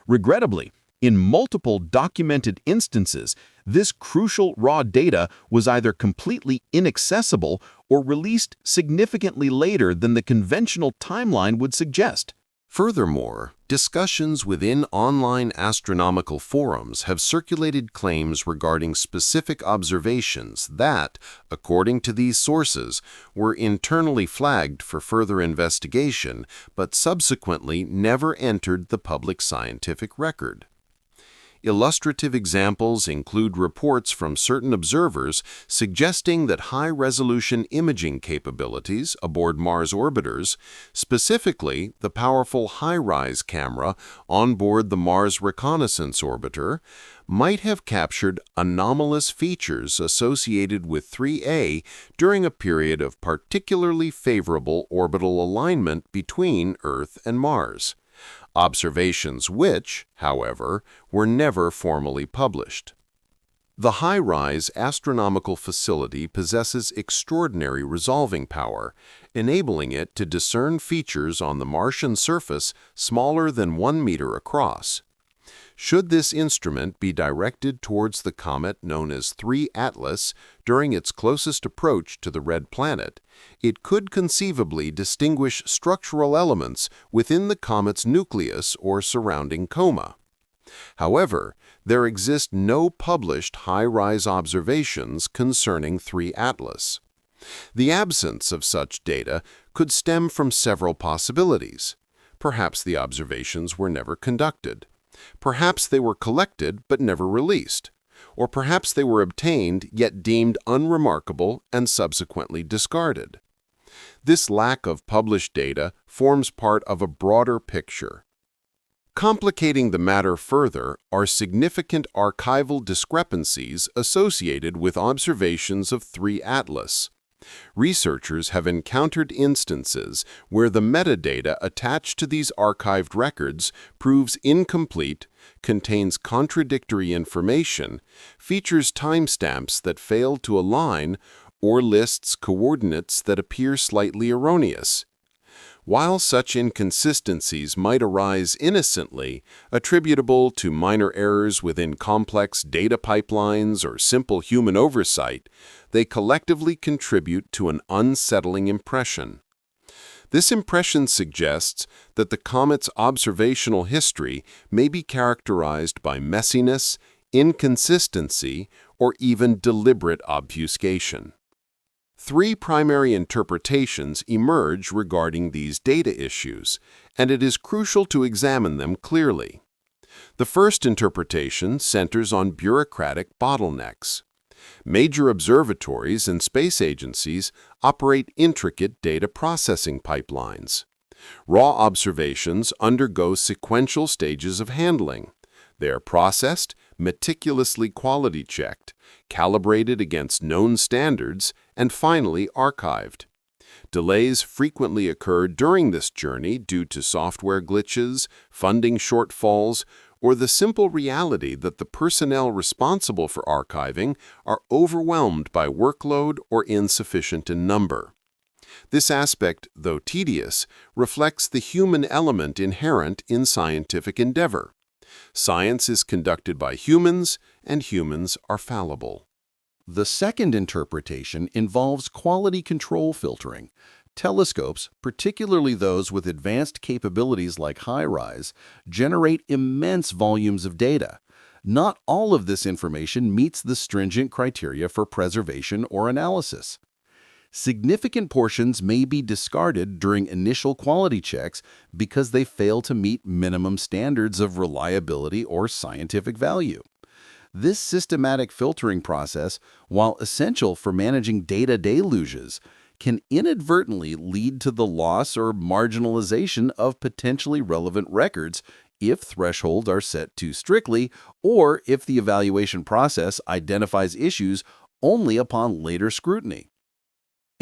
Regrettably, in multiple documented instances, this crucial raw data was either completely inaccessible or released significantly later than the conventional timeline would suggest. Furthermore, discussions within online astronomical forums have circulated claims regarding specific observations that, according to these sources, were internally flagged for further investigation but subsequently never entered the public scientific record. Illustrative examples include reports from certain observers suggesting that high-resolution imaging capabilities aboard Mars orbiters, specifically the powerful HiRISE camera on board the Mars Reconnaissance Orbiter, might have captured anomalous features associated with 3A during a period of particularly favorable orbital alignment between Earth and Mars. Observations which, however, were never formally published. The HiRISE astronomical facility possesses extraordinary resolving power, enabling it to discern features on the Martian surface smaller than 1 meter across. Should this instrument be directed towards the comet known as 3 Atlas during its closest approach to the red planet, it could conceivably distinguish structural elements within the comet's nucleus or surrounding coma. However, there exist no published HiRISE observations concerning 3 Atlas. The absence of such data could stem from several possibilities. Perhaps the observations were never conducted. Perhaps they were collected but never released. Or perhaps they were obtained yet deemed unremarkable and subsequently discarded. This lack of published data forms part of a broader picture. Complicating the matter further are significant archival discrepancies associated with observations of 3 Atlas. Researchers have encountered instances where the metadata attached to these archived records proves incomplete, contains contradictory information, features timestamps that fail to align, or lists coordinates that appear slightly erroneous. While such inconsistencies might arise innocently, attributable to minor errors within complex data pipelines or simple human oversight, they collectively contribute to an unsettling impression. This impression suggests that the comet's observational history may be characterized by messiness, inconsistency, or even deliberate obfuscation. Three primary interpretations emerge regarding these data issues, and it is crucial to examine them clearly. The first interpretation centers on bureaucratic bottlenecks. Major observatories and space agencies operate intricate data processing pipelines. Raw observations undergo sequential stages of handling. They are processed, meticulously quality checked, calibrated against known standards, and finally archived. Delays frequently occur during this journey due to software glitches, funding shortfalls, or the simple reality that the personnel responsible for archiving are overwhelmed by workload or insufficient in number. This aspect, though tedious, reflects the human element inherent in scientific endeavor. Science is conducted by humans, and humans are fallible. The second interpretation involves quality control filtering. Telescopes, particularly those with advanced capabilities like HiRISE, generate immense volumes of data. Not all of this information meets the stringent criteria for preservation or analysis. Significant portions may be discarded during initial quality checks because they fail to meet minimum standards of reliability or scientific value. This systematic filtering process, while essential for managing data deluges, can inadvertently lead to the loss or marginalization of potentially relevant records if thresholds are set too strictly or if the evaluation process identifies issues only upon later scrutiny.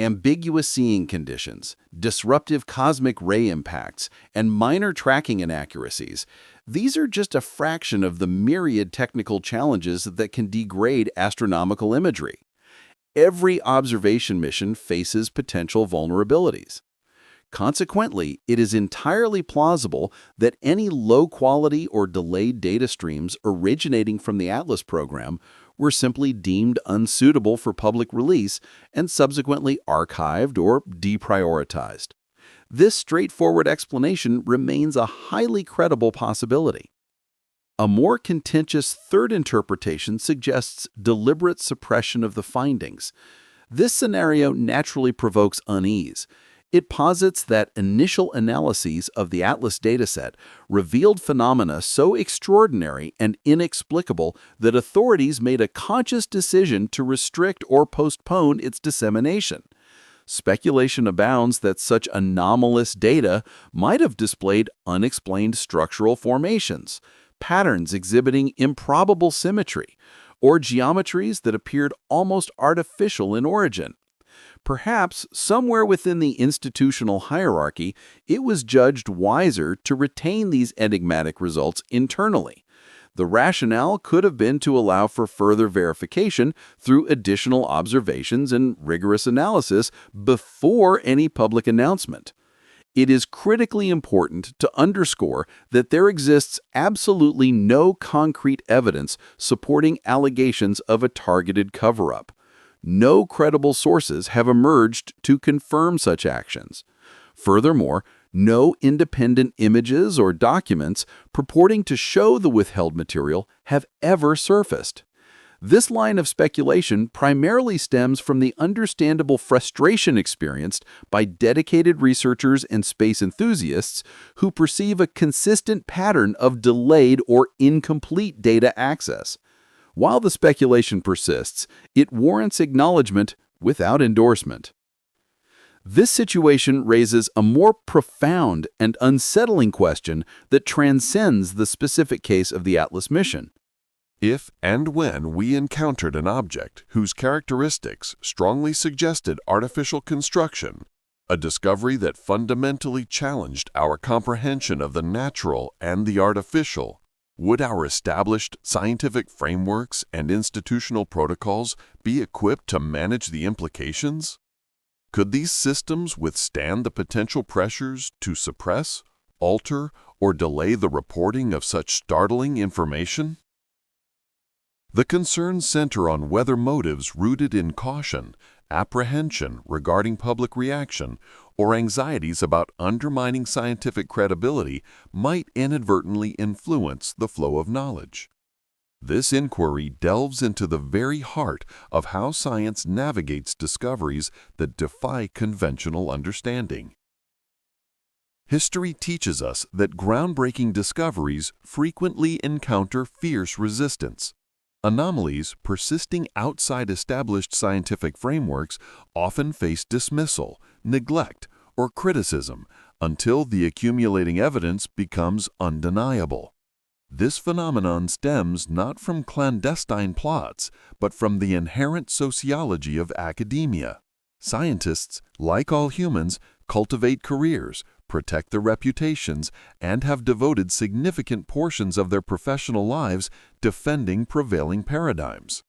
Ambiguous seeing conditions, disruptive cosmic ray impacts, and minor tracking inaccuracies. These are just a fraction of the myriad technical challenges that can degrade astronomical imagery. Every observation mission faces potential vulnerabilities. Consequently, it is entirely plausible that any low-quality or delayed data streams originating from the ATLAS program were simply deemed unsuitable for public release and subsequently archived or deprioritized. This straightforward explanation remains a highly credible possibility. A more contentious third interpretation suggests deliberate suppression of the findings. This scenario naturally provokes unease. It posits that initial analyses of the ATLAS dataset revealed phenomena so extraordinary and inexplicable that authorities made a conscious decision to restrict or postpone its dissemination. Speculation abounds that such anomalous data might have displayed unexplained structural formations, patterns exhibiting improbable symmetry, or geometries that appeared almost artificial in origin. Perhaps somewhere within the institutional hierarchy, it was judged wiser to retain these enigmatic results internally. The rationale could have been to allow for further verification through additional observations and rigorous analysis before any public announcement. It is critically important to underscore that there exists absolutely no concrete evidence supporting allegations of a targeted cover-up. No credible sources have emerged to confirm such actions. Furthermore, no independent images or documents purporting to show the withheld material have ever surfaced. This line of speculation primarily stems from the understandable frustration experienced by dedicated researchers and space enthusiasts who perceive a consistent pattern of delayed or incomplete data access. While the speculation persists, it warrants acknowledgement without endorsement. This situation raises a more profound and unsettling question that transcends the specific case of the ATLAS mission. If and when we encountered an object whose characteristics strongly suggested artificial construction, a discovery that fundamentally challenged our comprehension of the natural and the artificial, Would our established scientific frameworks and institutional protocols be equipped to manage the implications? Could these systems withstand the potential pressures to suppress, alter, or delay the reporting of such startling information? The concerns center on whether motives rooted in caution, apprehension regarding public reaction, or anxieties about undermining scientific credibility might inadvertently influence the flow of knowledge. This inquiry delves into the very heart of how science navigates discoveries that defy conventional understanding. History teaches us that groundbreaking discoveries frequently encounter fierce resistance. Anomalies persisting outside established scientific frameworks often face dismissal, neglect, or criticism until the accumulating evidence becomes undeniable. This phenomenon stems not from clandestine plots, but from the inherent sociology of academia. Scientists, like all humans, cultivate careers, protect their reputations, and have devoted significant portions of their professional lives defending prevailing paradigms.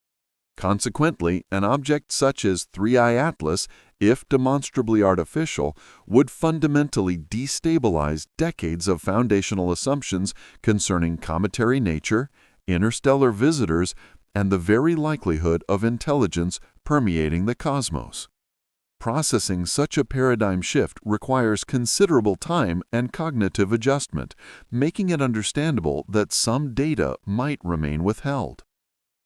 Consequently, an object such as Three-Eye Atlas, if demonstrably artificial, would fundamentally destabilize decades of foundational assumptions concerning cometary nature, interstellar visitors, and the very likelihood of intelligence permeating the cosmos. Processing such a paradigm shift requires considerable time and cognitive adjustment, making it understandable that some data might remain withheld.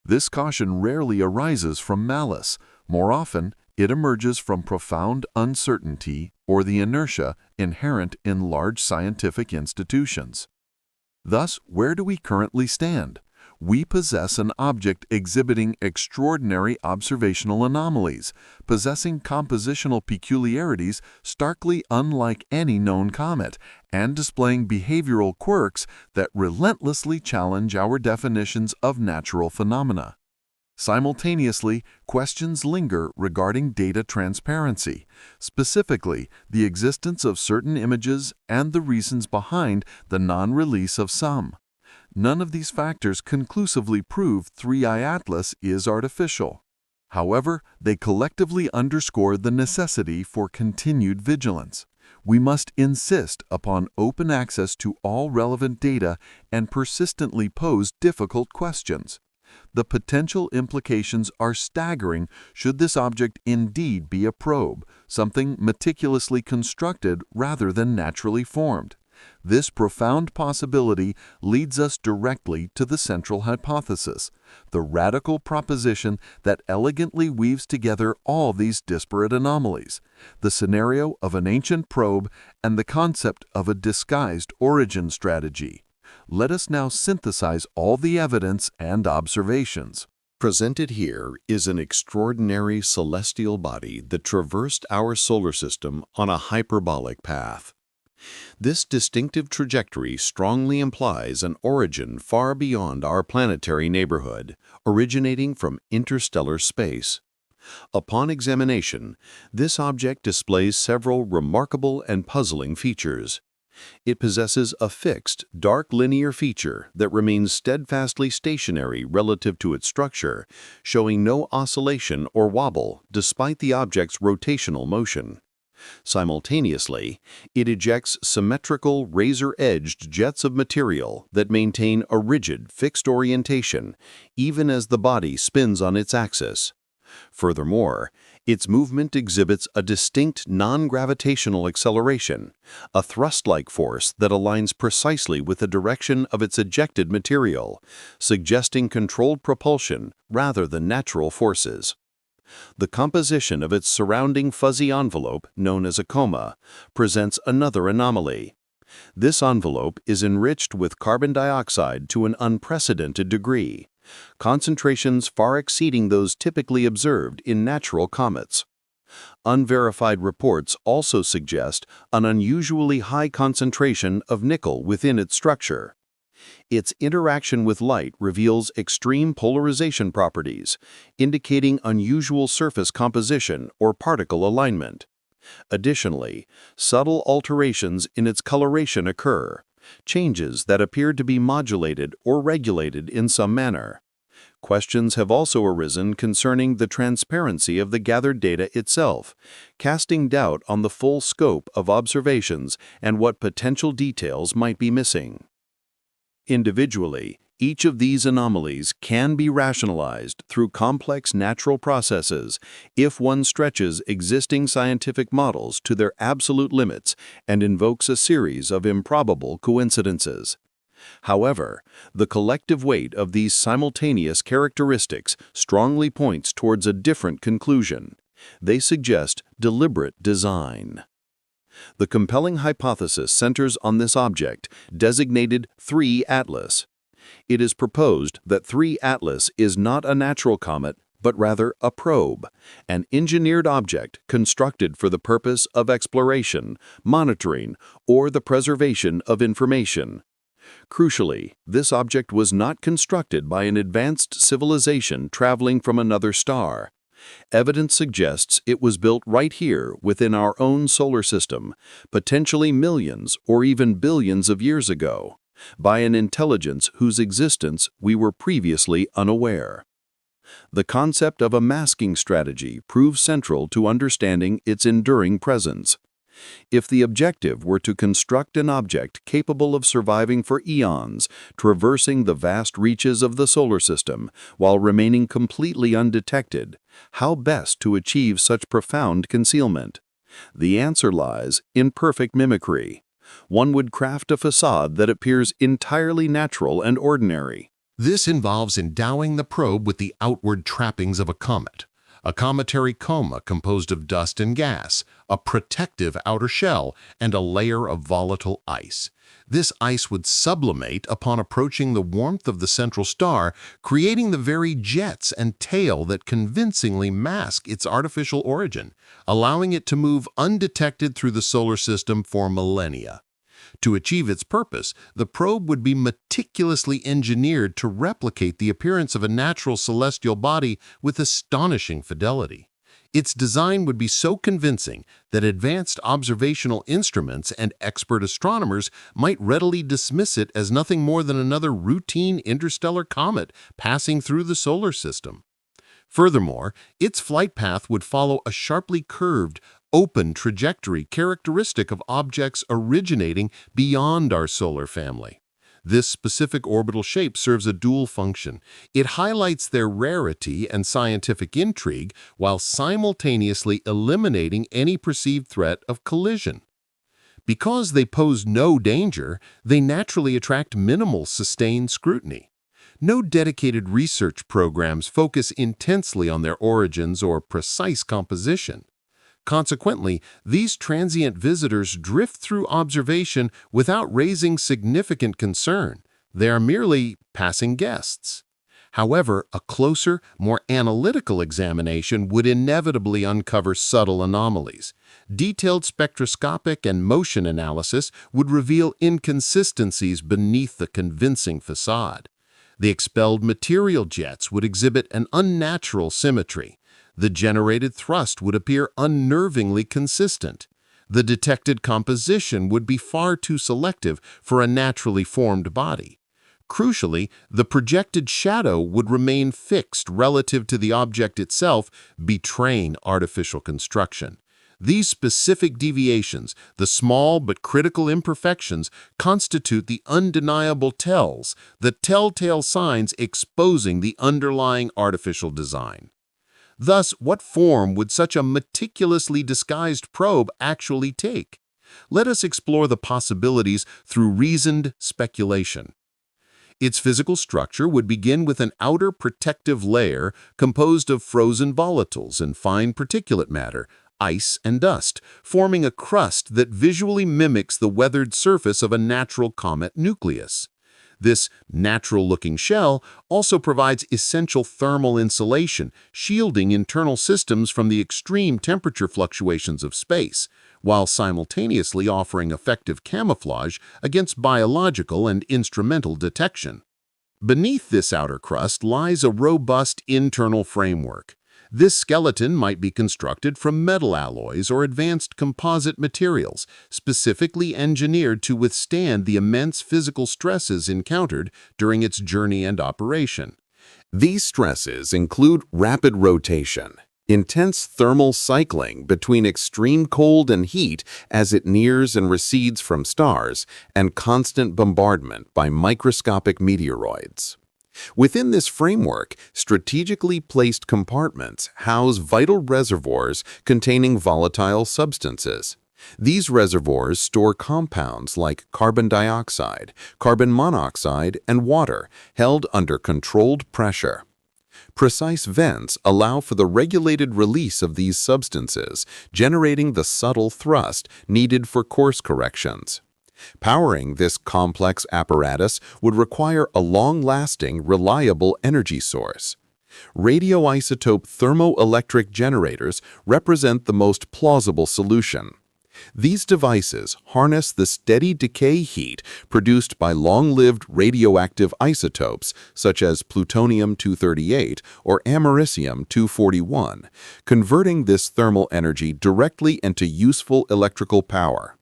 This caution rarely arises from malice. More often, it emerges from profound uncertainty or the inertia inherent in large scientific institutions. Thus, where do we currently stand? We possess an object exhibiting extraordinary observational anomalies, possessing compositional peculiarities starkly unlike any known comet, and displaying behavioral quirks that relentlessly challenge our definitions of natural phenomena. Simultaneously, questions linger regarding data transparency, specifically the existence of certain images and the reasons behind the non-release of some. None of these factors conclusively prove Three-Eye Atlas is artificial. However, they collectively underscore the necessity for continued vigilance. We must insist upon open access to all relevant data and persistently pose difficult questions. The potential implications are staggering should this object indeed be a probe, something meticulously constructed rather than naturally formed. This profound possibility leads us directly to the central hypothesis, the radical proposition that elegantly weaves together all these disparate anomalies, the scenario of an ancient probe and the concept of a disguised origin strategy. Let us now synthesize all the evidence and observations. Presented here is an extraordinary celestial body that traversed our solar system on a hyperbolic path. This distinctive trajectory strongly implies an origin far beyond our planetary neighborhood, originating from interstellar space. Upon examination, this object displays several remarkable and puzzling features. It possesses a fixed, dark linear feature that remains steadfastly stationary relative to its structure, showing no oscillation or wobble despite the object's rotational motion. Simultaneously, it ejects symmetrical, razor-edged jets of material that maintain a rigid, fixed orientation, even as the body spins on its axis. Furthermore, its movement exhibits a distinct non-gravitational acceleration, a thrust-like force that aligns precisely with the direction of its ejected material, suggesting controlled propulsion rather than natural forces. The composition of its surrounding fuzzy envelope, known as a coma, presents another anomaly. This envelope is enriched with carbon dioxide to an unprecedented degree, concentrations far exceeding those typically observed in natural comets. Unverified reports also suggest an unusually high concentration of nickel within its structure. Its interaction with light reveals extreme polarization properties, indicating unusual surface composition or particle alignment. Additionally, subtle alterations in its coloration occur, changes that appeared to be modulated or regulated in some manner. Questions have also arisen concerning the transparency of the gathered data itself, casting doubt on the full scope of observations and what potential details might be missing. Individually, each of these anomalies can be rationalized through complex natural processes if one stretches existing scientific models to their absolute limits and invokes a series of improbable coincidences. However, the collective weight of these simultaneous characteristics strongly points towards a different conclusion. They suggest deliberate design. The compelling hypothesis centers on this object, designated 3 Atlas. It is proposed that 3 Atlas is not a natural comet, but rather a probe, an engineered object constructed for the purpose of exploration, monitoring, or the preservation of information. Crucially, this object was not constructed by an advanced civilization traveling from another star. Evidence suggests it was built right here within our own solar system, potentially millions or even billions of years ago, by an intelligence whose existence we were previously unaware. The concept of a masking strategy proves central to understanding its enduring presence. If the objective were to construct an object capable of surviving for eons, traversing the vast reaches of the solar system while remaining completely undetected, how best to achieve such profound concealment? The answer lies in perfect mimicry. One would craft a facade that appears entirely natural and ordinary. This involves endowing the probe with the outward trappings of a comet, a cometary coma composed of dust and gas, a protective outer shell, and a layer of volatile ice. This ice would sublimate upon approaching the warmth of the central star, creating the very jets and tail that convincingly mask its artificial origin, allowing it to move undetected through the solar system for millennia. To achieve its purpose, the probe would be meticulously engineered to replicate the appearance of a natural celestial body with astonishing fidelity. Its design would be so convincing that advanced observational instruments and expert astronomers might readily dismiss it as nothing more than another routine interstellar comet passing through the solar system. Furthermore, its flight path would follow a sharply curved, open trajectory characteristic of objects originating beyond our solar family. This specific orbital shape serves a dual function. It highlights their rarity and scientific intrigue while simultaneously eliminating any perceived threat of collision. Because they pose no danger, they naturally attract minimal sustained scrutiny. No dedicated research programs focus intensely on their origins or precise composition. Consequently, these transient visitors drift through observation without raising significant concern. They are merely passing guests. However, a closer, more analytical examination would inevitably uncover subtle anomalies. Detailed spectroscopic and motion analysis would reveal inconsistencies beneath the convincing facade. The expelled material jets would exhibit an unnatural symmetry. The generated thrust would appear unnervingly consistent. The detected composition would be far too selective for a naturally formed body. Crucially, the projected shadow would remain fixed relative to the object itself, betraying artificial construction. These specific deviations, the small but critical imperfections, constitute the undeniable tells, the telltale signs exposing the underlying artificial design. Thus, what form would such a meticulously disguised probe actually take? Let us explore the possibilities through reasoned speculation. Its physical structure would begin with an outer protective layer composed of frozen volatiles and fine particulate matter, ice and dust, forming a crust that visually mimics the weathered surface of a natural comet nucleus. This natural-looking shell also provides essential thermal insulation, shielding internal systems from the extreme temperature fluctuations of space, while simultaneously offering effective camouflage against biological and instrumental detection. Beneath this outer crust lies a robust internal framework. This skeleton might be constructed from metal alloys or advanced composite materials, specifically engineered to withstand the immense physical stresses encountered during its journey and operation. These stresses include rapid rotation, intense thermal cycling between extreme cold and heat as it nears and recedes from stars, and constant bombardment by microscopic meteoroids. Within this framework, strategically placed compartments house vital reservoirs containing volatile substances. These reservoirs store compounds like carbon dioxide, carbon monoxide, and water held under controlled pressure. Precise vents allow for the regulated release of these substances, generating the subtle thrust needed for course corrections. Powering this complex apparatus would require a long-lasting, reliable energy source. Radioisotope thermoelectric generators represent the most plausible solution. These devices harness the steady decay heat produced by long-lived radioactive isotopes such as plutonium-238 or americium-241, converting this thermal energy directly into useful electrical power.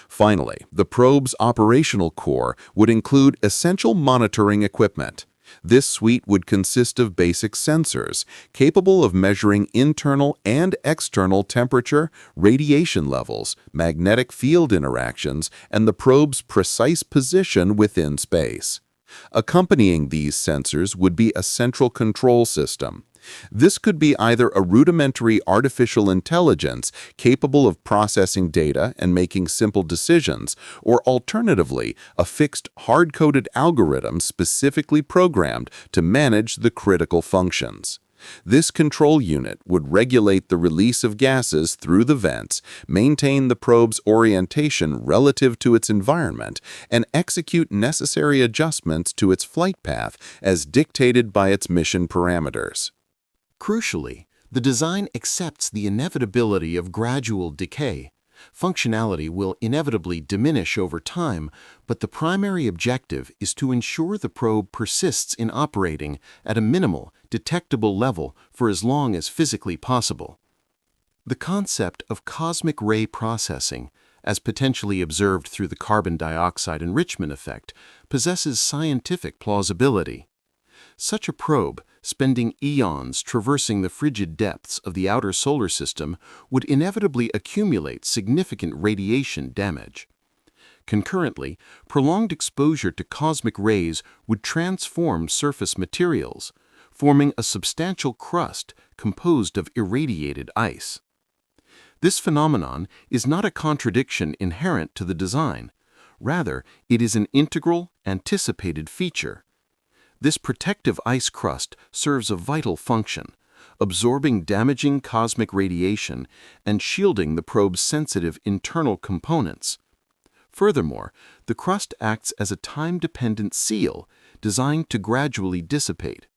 Finally, the probe's operational core would include essential monitoring equipment. This suite would consist of basic sensors capable of measuring internal and external temperature, radiation levels, magnetic field interactions, and the probe's precise position within space. Accompanying these sensors would be a central control system. This could be either a rudimentary artificial intelligence capable of processing data and making simple decisions, or alternatively, a fixed hard-coded algorithm specifically programmed to manage the critical functions. This control unit would regulate the release of gases through the vents, maintain the probe's orientation relative to its environment, and execute necessary adjustments to its flight path as dictated by its mission parameters. Crucially, the design accepts the inevitability of gradual decay. Functionality will inevitably diminish over time, but the primary objective is to ensure the probe persists in operating at a minimal, detectable level for as long as physically possible. The concept of cosmic ray processing, as potentially observed through the carbon dioxide enrichment effect, possesses scientific plausibility. Such a probe, spending eons traversing the frigid depths of the outer solar system, would inevitably accumulate significant radiation damage. Concurrently, prolonged exposure to cosmic rays would transform surface materials, forming a substantial crust composed of irradiated ice. This phenomenon is not a contradiction inherent to the design. Rather, it is an integral, anticipated feature. This protective ice crust serves a vital function, absorbing damaging cosmic radiation and shielding the probe's sensitive internal components. Furthermore, the crust acts as a time-dependent seal designed to gradually dissipate.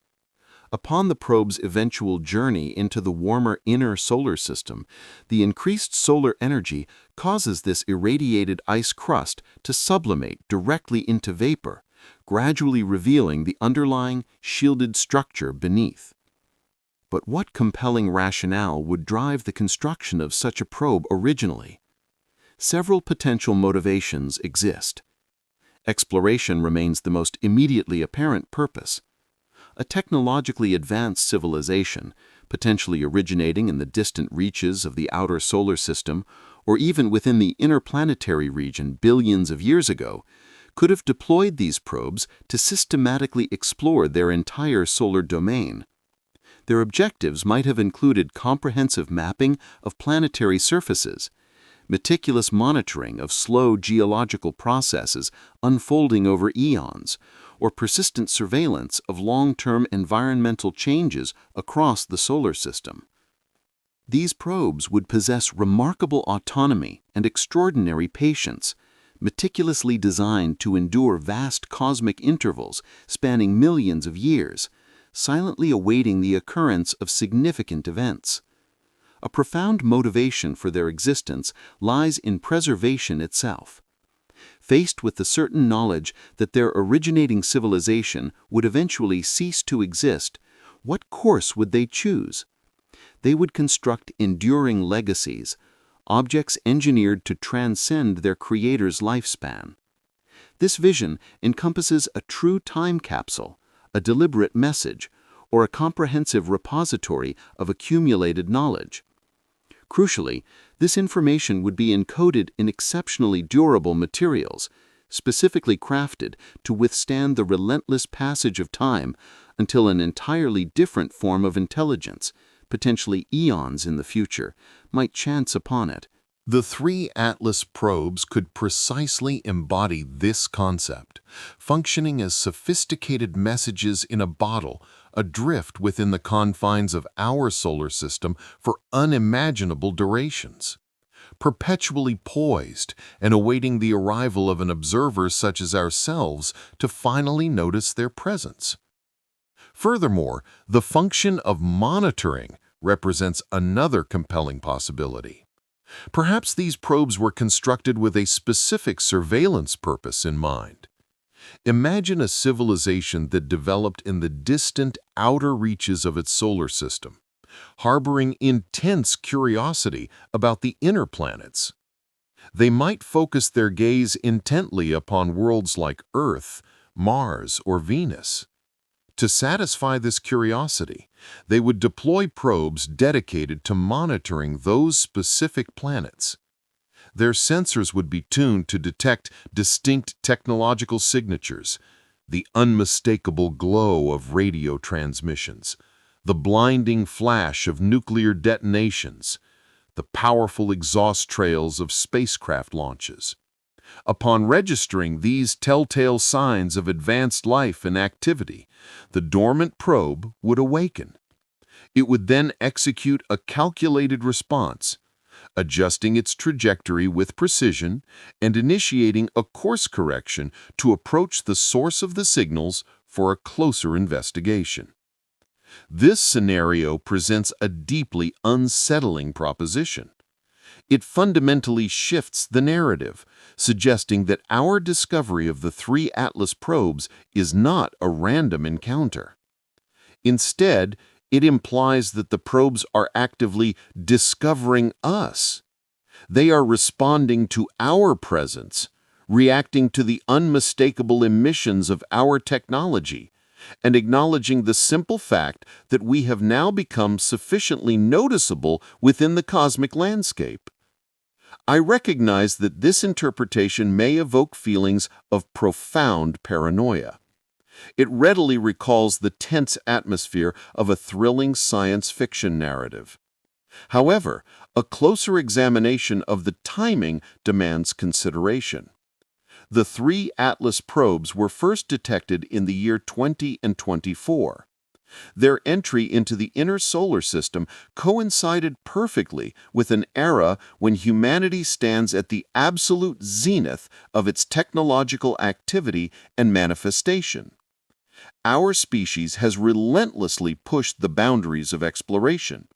Upon the probe's eventual journey into the warmer inner solar system, the increased solar energy causes this irradiated ice crust to sublimate directly into vapor, gradually revealing the underlying shielded structure beneath. But what compelling rationale would drive the construction of such a probe originally? Several potential motivations exist. Exploration remains the most immediately apparent purpose. A technologically advanced civilization, potentially originating in the distant reaches of the outer solar system or even within the interplanetary region billions of years ago, could have deployed these probes to systematically explore their entire solar domain. Their objectives might have included comprehensive mapping of planetary surfaces, meticulous monitoring of slow geological processes unfolding over eons, or persistent surveillance of long-term environmental changes across the solar system. These probes would possess remarkable autonomy and extraordinary patience, meticulously designed to endure vast cosmic intervals spanning millions of years, silently awaiting the occurrence of significant events. A profound motivation for their existence lies in preservation itself. Faced with the certain knowledge that their originating civilization would eventually cease to exist, what course would they choose? they would construct enduring legacies, objects engineered to transcend their creator's lifespan. This vision encompasses a true time capsule, a deliberate message, or a comprehensive repository of accumulated knowledge. Crucially, this information would be encoded in exceptionally durable materials, specifically crafted to withstand the relentless passage of time until an entirely different form of intelligence, potentially eons in the future, might chance upon it. The 3 Atlas probes could precisely embody this concept, functioning as sophisticated messages in a bottle, adrift within the confines of our solar system for unimaginable durations. Perpetually poised and awaiting the arrival of an observer such as ourselves to finally notice their presence. Furthermore, the function of monitoring represents another compelling possibility. Perhaps these probes were constructed with a specific surveillance purpose in mind. Imagine a civilization that developed in the distant outer reaches of its solar system, harboring intense curiosity about the inner planets. They might focus their gaze intently upon worlds like Earth, Mars, or Venus. To satisfy this curiosity, they would deploy probes dedicated to monitoring those specific planets. Their sensors would be tuned to detect distinct technological signatures, the unmistakable glow of radio transmissions, the blinding flash of nuclear detonations, the powerful exhaust trails of spacecraft launches. Upon registering these telltale signs of advanced life and activity, the dormant probe would awaken. It would then execute a calculated response, adjusting its trajectory with precision and initiating a course correction to approach the source of the signals for a closer investigation. This scenario presents a deeply unsettling proposition. It fundamentally shifts the narrative, suggesting that our discovery of the 3 Atlas probes is not a random encounter. Instead, it implies that the probes are actively discovering us. They are responding to our presence, reacting to the unmistakable emissions of our technology, and acknowledging the simple fact that we have now become sufficiently noticeable within the cosmic landscape. I recognize that this interpretation may evoke feelings of profound paranoia. It readily recalls the tense atmosphere of a thrilling science fiction narrative. However, a closer examination of the timing demands consideration. The 3 Atlas probes were first detected in the year 2024. Their entry into the inner solar system coincided perfectly with an era when humanity stands at the absolute zenith of its technological activity and manifestation. Our species has relentlessly pushed the boundaries of exploration.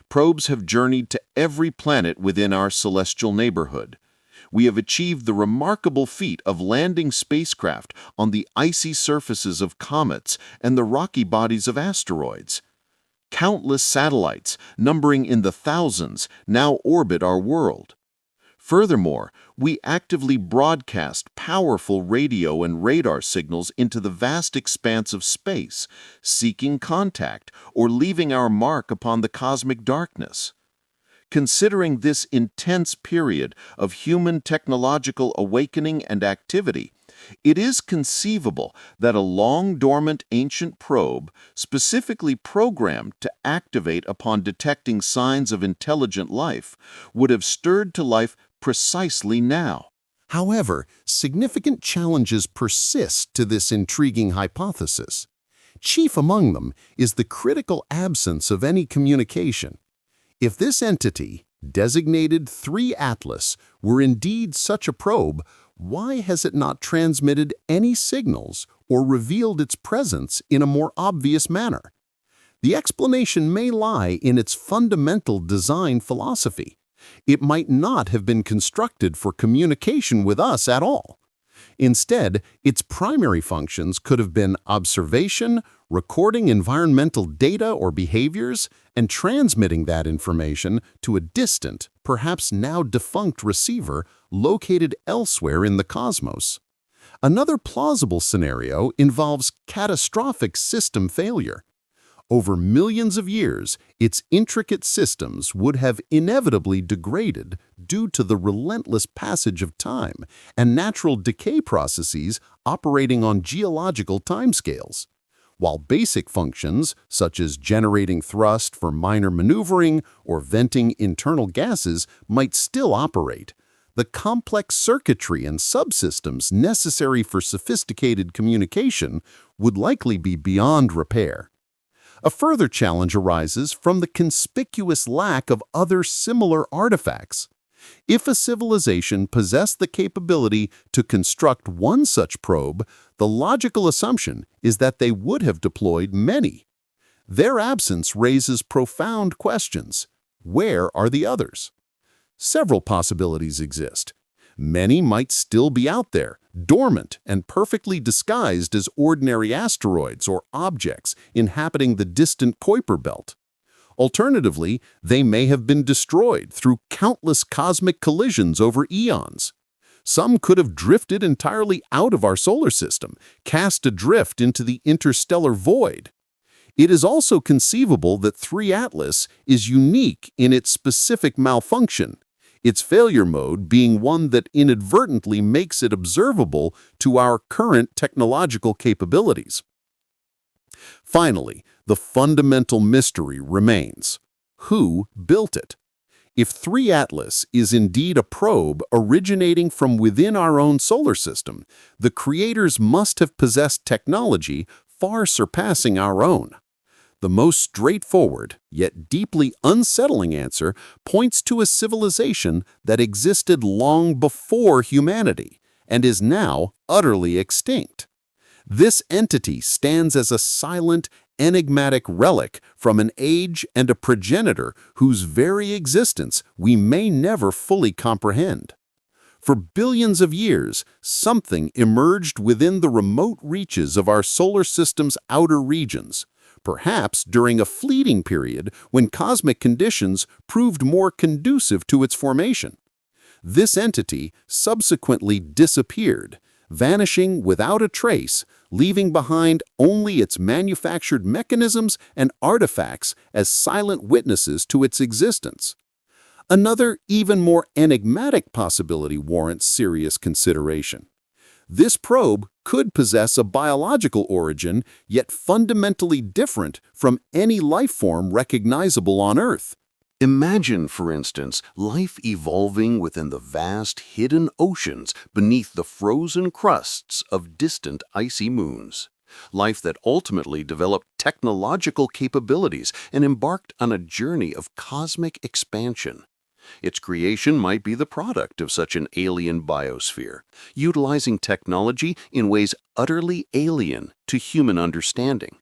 Probes have journeyed to every planet within our celestial neighborhood. We have achieved the remarkable feat of landing spacecraft on the icy surfaces of comets and the rocky bodies of asteroids. Countless satellites, numbering in the thousands, now orbit our world. Furthermore, we actively broadcast powerful radio and radar signals into the vast expanse of space, seeking contact or leaving our mark upon the cosmic darkness. Considering this intense period of human technological awakening and activity, it is conceivable that a long-dormant ancient probe, specifically programmed to activate upon detecting signs of intelligent life, would have stirred to life precisely now. However, significant challenges persist to this intriguing hypothesis. Chief among them is the critical absence of any communication. If this entity, designated 3 Atlas, were indeed such a probe, why has it not transmitted any signals or revealed its presence in a more obvious manner? The explanation may lie in its fundamental design philosophy. It might not have been constructed for communication with us at all. Instead, its primary functions could have been observation, recording environmental data or behaviors, and transmitting that information to a distant, perhaps now defunct receiver located elsewhere in the cosmos. Another plausible scenario involves catastrophic system failure. Over millions of years, its intricate systems would have inevitably degraded due to the relentless passage of time and natural decay processes operating on geological timescales. While basic functions, such as generating thrust for minor maneuvering or venting internal gases, might still operate, the complex circuitry and subsystems necessary for sophisticated communication would likely be beyond repair. A further challenge arises from the conspicuous lack of other similar artifacts. If a civilization possessed the capability to construct one such probe, the logical assumption is that they would have deployed many. Their absence raises profound questions. Where are the others? Several possibilities exist. Many might still be out there, dormant and perfectly disguised as ordinary asteroids or objects inhabiting the distant Kuiper belt. Alternatively, they may have been destroyed through countless cosmic collisions over eons. Some could have drifted entirely out of our solar system, cast adrift into the interstellar void. It is also conceivable that 3 Atlas is unique in its specific malfunction, its failure mode being one that inadvertently makes it observable to our current technological capabilities. Finally, the fundamental mystery remains. Who built it? If 3 Atlas is indeed a probe originating from within our own solar system, the creators must have possessed technology far surpassing our own. The most straightforward, yet deeply unsettling answer points to a civilization that existed long before humanity and is now utterly extinct. This entity stands as a silent, enigmatic relic from an age and a progenitor whose very existence we may never fully comprehend. For billions of years, something emerged within the remote reaches of our solar system's outer regions, perhaps during a fleeting period when cosmic conditions proved more conducive to its formation. This entity subsequently disappeared, vanishing without a trace, leaving behind only its manufactured mechanisms and artifacts as silent witnesses to its existence. Another, even more enigmatic possibility warrants serious consideration. This probe could possess a biological origin, yet fundamentally different from any life form recognizable on Earth. Imagine, for instance, life evolving within the vast hidden oceans beneath the frozen crusts of distant icy moons. Life that ultimately developed technological capabilities and embarked on a journey of cosmic expansion. Its creation might be the product of such an alien biosphere, utilizing technology in ways utterly alien to human understanding.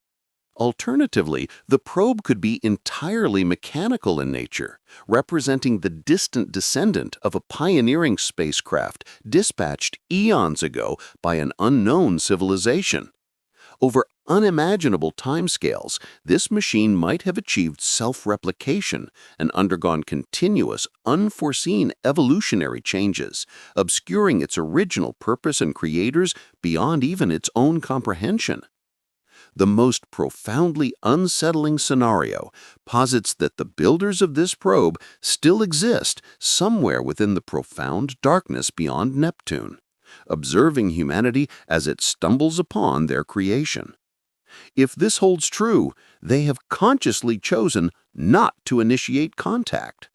Alternatively, the probe could be entirely mechanical in nature, representing the distant descendant of a pioneering spacecraft dispatched eons ago by an unknown civilization. Over unimaginable timescales, this machine might have achieved self-replication and undergone continuous, unforeseen evolutionary changes, obscuring its original purpose and creators beyond even its own comprehension. The most profoundly unsettling scenario posits that the builders of this probe still exist somewhere within the profound darkness beyond Neptune, observing humanity as it stumbles upon their creation. If this holds true, they have consciously chosen not to initiate contact.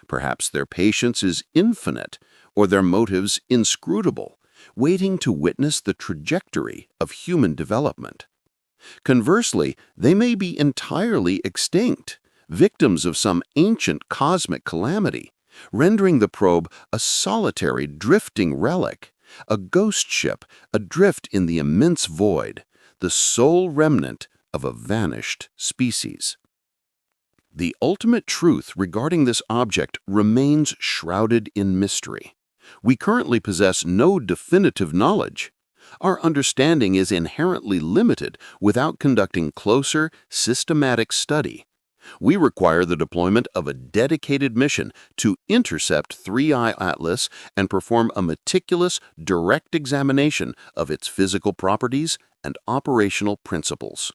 Perhaps their patience is infinite, or their motives inscrutable, waiting to witness the trajectory of human development. Conversely, they may be entirely extinct, victims of some ancient cosmic calamity, rendering the probe a solitary drifting relic, a ghost ship adrift in the immense void, the sole remnant of a vanished species. The ultimate truth regarding this object remains shrouded in mystery. We currently possess no definitive knowledge. Our understanding is inherently limited without conducting closer, systematic study. We require the deployment of a dedicated mission to intercept 3I Atlas and perform a meticulous, direct examination of its physical properties and operational principles.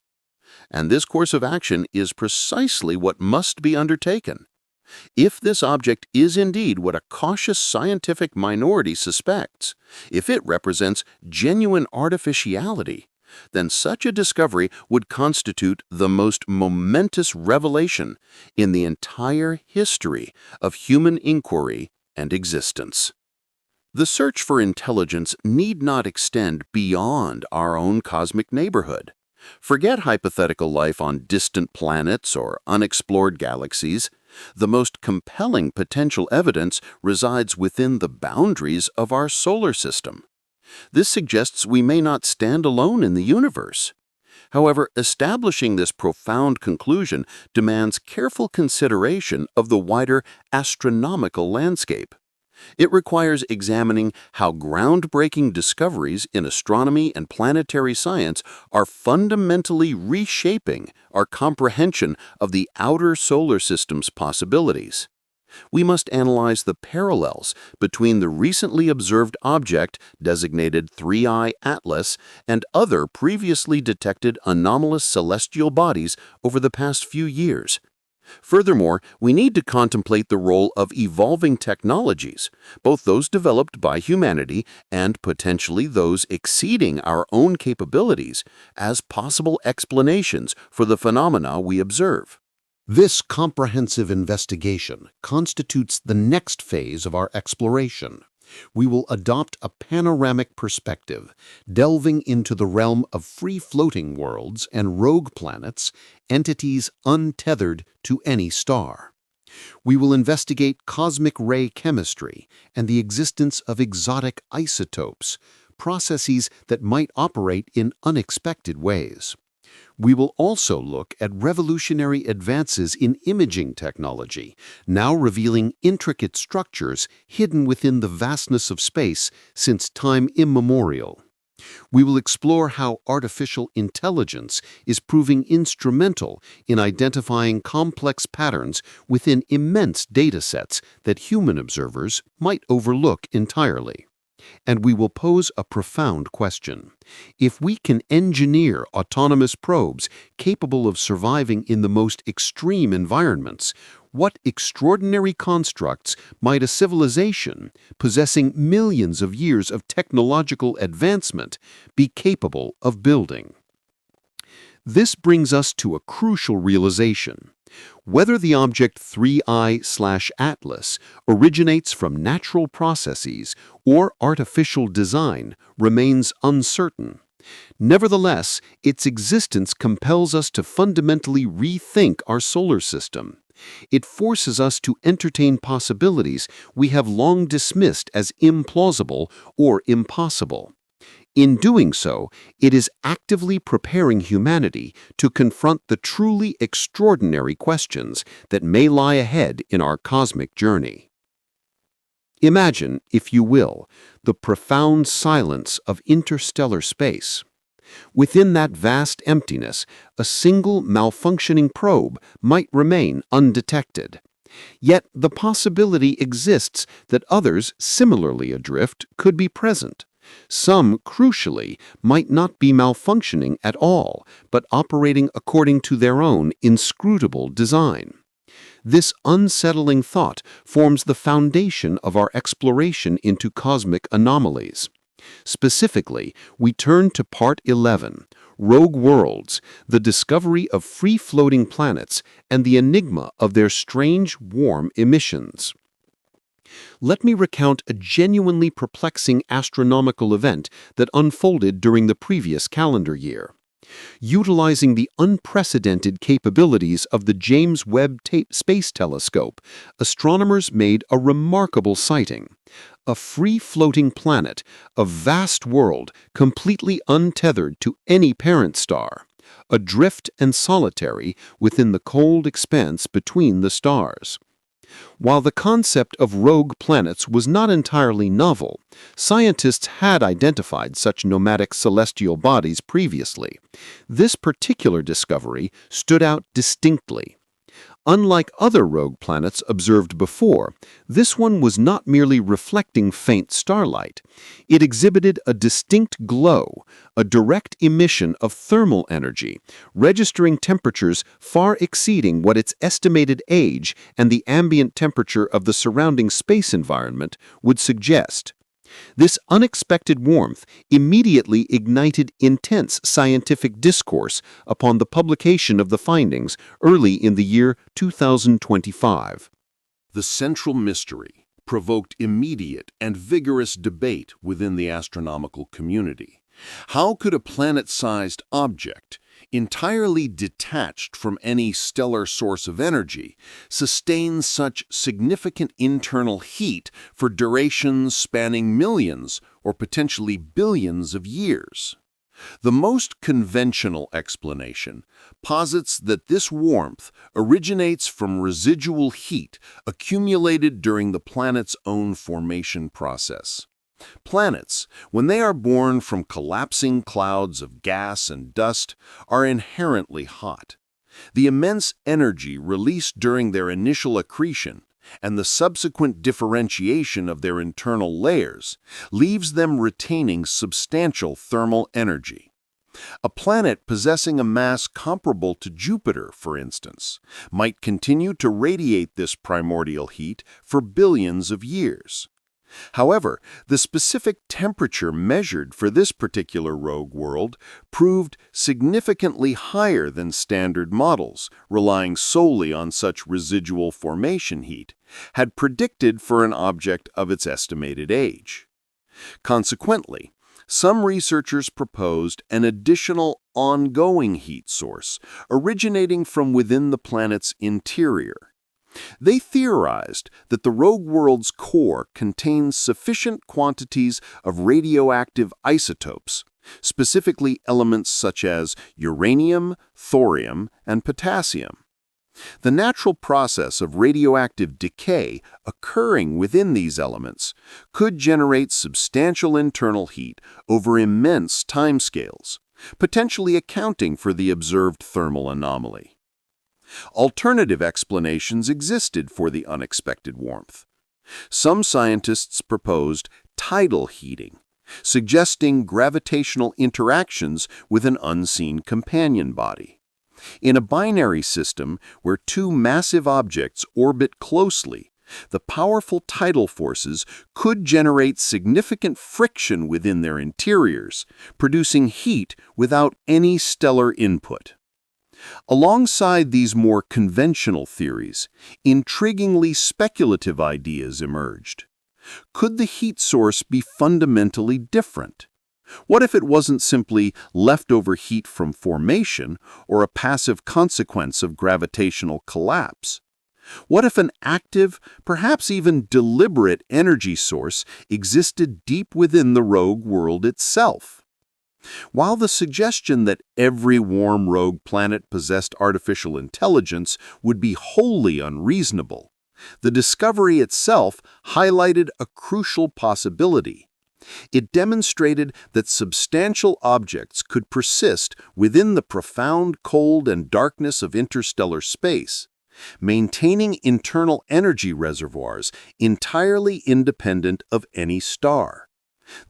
And this course of action is precisely what must be undertaken. If this object is indeed what a cautious scientific minority suspects, if it represents genuine artificiality, then such a discovery would constitute the most momentous revelation in the entire history of human inquiry and existence. The search for intelligence need not extend beyond our own cosmic neighborhood. Forget hypothetical life on distant planets or unexplored galaxies. The most compelling potential evidence resides within the boundaries of our solar system. This suggests we may not stand alone in the universe. However, establishing this profound conclusion demands careful consideration of the wider astronomical landscape. It requires examining how groundbreaking discoveries in astronomy and planetary science are fundamentally reshaping our comprehension of the outer solar system's possibilities. We must analyze the parallels between the recently observed object designated 3I Atlas and other previously detected anomalous celestial bodies over the past few years. Furthermore, we need to contemplate the role of evolving technologies, both those developed by humanity and potentially those exceeding our own capabilities, as possible explanations for the phenomena we observe. This comprehensive investigation constitutes the next phase of our exploration. We will adopt a panoramic perspective, delving into the realm of free-floating worlds and rogue planets, entities untethered to any star. We will investigate cosmic ray chemistry and the existence of exotic isotopes, processes that might operate in unexpected ways. We will also look at revolutionary advances in imaging technology, now revealing intricate structures hidden within the vastness of space since time immemorial. We will explore how artificial intelligence is proving instrumental in identifying complex patterns within immense datasets that human observers might overlook entirely. And we will pose a profound question. If we can engineer autonomous probes capable of surviving in the most extreme environments, what extraordinary constructs might a civilization possessing millions of years of technological advancement be capable of building? This brings us to a crucial realization. Whether the object 3I/Atlas originates from natural processes or artificial design remains uncertain. Nevertheless, its existence compels us to fundamentally rethink our solar system. It forces us to entertain possibilities we have long dismissed as implausible or impossible. In doing so, it is actively preparing humanity to confront the truly extraordinary questions that may lie ahead in our cosmic journey. Imagine, if you will, the profound silence of interstellar space. Within that vast emptiness, a single malfunctioning probe might remain undetected. Yet the possibility exists that others similarly adrift could be present. Some, crucially, might not be malfunctioning at all, but operating according to their own inscrutable design. This unsettling thought forms the foundation of our exploration into cosmic anomalies. Specifically, we turn to Part 11, Rogue Worlds, the discovery of free-floating planets and the enigma of their strange warm emissions. Let me recount a genuinely perplexing astronomical event that unfolded during the previous calendar year. Utilizing the unprecedented capabilities of the James Webb Space Telescope, astronomers made a remarkable sighting. A free-floating planet, a vast world completely untethered to any parent star, adrift and solitary within the cold expanse between the stars. While the concept of rogue planets was not entirely novel, scientists had identified such nomadic celestial bodies previously. This particular discovery stood out distinctly. Unlike other rogue planets observed before, this one was not merely reflecting faint starlight. It exhibited a distinct glow, a direct emission of thermal energy, registering temperatures far exceeding what its estimated age and the ambient temperature of the surrounding space environment would suggest. This unexpected warmth immediately ignited intense scientific discourse upon the publication of the findings early in the year 2025. The central mystery provoked immediate and vigorous debate within the astronomical community. How could a planet-sized object, entirely detached from any stellar source of energy, sustain such significant internal heat for durations spanning millions or potentially billions of years? The most conventional explanation posits that this warmth originates from residual heat accumulated during the planet's own formation process. Planets, when they are born from collapsing clouds of gas and dust, are inherently hot. The immense energy released during their initial accretion and the subsequent differentiation of their internal layers leaves them retaining substantial thermal energy. A planet possessing a mass comparable to Jupiter, for instance, might continue to radiate this primordial heat for billions of years. However, the specific temperature measured for this particular rogue world proved significantly higher than standard models, relying solely on such residual formation heat, had predicted for an object of its estimated age. Consequently, some researchers proposed an additional ongoing heat source originating from within the planet's interior. They theorized that the rogue world's core contains sufficient quantities of radioactive isotopes, specifically elements such as uranium, thorium, and potassium. The natural process of radioactive decay occurring within these elements could generate substantial internal heat over immense timescales, potentially accounting for the observed thermal anomaly. Alternative explanations existed for the unexpected warmth. Some scientists proposed tidal heating, suggesting gravitational interactions with an unseen companion body. In a binary system where two massive objects orbit closely, the powerful tidal forces could generate significant friction within their interiors, producing heat without any stellar input. Alongside these more conventional theories, intriguingly speculative ideas emerged. Could the heat source be fundamentally different? What if it wasn't simply leftover heat from formation or a passive consequence of gravitational collapse? What if an active, perhaps even deliberate energy source existed deep within the rogue world itself? While the suggestion that every warm rogue planet possessed artificial intelligence would be wholly unreasonable, the discovery itself highlighted a crucial possibility. It demonstrated that substantial objects could persist within the profound cold and darkness of interstellar space, maintaining internal energy reservoirs entirely independent of any star.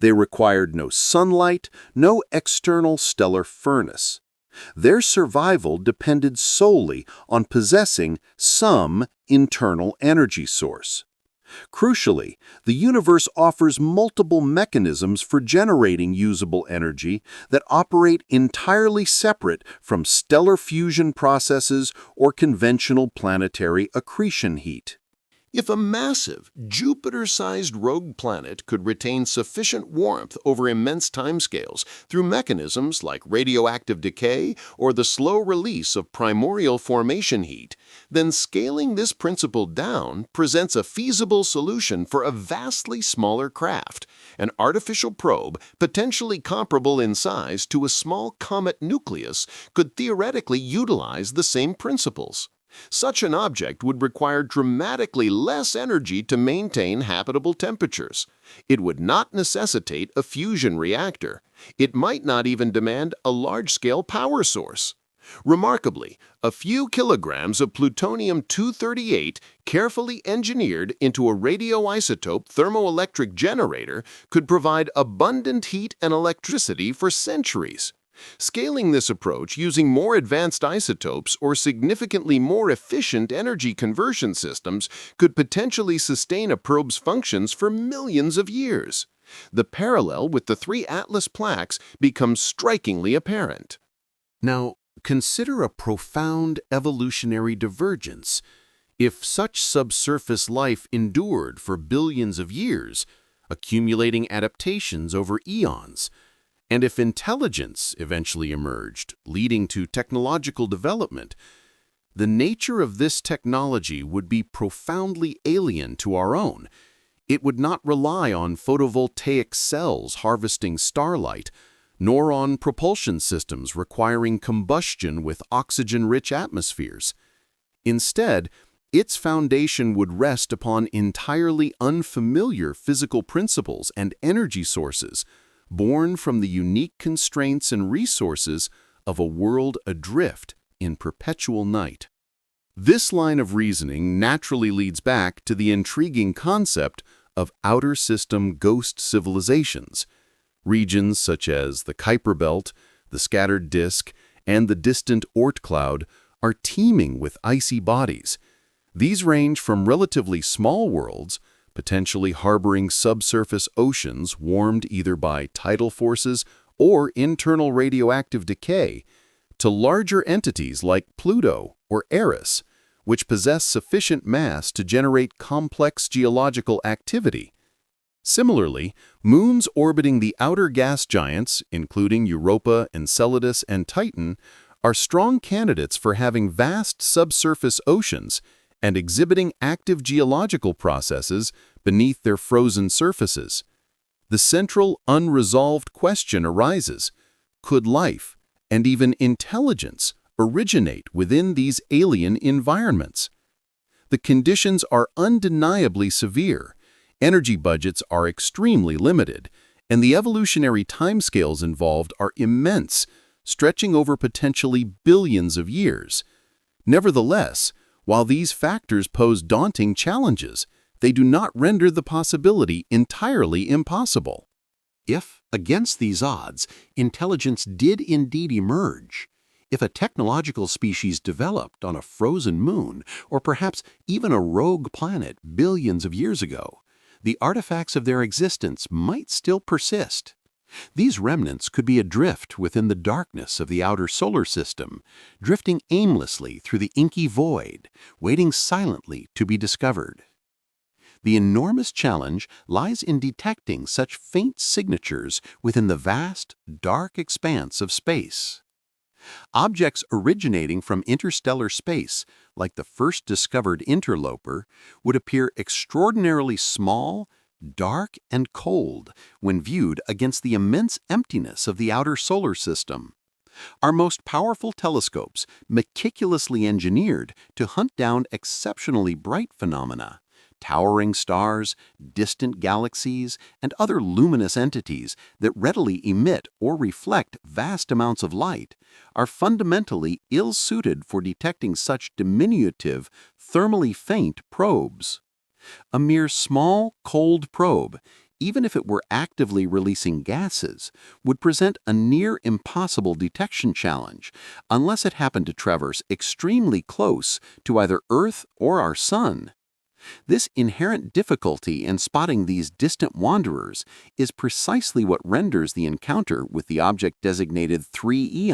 They required no sunlight, no external stellar furnace. Their survival depended solely on possessing some internal energy source. Crucially, the universe offers multiple mechanisms for generating usable energy that operate entirely separate from stellar fusion processes or conventional planetary accretion heat. If a massive, Jupiter-sized rogue planet could retain sufficient warmth over immense timescales through mechanisms like radioactive decay or the slow release of primordial formation heat, then scaling this principle down presents a feasible solution for a vastly smaller craft, an artificial probe potentially comparable in size to a small comet nucleus could theoretically utilize the same principles. Such an object would require dramatically less energy to maintain habitable temperatures. It would not necessitate a fusion reactor. It might not even demand a large-scale power source. Remarkably, a few kilograms of plutonium-238 carefully engineered into a radioisotope thermoelectric generator could provide abundant heat and electricity for centuries. Scaling this approach using more advanced isotopes or significantly more efficient energy conversion systems could potentially sustain a probe's functions for millions of years. The parallel with the three Atlas plaques becomes strikingly apparent. Now, consider a profound evolutionary divergence. If such subsurface life endured for billions of years, accumulating adaptations over eons, and if intelligence eventually emerged, leading to technological development, the nature of this technology would be profoundly alien to our own. It would not rely on photovoltaic cells harvesting starlight, nor on propulsion systems requiring combustion with oxygen-rich atmospheres. Instead, its foundation would rest upon entirely unfamiliar physical principles and energy sources, born from the unique constraints and resources of a world adrift in perpetual night. This line of reasoning naturally leads back to the intriguing concept of outer system ghost civilizations. Regions such as the Kuiper Belt, the scattered disk, and the distant Oort cloud are teeming with icy bodies. These range from relatively small worlds, potentially harboring subsurface oceans warmed either by tidal forces or internal radioactive decay, to larger entities like Pluto or Eris, which possess sufficient mass to generate complex geological activity. Similarly, moons orbiting the outer gas giants, including Europa, Enceladus, and Titan, are strong candidates for having vast subsurface oceans and exhibiting active geological processes beneath their frozen surfaces. The central unresolved question arises: could life, and even intelligence, originate within these alien environments? The conditions are undeniably severe, energy budgets are extremely limited, and the evolutionary timescales involved are immense, stretching over potentially billions of years. Nevertheless, while these factors pose daunting challenges, they do not render the possibility entirely impossible. If, against these odds, intelligence did indeed emerge, if a technological species developed on a frozen moon, or perhaps even a rogue planet billions of years ago, the artifacts of their existence might still persist. These remnants could be adrift within the darkness of the outer solar system, drifting aimlessly through the inky void, waiting silently to be discovered. The enormous challenge lies in detecting such faint signatures within the vast, dark expanse of space. Objects originating from interstellar space, like the first discovered interloper, would appear extraordinarily small, dark, and cold when viewed against the immense emptiness of the outer solar system. Our most powerful telescopes, meticulously engineered to hunt down exceptionally bright phenomena, towering stars, distant galaxies, and other luminous entities that readily emit or reflect vast amounts of light, are fundamentally ill-suited for detecting such diminutive, thermally faint probes. A mere small, cold probe, even if it were actively releasing gases, would present a near impossible detection challenge unless it happened to traverse extremely close to either Earth or our Sun. This inherent difficulty in spotting these distant wanderers is precisely what renders the encounter with the object designated 3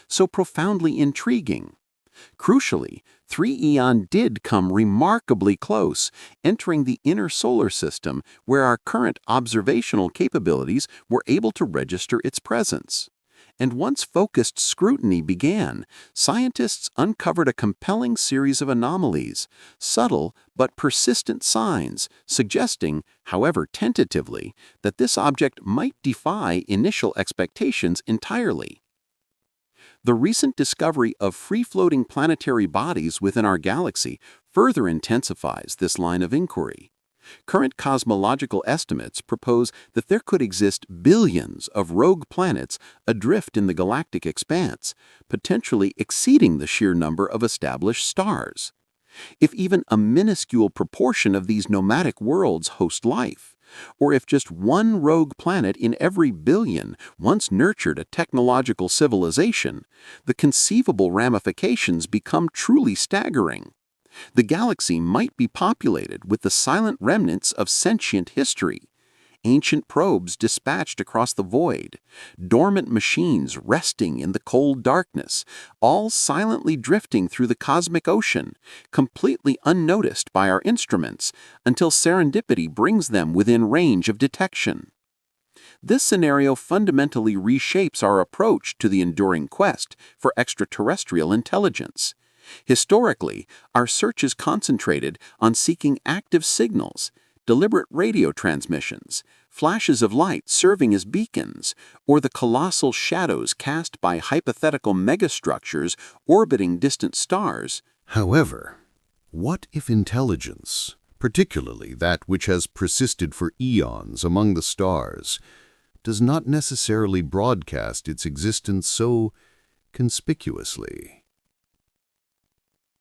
so profoundly intriguing. Crucially, 3 did come remarkably close, entering the inner solar system where our current observational capabilities were able to register its presence. And once focused scrutiny began, scientists uncovered a compelling series of anomalies, subtle but persistent signs suggesting, however tentatively, that this object might defy initial expectations entirely. The recent discovery of free-floating planetary bodies within our galaxy further intensifies this line of inquiry. Current cosmological estimates propose that there could exist billions of rogue planets adrift in the galactic expanse, potentially exceeding the sheer number of established stars. If even a minuscule proportion of these nomadic worlds host life, or if just one rogue planet in every billion once nurtured a technological civilization, the conceivable ramifications become truly staggering. The galaxy might be populated with the silent remnants of sentient history, ancient probes dispatched across the void, dormant machines resting in the cold darkness, all silently drifting through the cosmic ocean, completely unnoticed by our instruments until serendipity brings them within range of detection. This scenario fundamentally reshapes our approach to the enduring quest for extraterrestrial intelligence. Historically, our search is concentrated on seeking active signals, deliberate radio transmissions, flashes of light serving as beacons, or the colossal shadows cast by hypothetical megastructures orbiting distant stars. However, what if intelligence, particularly that which has persisted for eons among the stars, does not necessarily broadcast its existence so conspicuously?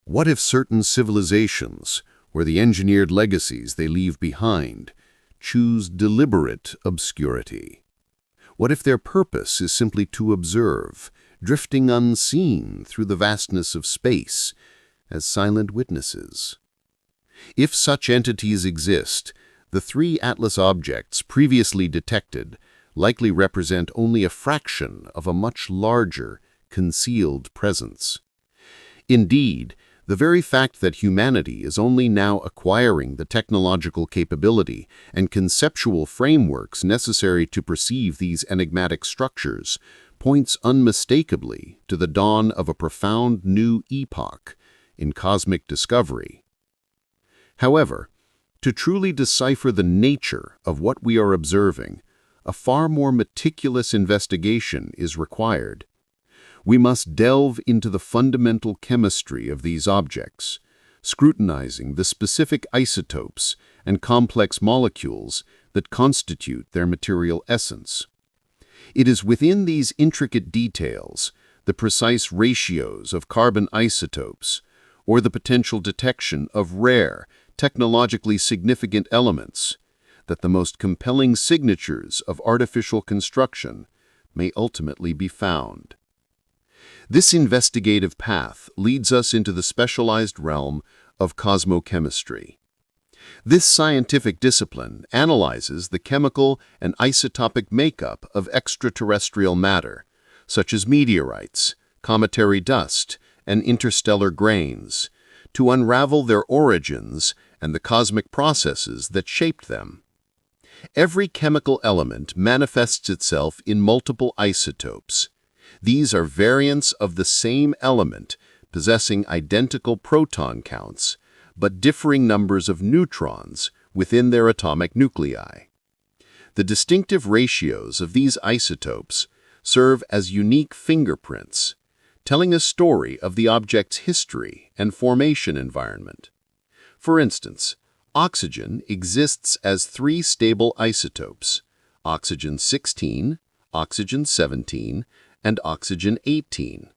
What if certain civilizations, where the engineered legacies they leave behind, choose deliberate obscurity? What if their purpose is simply to observe, drifting unseen through the vastness of space, as silent witnesses? If such entities exist, the 3 Atlas objects previously detected likely represent only a fraction of a much larger, concealed presence. Indeed, the very fact that humanity is only now acquiring the technological capability and conceptual frameworks necessary to perceive these enigmatic structures points unmistakably to the dawn of a profound new epoch in cosmic discovery. However, to truly decipher the nature of what we are observing, a far more meticulous investigation is required. We must delve into the fundamental chemistry of these objects, scrutinizing the specific isotopes and complex molecules that constitute their material essence. It is within these intricate details, the precise ratios of carbon isotopes, or the potential detection of rare, technologically significant elements, that the most compelling signatures of artificial construction may ultimately be found. This investigative path leads us into the specialized realm of cosmochemistry. This scientific discipline analyzes the chemical and isotopic makeup of extraterrestrial matter, such as meteorites, cometary dust, and interstellar grains, to unravel their origins and the cosmic processes that shaped them. Every chemical element manifests itself in multiple isotopes. These are variants of the same element possessing identical proton counts, but differing numbers of neutrons within their atomic nuclei. The distinctive ratios of these isotopes serve as unique fingerprints, telling a story of the object's history and formation environment. For instance, oxygen exists as 3 stable isotopes: oxygen-16, oxygen-17, and oxygen-18.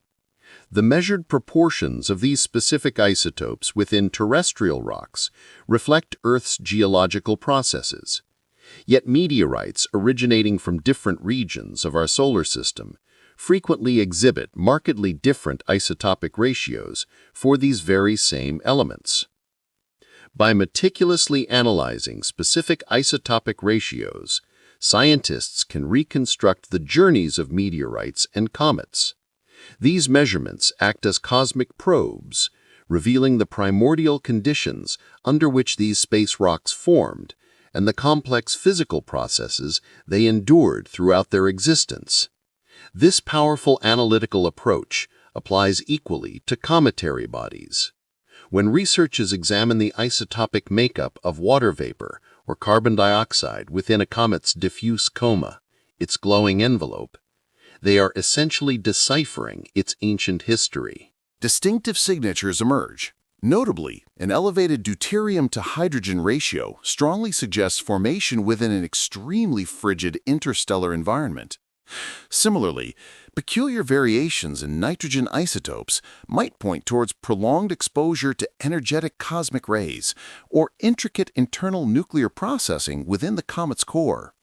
The measured proportions of these specific isotopes within terrestrial rocks reflect Earth's geological processes. Yet meteorites originating from different regions of our solar system frequently exhibit markedly different isotopic ratios for these very same elements. By meticulously analyzing specific isotopic ratios, scientists can reconstruct the journeys of meteorites and comets. These measurements act as cosmic probes, revealing the primordial conditions under which these space rocks formed and the complex physical processes they endured throughout their existence. This powerful analytical approach applies equally to cometary bodies. When researchers examine the isotopic makeup of water vapor or carbon dioxide within a comet's diffuse coma, its glowing envelope, They are essentially deciphering its ancient history. Distinctive signatures emerge. Notably, an elevated deuterium to hydrogen ratio strongly suggests formation within an extremely frigid interstellar environment. Similarly, peculiar variations in nitrogen isotopes might point towards prolonged exposure to energetic cosmic rays or intricate internal nuclear processing within the comet's core.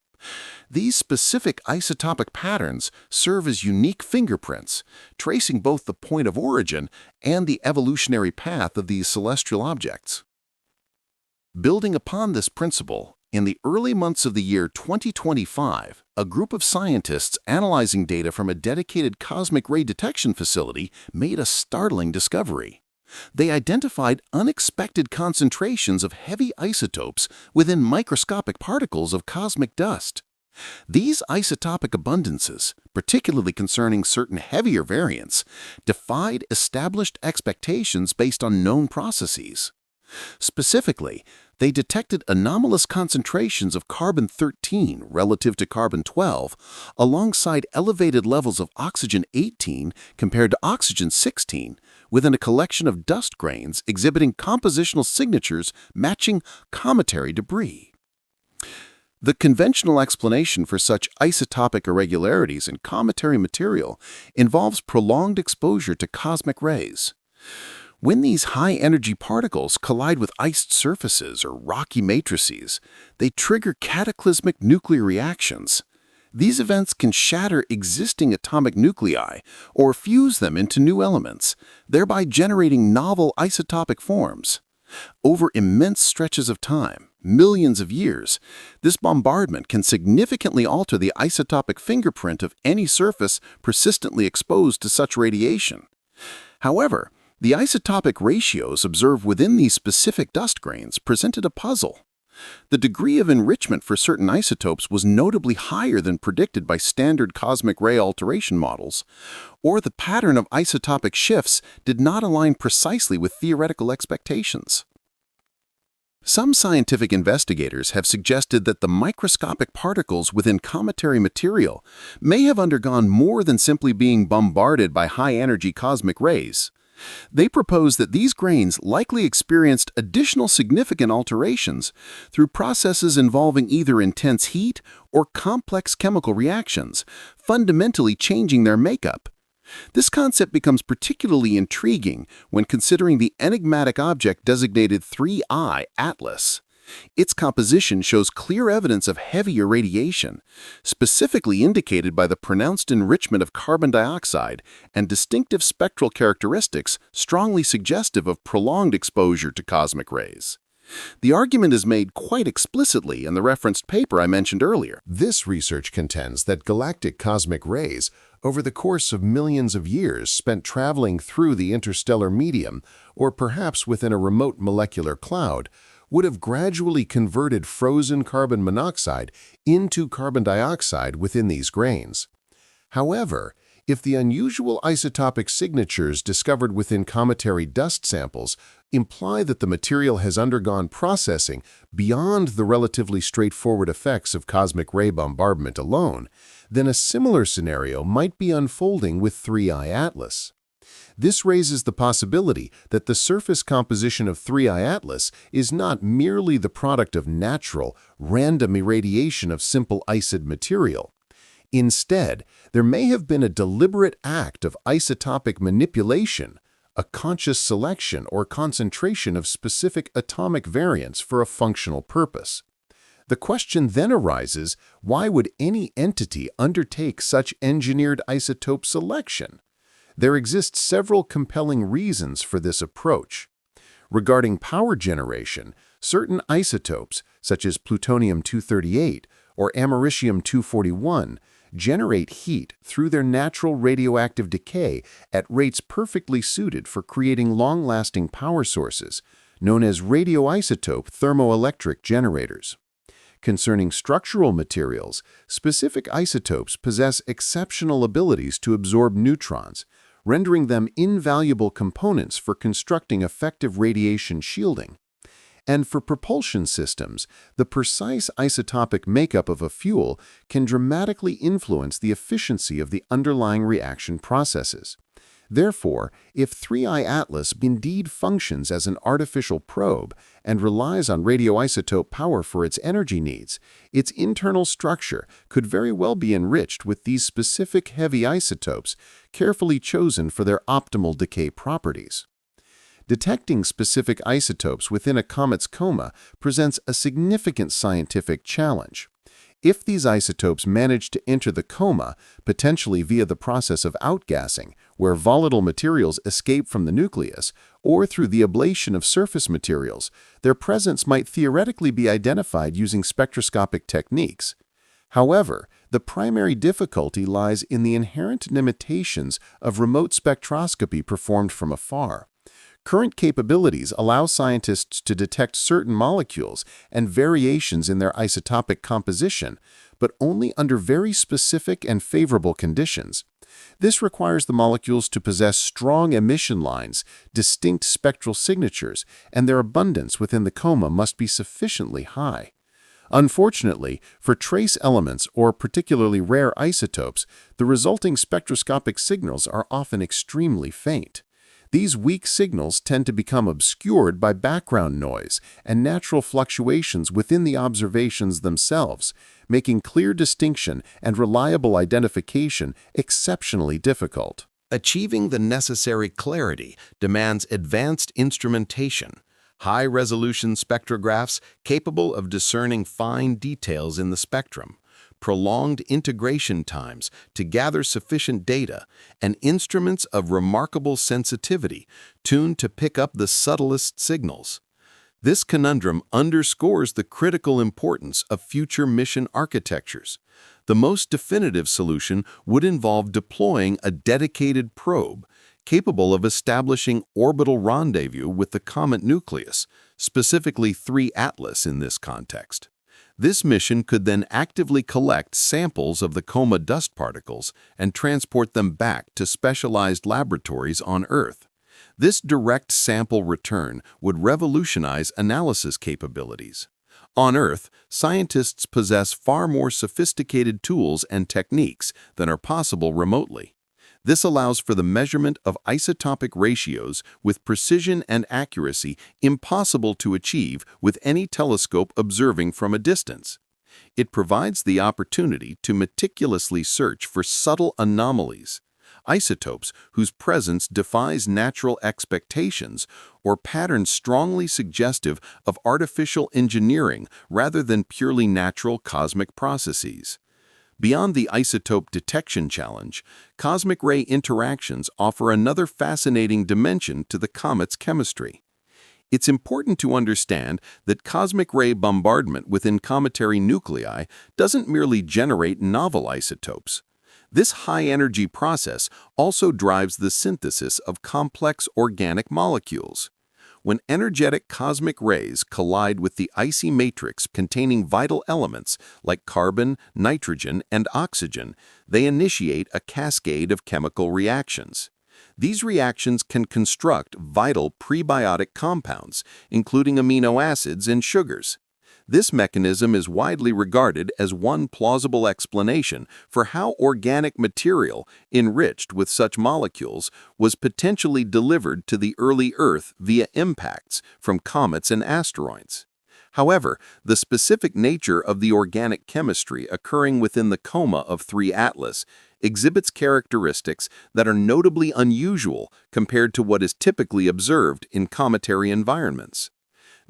These specific isotopic patterns serve as unique fingerprints, tracing both the point of origin and the evolutionary path of these celestial objects. Building upon this principle, in the early months of the year 2025, a group of scientists analyzing data from a dedicated cosmic ray detection facility made a startling discovery. They identified unexpected concentrations of heavy isotopes within microscopic particles of cosmic dust. These isotopic abundances, particularly concerning certain heavier variants, defied established expectations based on known processes. Specifically, they detected anomalous concentrations of carbon-13 relative to carbon-12, alongside elevated levels of oxygen-18 compared to oxygen-16, within a collection of dust grains exhibiting compositional signatures matching cometary debris. The conventional explanation for such isotopic irregularities in cometary material involves prolonged exposure to cosmic rays. When these high-energy particles collide with iced surfaces or rocky matrices, they trigger cataclysmic nuclear reactions. These events can shatter existing atomic nuclei or fuse them into new elements, thereby generating novel isotopic forms. Over immense stretches of time, millions of years, this bombardment can significantly alter the isotopic fingerprint of any surface persistently exposed to such radiation. However, the isotopic ratios observed within these specific dust grains presented a puzzle. The degree of enrichment for certain isotopes was notably higher than predicted by standard cosmic ray alteration models, or the pattern of isotopic shifts did not align precisely with theoretical expectations. Some scientific investigators have suggested that the microscopic particles within cometary material may have undergone more than simply being bombarded by high-energy cosmic rays. They propose that these grains likely experienced additional significant alterations through processes involving either intense heat or complex chemical reactions, fundamentally changing their makeup. This concept becomes particularly intriguing when considering the enigmatic object designated 3I Atlas. Its composition shows clear evidence of heavy irradiation, specifically indicated by the pronounced enrichment of carbon dioxide and distinctive spectral characteristics strongly suggestive of prolonged exposure to cosmic rays. The argument is made quite explicitly in the referenced paper I mentioned earlier. This research contends that galactic cosmic rays, over the course of millions of years spent traveling through the interstellar medium, or perhaps within a remote molecular cloud, would have gradually converted frozen carbon monoxide into carbon dioxide within these grains. However, if the unusual isotopic signatures discovered within cometary dust samples imply that the material has undergone processing beyond the relatively straightforward effects of cosmic ray bombardment alone, then a similar scenario might be unfolding with 3I Atlas. This raises the possibility that the surface composition of 3I Atlas is not merely the product of natural, random irradiation of simple icid material. Instead, there may have been a deliberate act of isotopic manipulation, a conscious selection or concentration of specific atomic variants for a functional purpose. The question then arises, why would any entity undertake such engineered isotope selection? There exist several compelling reasons for this approach. Regarding power generation, certain isotopes, such as plutonium-238 or americium-241, generate heat through their natural radioactive decay at rates perfectly suited for creating long-lasting power sources, known as radioisotope thermoelectric generators. Concerning structural materials, specific isotopes possess exceptional abilities to absorb neutrons, rendering them invaluable components for constructing effective radiation shielding. And for propulsion systems, the precise isotopic makeup of a fuel can dramatically influence the efficiency of the underlying reaction processes. Therefore, if 3I Atlas indeed functions as an artificial probe and relies on radioisotope power for its energy needs, its internal structure could very well be enriched with these specific heavy isotopes, carefully chosen for their optimal decay properties. Detecting specific isotopes within a comet's coma presents a significant scientific challenge. If these isotopes manage to enter the coma, potentially via the process of outgassing, where volatile materials escape from the nucleus, or through the ablation of surface materials, their presence might theoretically be identified using spectroscopic techniques. However, the primary difficulty lies in the inherent limitations of remote spectroscopy performed from afar. Current capabilities allow scientists to detect certain molecules and variations in their isotopic composition, but only under very specific and favorable conditions. This requires the molecules to possess strong emission lines, distinct spectral signatures, and their abundance within the coma must be sufficiently high. Unfortunately, for trace elements or particularly rare isotopes, the resulting spectroscopic signals are often extremely faint. These weak signals tend to become obscured by background noise and natural fluctuations within the observations themselves, making clear distinction and reliable identification exceptionally difficult. Achieving the necessary clarity demands advanced instrumentation, high-resolution spectrographs capable of discerning fine details in the spectrum, prolonged integration times to gather sufficient data, and instruments of remarkable sensitivity tuned to pick up the subtlest signals. This conundrum underscores the critical importance of future mission architectures. The most definitive solution would involve deploying a dedicated probe capable of establishing orbital rendezvous with the comet nucleus, specifically 3 Atlas in this context. This mission could then actively collect samples of the coma dust particles and transport them back to specialized laboratories on Earth. This direct sample return would revolutionize analysis capabilities. On Earth, scientists possess far more sophisticated tools and techniques than are possible remotely. This allows for the measurement of isotopic ratios with precision and accuracy impossible to achieve with any telescope observing from a distance. It provides the opportunity to meticulously search for subtle anomalies, isotopes whose presence defies natural expectations, or patterns strongly suggestive of artificial engineering rather than purely natural cosmic processes. Beyond the isotope detection challenge, cosmic ray interactions offer another fascinating dimension to the comet's chemistry. It's important to understand that cosmic ray bombardment within cometary nuclei doesn't merely generate novel isotopes. This high-energy process also drives the synthesis of complex organic molecules. When energetic cosmic rays collide with the icy matrix containing vital elements like carbon, nitrogen, and oxygen, they initiate a cascade of chemical reactions. These reactions can construct vital prebiotic compounds, including amino acids and sugars. This mechanism is widely regarded as one plausible explanation for how organic material, enriched with such molecules, was potentially delivered to the early Earth via impacts from comets and asteroids. However, the specific nature of the organic chemistry occurring within the coma of 3 Atlas exhibits characteristics that are notably unusual compared to what is typically observed in cometary environments.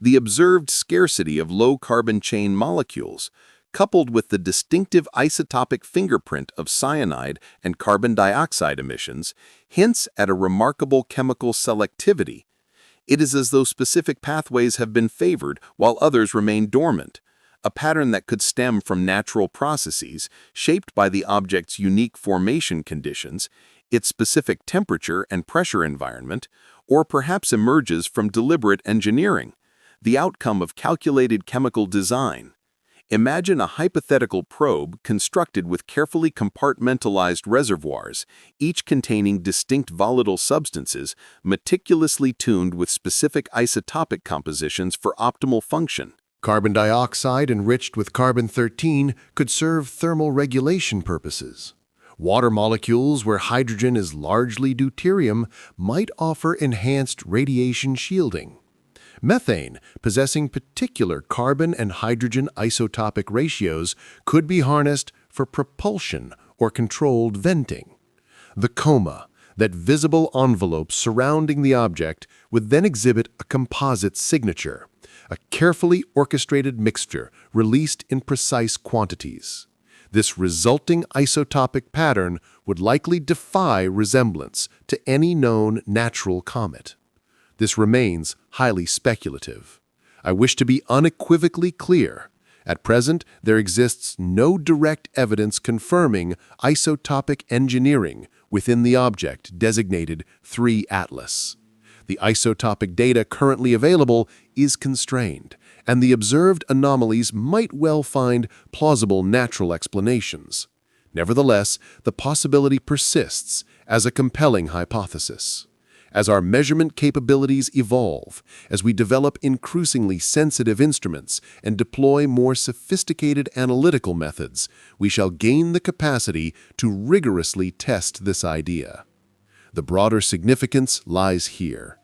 The observed scarcity of low-carbon chain molecules, coupled with the distinctive isotopic fingerprint of cyanide and carbon dioxide emissions, hints at a remarkable chemical selectivity. It is as though specific pathways have been favored while others remain dormant, a pattern that could stem from natural processes shaped by the object's unique formation conditions, its specific temperature and pressure environment, or perhaps emerges from deliberate engineering, the outcome of calculated chemical design. Imagine a hypothetical probe constructed with carefully compartmentalized reservoirs, each containing distinct volatile substances, meticulously tuned with specific isotopic compositions for optimal function. Carbon dioxide enriched with carbon-13 could serve thermal regulation purposes. Water molecules where hydrogen is largely deuterium might offer enhanced radiation shielding. Methane, possessing particular carbon and hydrogen isotopic ratios, could be harnessed for propulsion or controlled venting. The coma, that visible envelope surrounding the object, would then exhibit a composite signature, a carefully orchestrated mixture released in precise quantities. This resulting isotopic pattern would likely defy resemblance to any known natural comet. This remains highly speculative. I wish to be unequivocally clear. At present, there exists no direct evidence confirming isotopic engineering within the object designated 3 Atlas. The isotopic data currently available is constrained, and the observed anomalies might well find plausible natural explanations. Nevertheless, the possibility persists as a compelling hypothesis. As our measurement capabilities evolve, as we develop increasingly sensitive instruments and deploy more sophisticated analytical methods, we shall gain the capacity to rigorously test this idea. The broader significance lies here.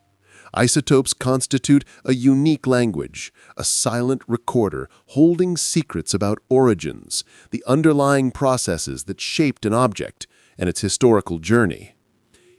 Isotopes constitute a unique language, a silent recorder holding secrets about origins, the underlying processes that shaped an object, and its historical journey.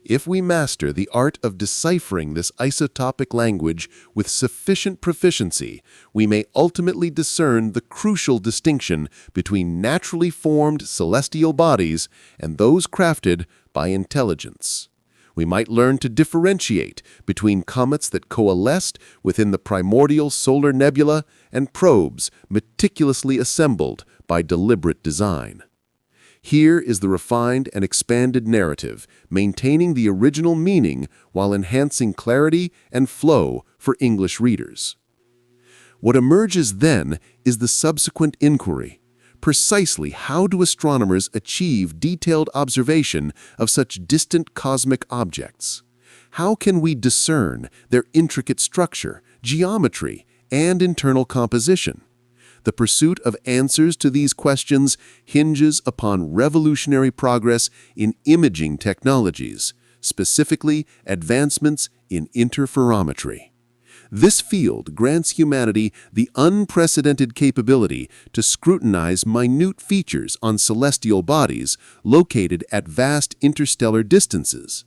If we master the art of deciphering this isotopic language with sufficient proficiency, we may ultimately discern the crucial distinction between naturally formed celestial bodies and those crafted by intelligence. We might learn to differentiate between comets that coalesced within the primordial solar nebula and probes meticulously assembled by deliberate design. Here is the refined and expanded narrative, maintaining the original meaning while enhancing clarity and flow for English readers. What emerges then is the subsequent inquiry. Precisely how do astronomers achieve detailed observation of such distant cosmic objects? How can we discern their intricate structure, geometry, and internal composition? The pursuit of answers to these questions hinges upon revolutionary progress in imaging technologies, specifically advancements in interferometry. This field grants humanity the unprecedented capability to scrutinize minute features on celestial bodies located at vast interstellar distances.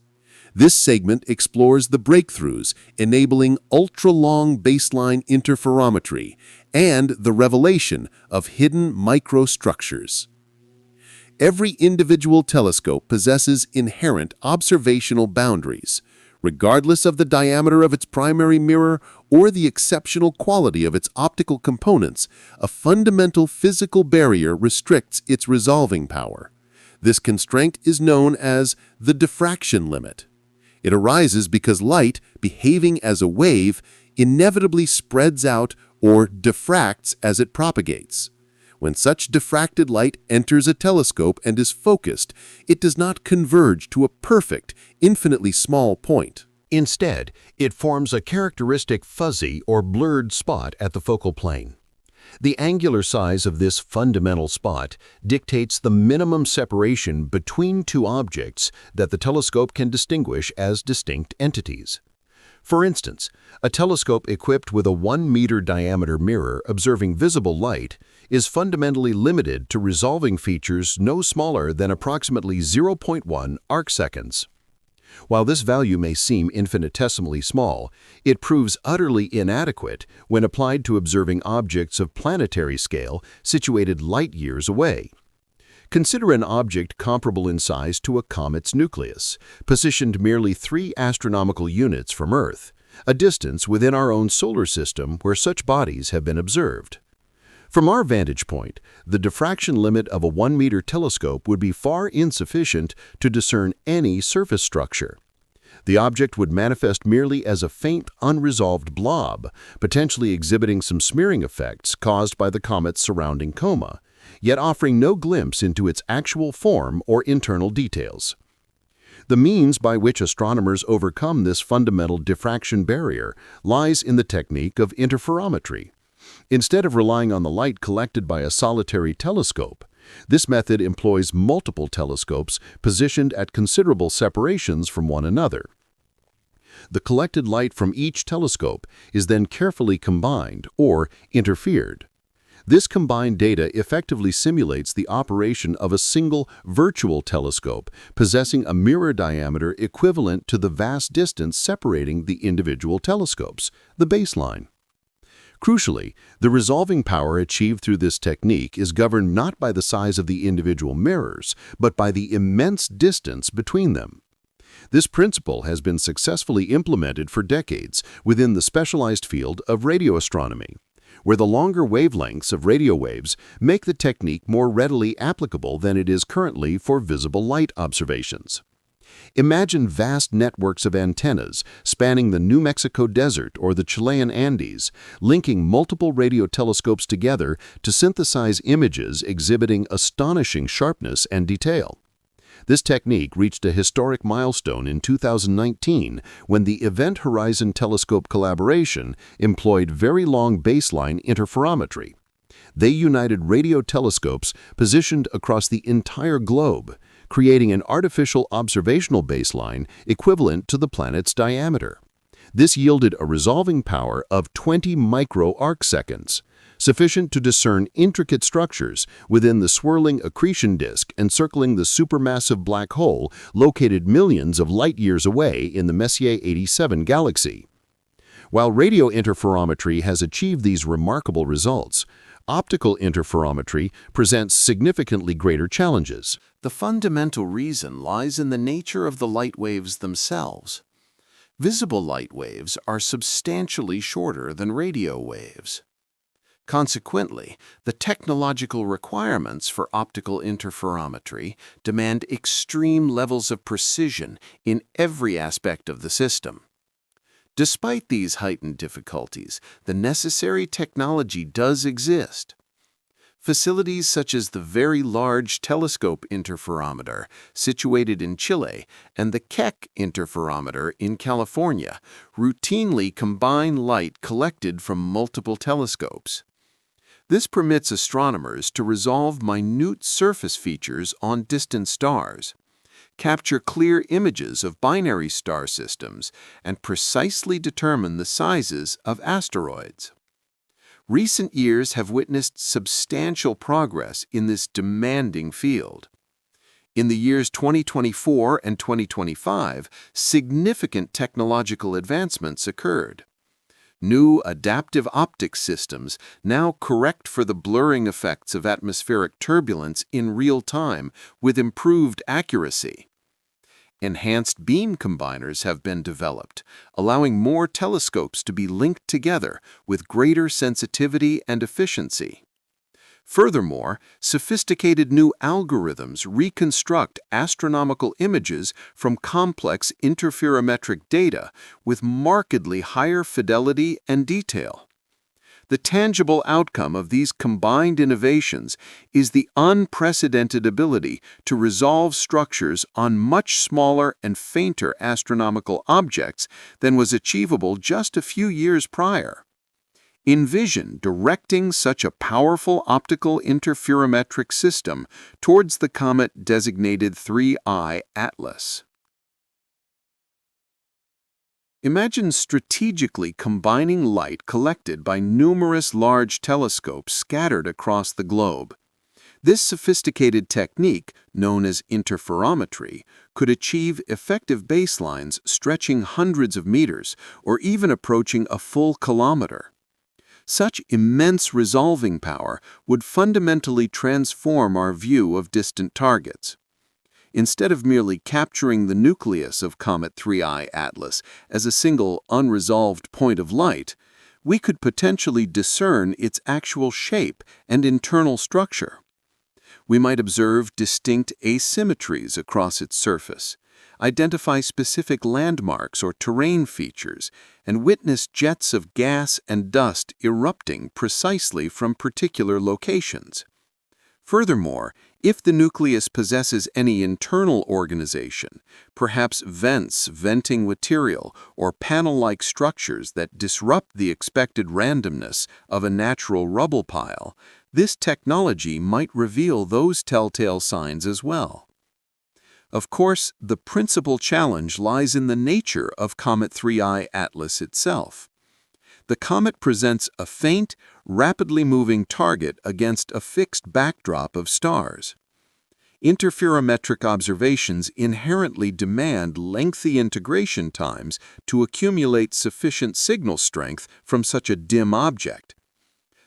This segment explores the breakthroughs enabling ultra-long baseline interferometry and the revelation of hidden microstructures. Every individual telescope possesses inherent observational boundaries. Regardless of the diameter of its primary mirror or the exceptional quality of its optical components, a fundamental physical barrier restricts its resolving power. This constraint is known as the diffraction limit. It arises because light, behaving as a wave, inevitably spreads out or diffracts as it propagates. When such diffracted light enters a telescope and is focused, it does not converge to a perfect, infinitely small point. Instead, it forms a characteristic fuzzy or blurred spot at the focal plane. The angular size of this fundamental spot dictates the minimum separation between two objects that the telescope can distinguish as distinct entities. For instance, a telescope equipped with a 1-meter diameter mirror observing visible light is fundamentally limited to resolving features no smaller than approximately 0.1 arcseconds. While this value may seem infinitesimally small, it proves utterly inadequate when applied to observing objects of planetary scale situated light years away. Consider an object comparable in size to a comet's nucleus, positioned merely 3 astronomical units from Earth, a distance within our own solar system where such bodies have been observed. From our vantage point, the diffraction limit of a 1-meter telescope would be far insufficient to discern any surface structure. The object would manifest merely as a faint, unresolved blob, potentially exhibiting some smearing effects caused by the comet's surrounding coma, yet offering no glimpse into its actual form or internal details. The means by which astronomers overcome this fundamental diffraction barrier lies in the technique of interferometry. Instead of relying on the light collected by a solitary telescope, this method employs multiple telescopes positioned at considerable separations from one another. The collected light from each telescope is then carefully combined or interfered. This combined data effectively simulates the operation of a single virtual telescope possessing a mirror diameter equivalent to the vast distance separating the individual telescopes, the baseline. Crucially, the resolving power achieved through this technique is governed not by the size of the individual mirrors, but by the immense distance between them. This principle has been successfully implemented for decades within the specialized field of radio astronomy, where the longer wavelengths of radio waves make the technique more readily applicable than it is currently for visible light observations. Imagine vast networks of antennas spanning the New Mexico desert or the Chilean Andes, linking multiple radio telescopes together to synthesize images exhibiting astonishing sharpness and detail. This technique reached a historic milestone in 2019 when the Event Horizon Telescope collaboration employed very long baseline interferometry. They united radio telescopes positioned across the entire globe, creating an artificial observational baseline equivalent to the planet's diameter. This yielded a resolving power of 20 micro-arcseconds, sufficient to discern intricate structures within the swirling accretion disk encircling the supermassive black hole located millions of light-years away in the Messier 87 galaxy. While radio interferometry has achieved these remarkable results, optical interferometry presents significantly greater challenges. The fundamental reason lies in the nature of the light waves themselves. Visible light waves are substantially shorter than radio waves. Consequently, the technological requirements for optical interferometry demand extreme levels of precision in every aspect of the system. Despite these heightened difficulties, the necessary technology does exist. Facilities such as the Very Large Telescope Interferometer, situated in Chile, and the Keck Interferometer in California, routinely combine light collected from multiple telescopes. This permits astronomers to resolve minute surface features on distant stars, capture clear images of binary star systems, and precisely determine the sizes of asteroids. Recent years have witnessed substantial progress in this demanding field. In the years 2024 and 2025, significant technological advancements occurred. New adaptive optics systems now correct for the blurring effects of atmospheric turbulence in real time with improved accuracy. Enhanced beam combiners have been developed, allowing more telescopes to be linked together with greater sensitivity and efficiency. Furthermore, sophisticated new algorithms reconstruct astronomical images from complex interferometric data with markedly higher fidelity and detail. The tangible outcome of these combined innovations is the unprecedented ability to resolve structures on much smaller and fainter astronomical objects than was achievable just a few years prior. Envision directing such a powerful optical interferometric system towards the comet designated 3I Atlas. Imagine strategically combining light collected by numerous large telescopes scattered across the globe. This sophisticated technique, known as interferometry, could achieve effective baselines stretching hundreds of meters or even approaching a full kilometer. Such immense resolving power would fundamentally transform our view of distant targets. Instead of merely capturing the nucleus of Comet 3I Atlas as a single unresolved point of light, we could potentially discern its actual shape and internal structure. We might observe distinct asymmetries across its surface, identify specific landmarks or terrain features, and witness jets of gas and dust erupting precisely from particular locations. Furthermore, if the nucleus possesses any internal organization, perhaps vents venting material or panel-like structures that disrupt the expected randomness of a natural rubble pile, this technology might reveal those telltale signs as well. Of course, the principal challenge lies in the nature of Comet 3I Atlas itself. The comet presents a faint, rapidly moving target against a fixed backdrop of stars. Interferometric observations inherently demand lengthy integration times to accumulate sufficient signal strength from such a dim object.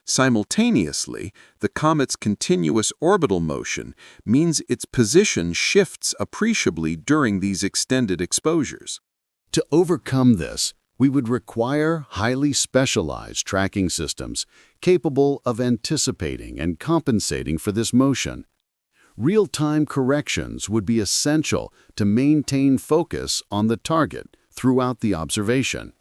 Simultaneously, the comet's continuous orbital motion means its position shifts appreciably during these extended exposures. To overcome this, we would require highly specialized tracking systems capable of anticipating and compensating for this motion. Real-time corrections would be essential to maintain focus on the target throughout the observation.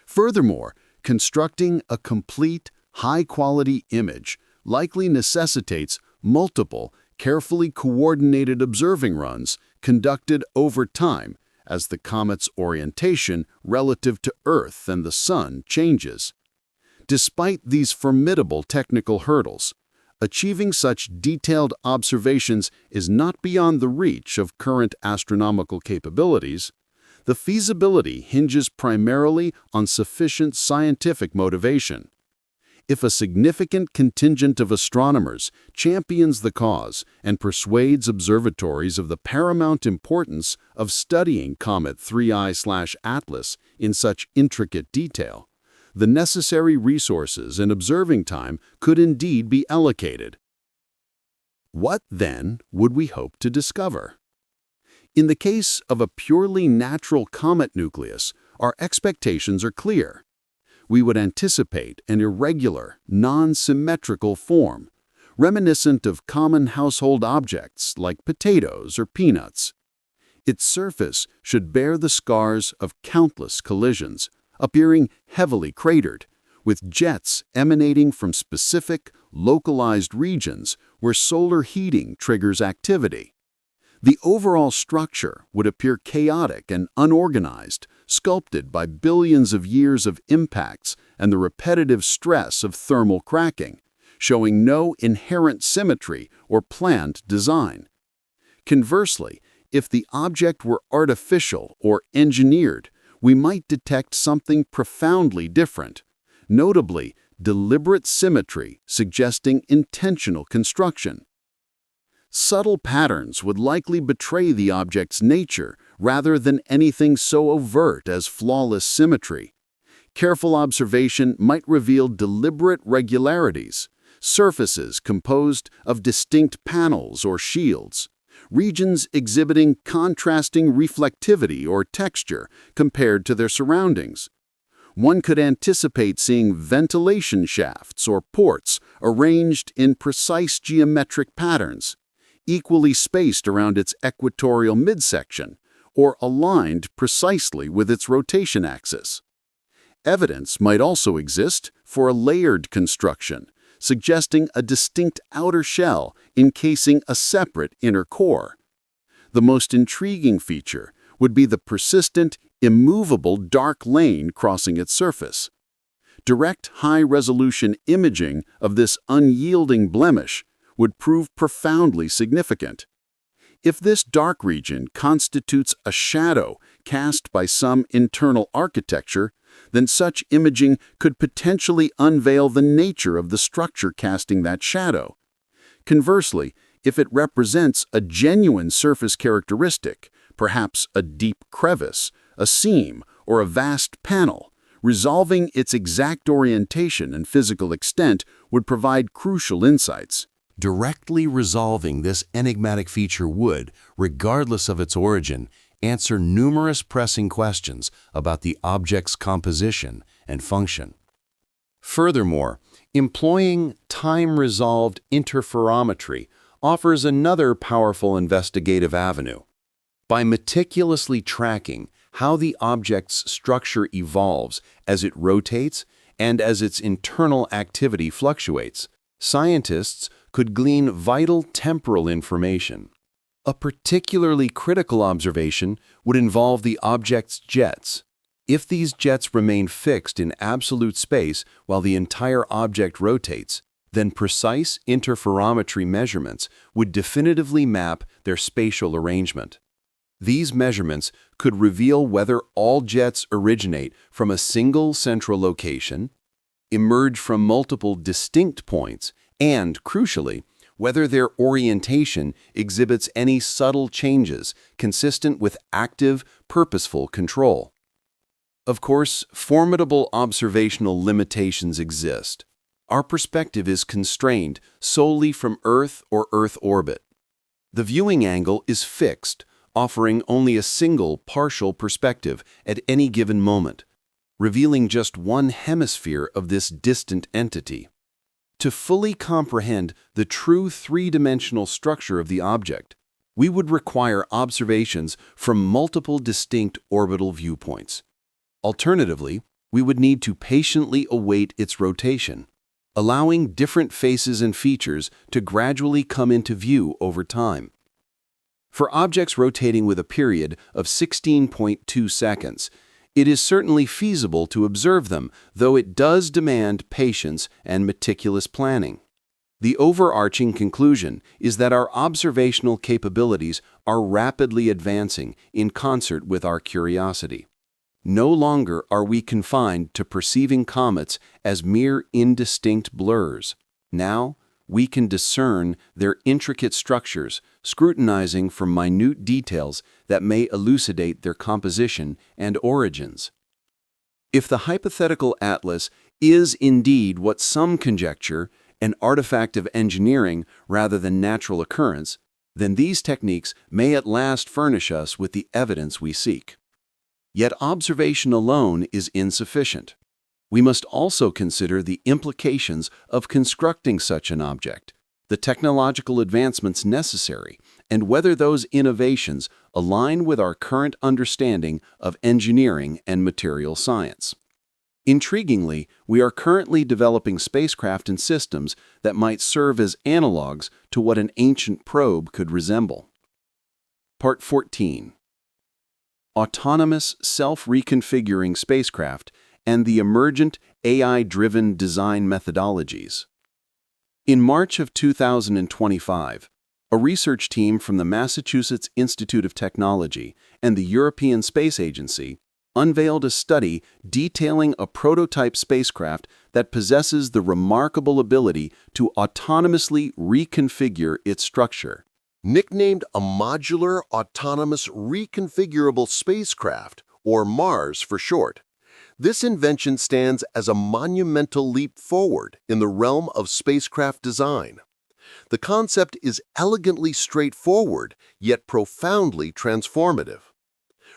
Furthermore, constructing a complete, high-quality image likely necessitates multiple, carefully coordinated observing runs conducted over time as the comet's orientation relative to Earth and the Sun changes. Despite these formidable technical hurdles, achieving such detailed observations is not beyond the reach of current astronomical capabilities. The feasibility hinges primarily on sufficient scientific motivation. If a significant contingent of astronomers champions the cause and persuades observatories of the paramount importance of studying Comet 3I/Atlas in such intricate detail, the necessary resources and observing time could indeed be allocated. What, then, would we hope to discover? In the case of a purely natural comet nucleus, our expectations are clear. We would anticipate an irregular, non-symmetrical form, reminiscent of common household objects like potatoes or peanuts. Its surface should bear the scars of countless collisions, appearing heavily cratered, with jets emanating from specific, localized regions where solar heating triggers activity. The overall structure would appear chaotic and unorganized, sculpted by billions of years of impacts and the repetitive stress of thermal cracking, showing no inherent symmetry or planned design. Conversely, if the object were artificial or engineered, we might detect something profoundly different, notably deliberate symmetry suggesting intentional construction. Subtle patterns would likely betray the object's nature rather than anything so overt as flawless symmetry. Careful observation might reveal deliberate regularities, surfaces composed of distinct panels or shields, regions exhibiting contrasting reflectivity or texture compared to their surroundings. One could anticipate seeing ventilation shafts or ports arranged in precise geometric patterns, equally spaced around its equatorial midsection, or aligned precisely with its rotation axis. Evidence might also exist for a layered construction, suggesting a distinct outer shell encasing a separate inner core. The most intriguing feature would be the persistent, immovable dark lane crossing its surface. Direct high-resolution imaging of this unyielding blemish would prove profoundly significant. If this dark region constitutes a shadow cast by some internal architecture, then such imaging could potentially unveil the nature of the structure casting that shadow. Conversely, if it represents a genuine surface characteristic, perhaps a deep crevice, a seam, or a vast panel, resolving its exact orientation and physical extent would provide crucial insights. Directly resolving this enigmatic feature would, regardless of its origin, answer numerous pressing questions about the object's composition and function. Furthermore, employing time-resolved interferometry offers another powerful investigative avenue. By meticulously tracking how the object's structure evolves as it rotates and as its internal activity fluctuates, scientists could glean vital temporal information. A particularly critical observation would involve the object's jets. If these jets remain fixed in absolute space while the entire object rotates, then precise interferometry measurements would definitively map their spatial arrangement. These measurements could reveal whether all jets originate from a single central location, emerge from multiple distinct points, and, crucially, whether their orientation exhibits any subtle changes consistent with active, purposeful control. Of course, formidable observational limitations exist. Our perspective is constrained solely from Earth or Earth orbit. The viewing angle is fixed, offering only a single partial perspective at any given moment, revealing just one hemisphere of this distant entity. To fully comprehend the true three-dimensional structure of the object, we would require observations from multiple distinct orbital viewpoints. Alternatively, we would need to patiently await its rotation, allowing different faces and features to gradually come into view over time. For objects rotating with a period of 16.2 seconds, it is certainly feasible to observe them, though it does demand patience and meticulous planning. The overarching conclusion is that our observational capabilities are rapidly advancing in concert with our curiosity. No longer are we confined to perceiving comets as mere indistinct blurs. Now, we can discern their intricate structures, scrutinizing for minute details that may elucidate their composition and origins. If the hypothetical atlas is indeed what some conjecture, an artifact of engineering rather than natural occurrence, then these techniques may at last furnish us with the evidence we seek. Yet observation alone is insufficient. We must also consider the implications of constructing such an object, the technological advancements necessary, and whether those innovations align with our current understanding of engineering and material science. Intriguingly, we are currently developing spacecraft and systems that might serve as analogs to what an ancient probe could resemble. Part 14. Autonomous, self-reconfiguring spacecraft and the emergent AI-driven design methodologies. In March of 2025, a research team from the Massachusetts Institute of Technology and the European Space Agency unveiled a study detailing a prototype spacecraft that possesses the remarkable ability to autonomously reconfigure its structure. Nicknamed a Modular Autonomous Reconfigurable Spacecraft, or MARS for short, this invention stands as a monumental leap forward in the realm of spacecraft design. The concept is elegantly straightforward, yet profoundly transformative.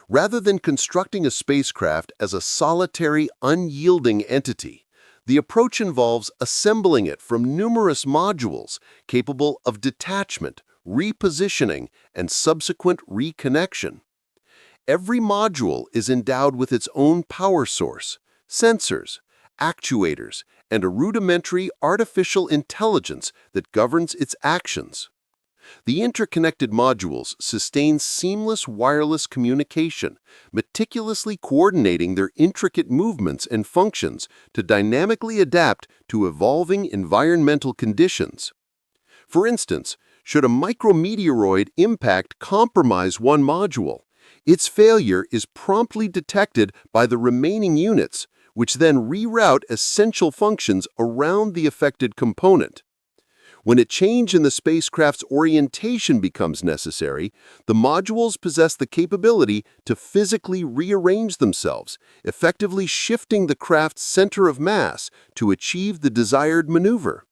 Rather than constructing a spacecraft as a solitary, unyielding entity, the approach involves assembling it from numerous modules capable of detachment, repositioning, and subsequent reconnection. Every module is endowed with its own power source, sensors, actuators, and a rudimentary artificial intelligence that governs its actions. The interconnected modules sustain seamless wireless communication, meticulously coordinating their intricate movements and functions to dynamically adapt to evolving environmental conditions. For instance, should a micrometeoroid impact compromise one module, its failure is promptly detected by the remaining units, which then reroute essential functions around the affected component. When a change in the spacecraft's orientation becomes necessary, the modules possess the capability to physically rearrange themselves, effectively shifting the craft's center of mass to achieve the desired maneuver.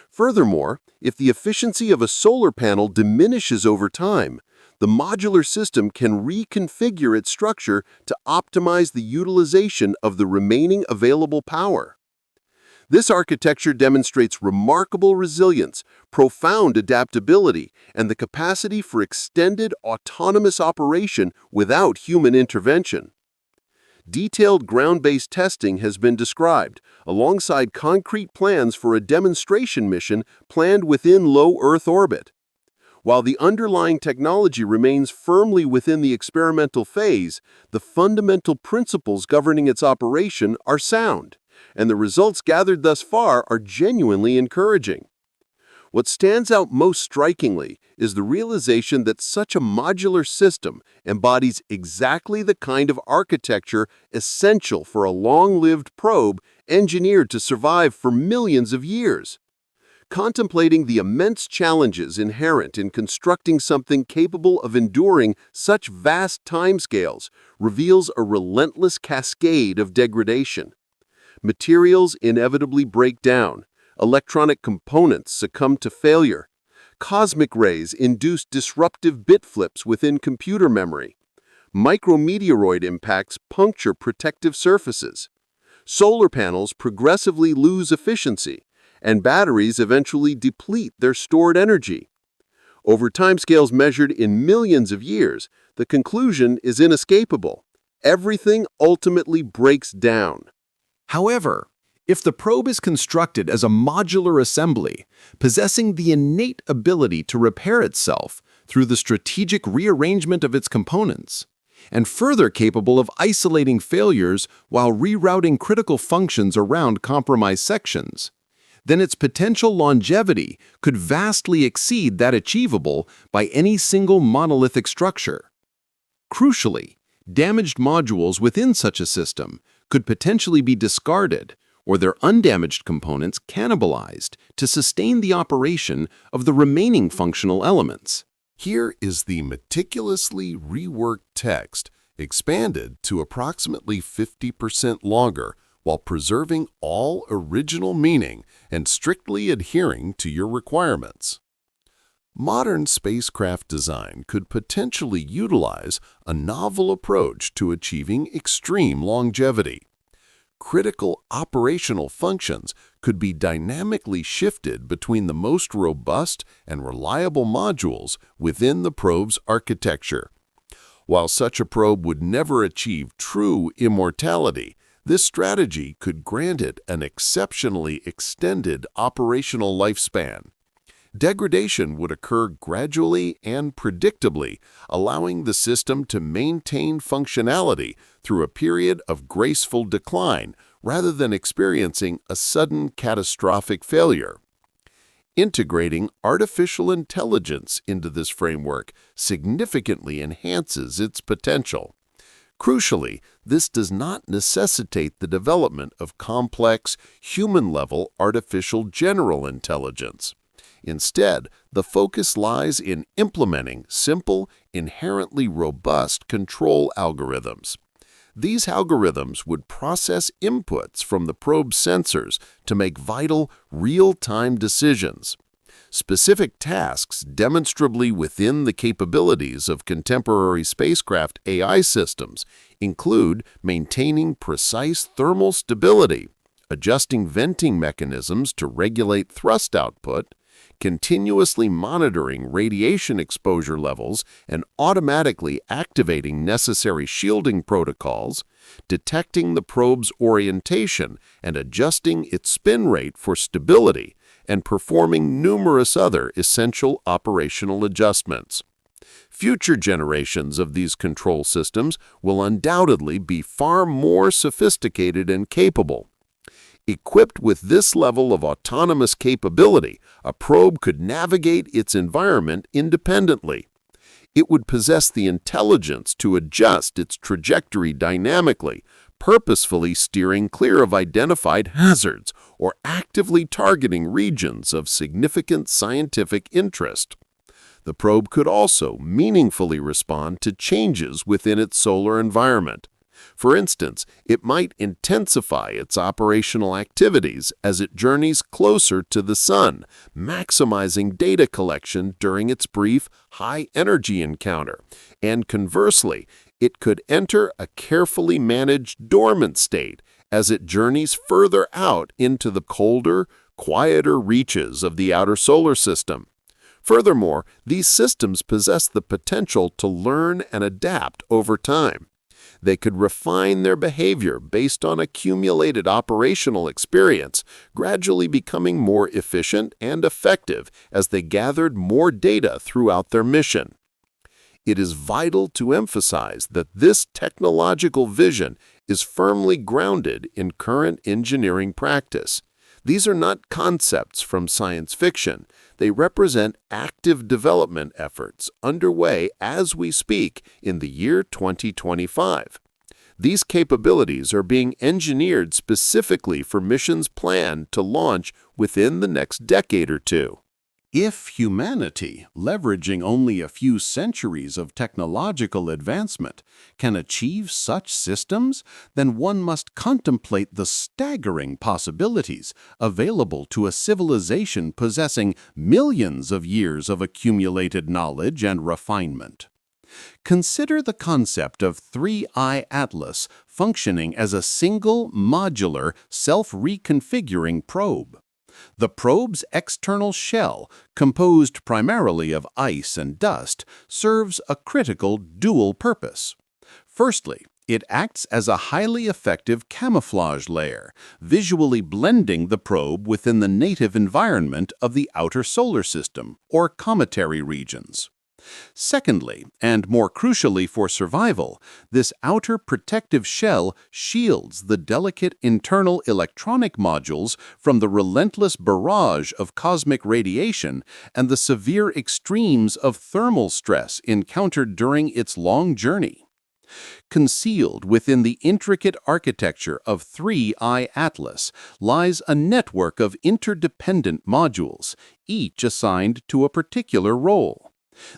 Furthermore, if the efficiency of a solar panel diminishes over time, the modular system can reconfigure its structure to optimize the utilization of the remaining available power. This architecture demonstrates remarkable resilience, profound adaptability, and the capacity for extended autonomous operation without human intervention. Detailed ground-based testing has been described, alongside concrete plans for a demonstration mission planned within low Earth orbit. While the underlying technology remains firmly within the experimental phase, the fundamental principles governing its operation are sound, and the results gathered thus far are genuinely encouraging. What stands out most strikingly is the realization that such a modular system embodies exactly the kind of architecture essential for a long-lived probe engineered to survive for millions of years. Contemplating the immense challenges inherent in constructing something capable of enduring such vast timescales reveals a relentless cascade of degradation. Materials inevitably break down, electronic components succumb to failure, cosmic rays induce disruptive bit flips within computer memory, micrometeoroid impacts puncture protective surfaces, solar panels progressively lose efficiency, and batteries eventually deplete their stored energy. Over timescales measured in millions of years, the conclusion is inescapable. Everything ultimately breaks down. However, if the probe is constructed as a modular assembly, possessing the innate ability to repair itself through the strategic rearrangement of its components, and further capable of isolating failures while rerouting critical functions around compromised sections, then its potential longevity could vastly exceed that achievable by any single monolithic structure. Crucially, damaged modules within such a system could potentially be discarded or their undamaged components cannibalized to sustain the operation of the remaining functional elements. Here is the meticulously reworked text, expanded to approximately 50% longer, while preserving all original meaning and strictly adhering to your requirements. Modern spacecraft design could potentially utilize a novel approach to achieving extreme longevity. Critical operational functions could be dynamically shifted between the most robust and reliable modules within the probe's architecture. While such a probe would never achieve true immortality, this strategy could grant it an exceptionally extended operational lifespan. Degradation would occur gradually and predictably, allowing the system to maintain functionality through a period of graceful decline rather than experiencing a sudden catastrophic failure. Integrating artificial intelligence into this framework significantly enhances its potential. Crucially, this does not necessitate the development of complex, human-level artificial general intelligence. Instead, the focus lies in implementing simple, inherently robust control algorithms. These algorithms would process inputs from the probe's sensors to make vital, real-time decisions. Specific tasks demonstrably within the capabilities of contemporary spacecraft AI systems include maintaining precise thermal stability, adjusting venting mechanisms to regulate thrust output, continuously monitoring radiation exposure levels and automatically activating necessary shielding protocols, detecting the probe's orientation and adjusting its spin rate for stability, and performing numerous other essential operational adjustments. Future generations of these control systems will undoubtedly be far more sophisticated and capable. Equipped with this level of autonomous capability, a probe could navigate its environment independently. It would possess the intelligence to adjust its trajectory dynamically, purposefully steering clear of identified hazards or actively targeting regions of significant scientific interest. The probe could also meaningfully respond to changes within its solar environment. For instance, it might intensify its operational activities as it journeys closer to the Sun, maximizing data collection during its brief, high-energy encounter. And conversely, it could enter a carefully managed dormant state as it journeys further out into the colder, quieter reaches of the outer solar system. Furthermore, these systems possess the potential to learn and adapt over time. They could refine their behavior based on accumulated operational experience, gradually becoming more efficient and effective as they gathered more data throughout their mission. It is vital to emphasize that this technological vision is firmly grounded in current engineering practice. These are not concepts from science fiction. They represent active development efforts underway as we speak in the year 2025. These capabilities are being engineered specifically for missions planned to launch within the next decade or two. If humanity, leveraging only a few centuries of technological advancement, can achieve such systems, then one must contemplate the staggering possibilities available to a civilization possessing millions of years of accumulated knowledge and refinement. Consider the concept of 3i Atlas functioning as a single, modular, self-reconfiguring probe. The probe's external shell, composed primarily of ice and dust, serves a critical dual purpose. Firstly, it acts as a highly effective camouflage layer, visually blending the probe within the native environment of the outer solar system, or cometary regions. Secondly, and more crucially for survival, this outer protective shell shields the delicate internal electronic modules from the relentless barrage of cosmic radiation and the severe extremes of thermal stress encountered during its long journey. Concealed within the intricate architecture of 3i Atlas lies a network of interdependent modules, each assigned to a particular role.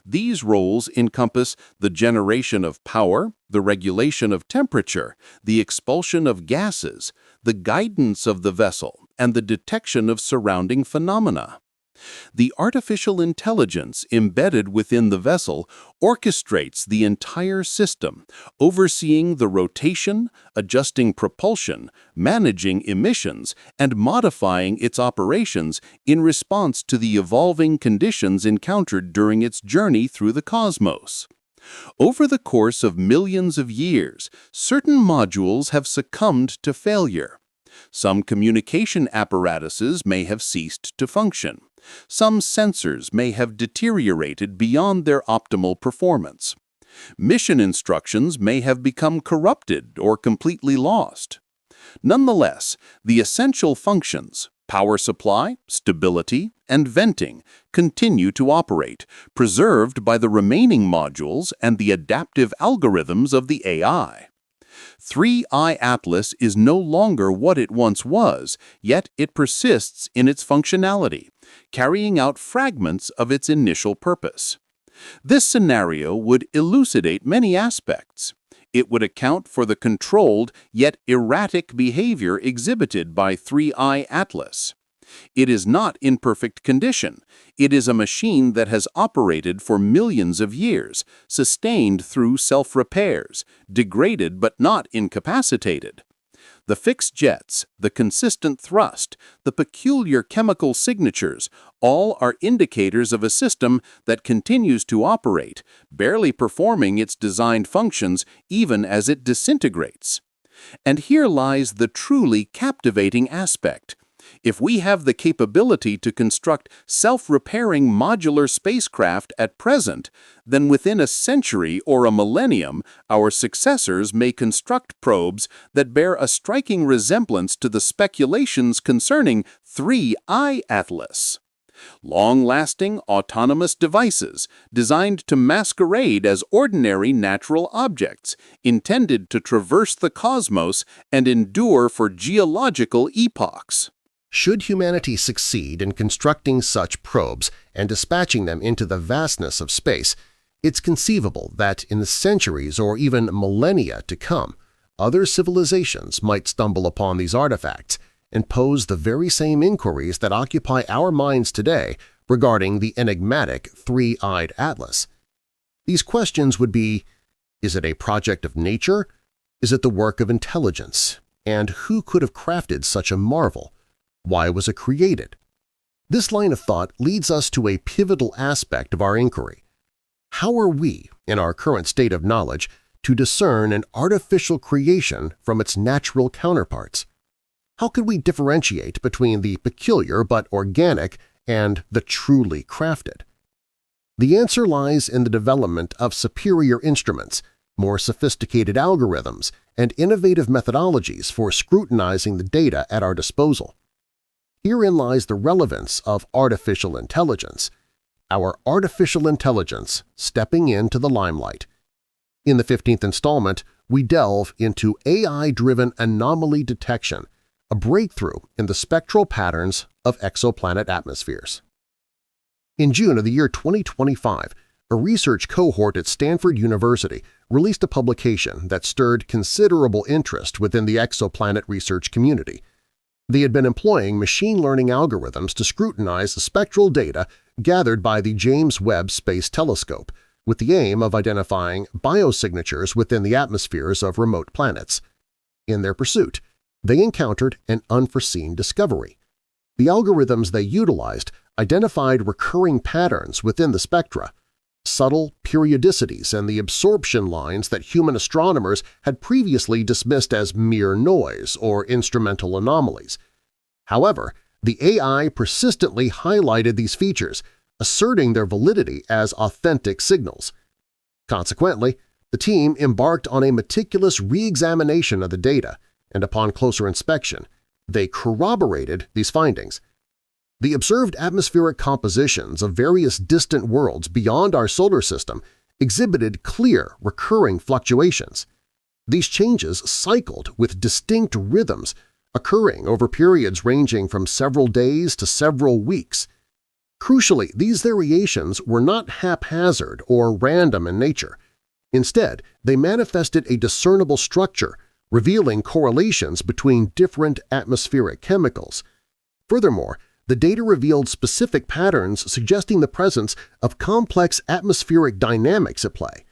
These roles encompass the generation of power, the regulation of temperature, the expulsion of gases, the guidance of the vessel, and the detection of surrounding phenomena. The artificial intelligence embedded within the vessel orchestrates the entire system, overseeing the rotation, adjusting propulsion, managing emissions, and modifying its operations in response to the evolving conditions encountered during its journey through the cosmos. Over the course of millions of years, certain modules have succumbed to failure. Some communication apparatuses may have ceased to function. Some sensors may have deteriorated beyond their optimal performance. Mission instructions may have become corrupted or completely lost. Nonetheless, the essential functions, power supply, stability, and venting, continue to operate, preserved by the remaining modules and the adaptive algorithms of the AI. 3i Atlas is no longer what it once was, yet it persists in its functionality, carrying out fragments of its initial purpose. This scenario would elucidate many aspects. It would account for the controlled yet erratic behavior exhibited by 3i Atlas. It is not in perfect condition. It is a machine that has operated for millions of years, sustained through self-repairs, degraded but not incapacitated. The fixed jets, the consistent thrust, the peculiar chemical signatures, all are indicators of a system that continues to operate, barely performing its designed functions even as it disintegrates. And here lies the truly captivating aspect. If we have the capability to construct self-repairing modular spacecraft at present, then within a century or a millennium, our successors may construct probes that bear a striking resemblance to the speculations concerning 3i Atlas. Long-lasting, autonomous devices designed to masquerade as ordinary natural objects, intended to traverse the cosmos and endure for geological epochs. Should humanity succeed in constructing such probes and dispatching them into the vastness of space, it's conceivable that in the centuries or even millennia to come, other civilizations might stumble upon these artifacts and pose the very same inquiries that occupy our minds today regarding the enigmatic 3-eyed Atlas. These questions would be: is it a project of nature? Is it the work of intelligence? And who could have crafted such a marvel? Why was it created? This line of thought leads us to a pivotal aspect of our inquiry. How are we, in our current state of knowledge, to discern an artificial creation from its natural counterparts? How could we differentiate between the peculiar but organic and the truly crafted? The answer lies in the development of superior instruments, more sophisticated algorithms, and innovative methodologies for scrutinizing the data at our disposal. Herein lies the relevance of artificial intelligence, our artificial intelligence stepping into the limelight. In the 15th installment, we delve into AI-driven anomaly detection, a breakthrough in the spectral patterns of exoplanet atmospheres. In June of the year 2025, a research cohort at Stanford University released a publication that stirred considerable interest within the exoplanet research community. They had been employing machine learning algorithms to scrutinize the spectral data gathered by the James Webb Space Telescope, with the aim of identifying biosignatures within the atmospheres of remote planets. In their pursuit, they encountered an unforeseen discovery. The algorithms they utilized identified recurring patterns within the spectra, subtle periodicities and the absorption lines that human astronomers had previously dismissed as mere noise or instrumental anomalies. However, the AI persistently highlighted these features, asserting their validity as authentic signals. Consequently, the team embarked on a meticulous re-examination of the data, and upon closer inspection, they corroborated these findings. The observed atmospheric compositions of various distant worlds beyond our solar system exhibited clear, recurring fluctuations. These changes cycled with distinct rhythms, occurring over periods ranging from several days to several weeks. Crucially, these variations were not haphazard or random in nature. Instead, they manifested a discernible structure, revealing correlations between different atmospheric chemicals. Furthermore, the data revealed specific patterns suggesting the presence of complex atmospheric dynamics at play.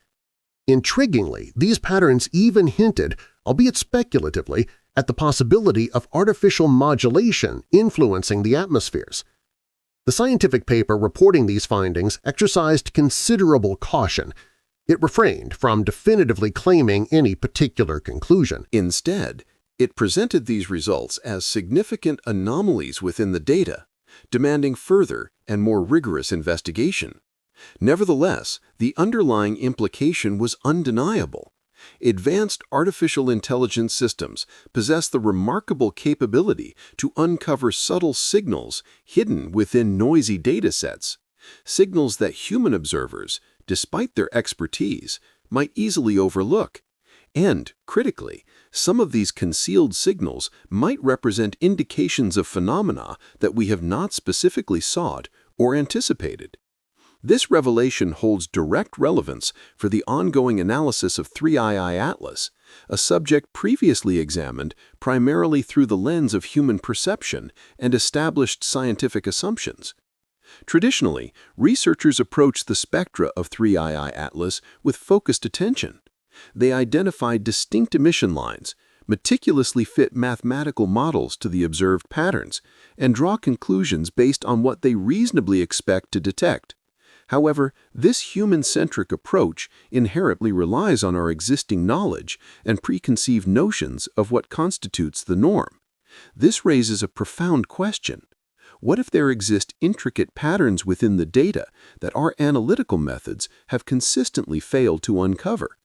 Intriguingly, these patterns even hinted, albeit speculatively, at the possibility of artificial modulation influencing the atmospheres. The scientific paper reporting these findings exercised considerable caution. It refrained from definitively claiming any particular conclusion. Instead, it presented these results as significant anomalies within the data, demanding further and more rigorous investigation. Nevertheless, the underlying implication was undeniable. Advanced artificial intelligence systems possess the remarkable capability to uncover subtle signals hidden within noisy datasets, signals that human observers, despite their expertise, might easily overlook. And, critically, some of these concealed signals might represent indications of phenomena that we have not specifically sought or anticipated. This revelation holds direct relevance for the ongoing analysis of 3II Atlas, a subject previously examined primarily through the lens of human perception and established scientific assumptions. Traditionally, researchers approach the spectra of 3II Atlas with focused attention. They identify distinct emission lines, meticulously fit mathematical models to the observed patterns, and draw conclusions based on what they reasonably expect to detect. However, this human-centric approach inherently relies on our existing knowledge and preconceived notions of what constitutes the norm. This raises a profound question. What if there exist intricate patterns within the data that our analytical methods have consistently failed to uncover?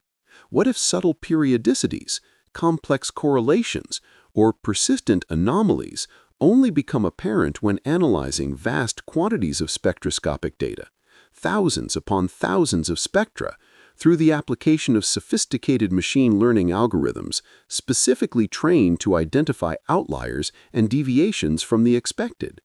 What if subtle periodicities, complex correlations, or persistent anomalies only become apparent when analyzing vast quantities of spectroscopic data, thousands upon thousands of spectra, through the application of sophisticated machine learning algorithms specifically trained to identify outliers and deviations from the expected?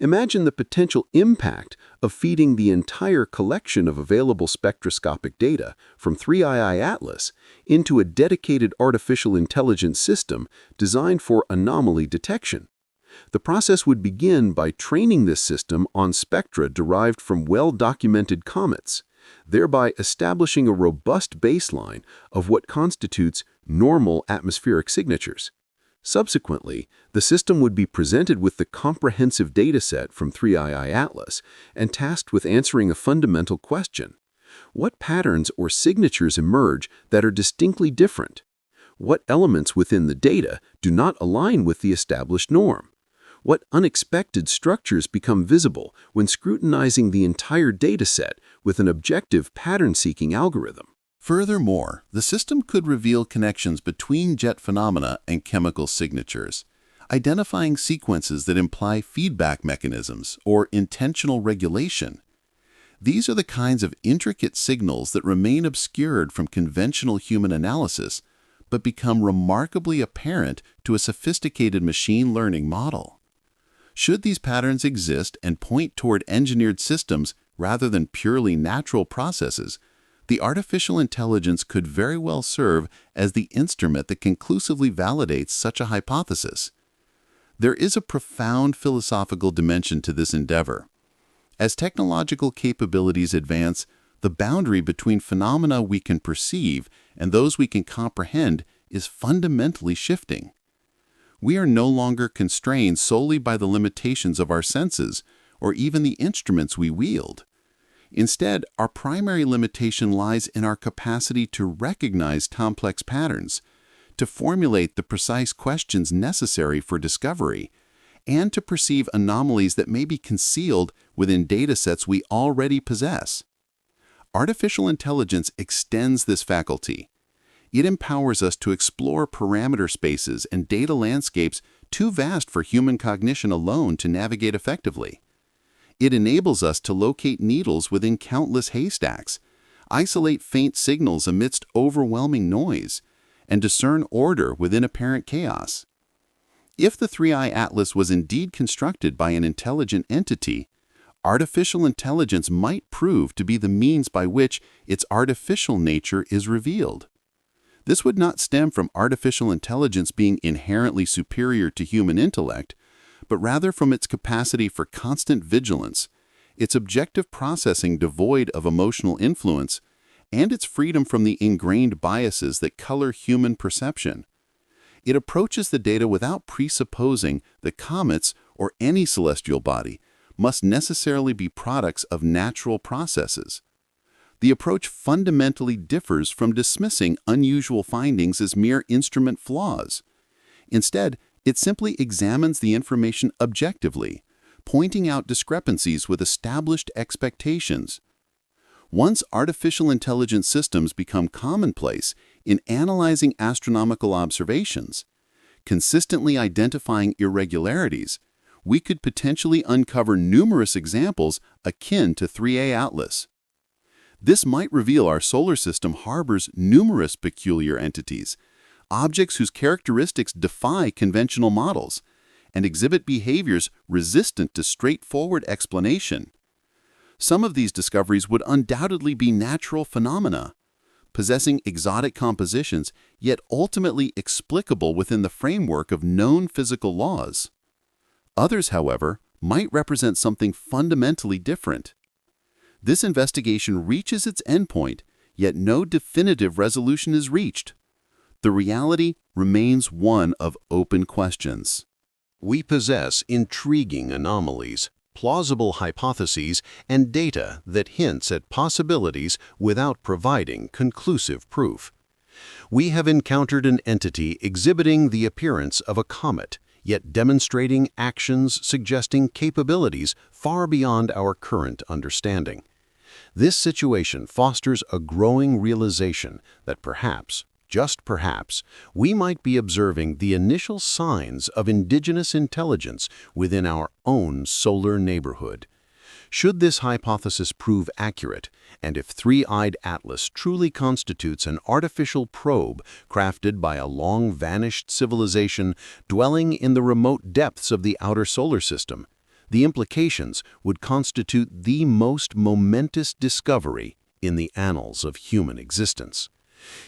Imagine the potential impact of feeding the entire collection of available spectroscopic data from 3II Atlas into a dedicated artificial intelligence system designed for anomaly detection. The process would begin by training this system on spectra derived from well-documented comets, thereby establishing a robust baseline of what constitutes normal atmospheric signatures. Subsequently, the system would be presented with the comprehensive dataset from 3II Atlas and tasked with answering a fundamental question. What patterns or signatures emerge that are distinctly different? What elements within the data do not align with the established norm? What unexpected structures become visible when scrutinizing the entire dataset with an objective pattern-seeking algorithm? Furthermore, the system could reveal connections between jet phenomena and chemical signatures, identifying sequences that imply feedback mechanisms or intentional regulation. These are the kinds of intricate signals that remain obscured from conventional human analysis, but become remarkably apparent to a sophisticated machine learning model. Should these patterns exist and point toward engineered systems rather than purely natural processes, the artificial intelligence could very well serve as the instrument that conclusively validates such a hypothesis. There is a profound philosophical dimension to this endeavor. As technological capabilities advance, the boundary between phenomena we can perceive and those we can comprehend is fundamentally shifting. We are no longer constrained solely by the limitations of our senses or even the instruments we wield. Instead, our primary limitation lies in our capacity to recognize complex patterns, to formulate the precise questions necessary for discovery, and to perceive anomalies that may be concealed within datasets we already possess. Artificial intelligence extends this faculty. It empowers us to explore parameter spaces and data landscapes too vast for human cognition alone to navigate effectively. It enables us to locate needles within countless haystacks, isolate faint signals amidst overwhelming noise, and discern order within apparent chaos. If the 3I Atlas was indeed constructed by an intelligent entity, artificial intelligence might prove to be the means by which its artificial nature is revealed. This would not stem from artificial intelligence being inherently superior to human intellect, but rather from its capacity for constant vigilance, its objective processing devoid of emotional influence, and its freedom from the ingrained biases that color human perception. It approaches the data without presupposing that comets or any celestial body must necessarily be products of natural processes. The approach fundamentally differs from dismissing unusual findings as mere instrument flaws. Instead, it simply examines the information objectively, pointing out discrepancies with established expectations. Once artificial intelligence systems become commonplace in analyzing astronomical observations, consistently identifying irregularities, we could potentially uncover numerous examples akin to 3A Atlas. This might reveal our solar system harbors numerous peculiar entities, objects whose characteristics defy conventional models, and exhibit behaviors resistant to straightforward explanation. Some of these discoveries would undoubtedly be natural phenomena, possessing exotic compositions, yet ultimately explicable within the framework of known physical laws. Others, however, might represent something fundamentally different. This investigation reaches its endpoint, yet no definitive resolution is reached. The reality remains one of open questions. We possess intriguing anomalies, plausible hypotheses, and data that hints at possibilities without providing conclusive proof. We have encountered an entity exhibiting the appearance of a comet, yet demonstrating actions suggesting capabilities far beyond our current understanding. This situation fosters a growing realization that perhaps, just perhaps, we might be observing the initial signs of indigenous intelligence within our own solar neighborhood. Should this hypothesis prove accurate, and if 3-eyed Atlas truly constitutes an artificial probe crafted by a long-vanished civilization dwelling in the remote depths of the outer solar system, the implications would constitute the most momentous discovery in the annals of human existence.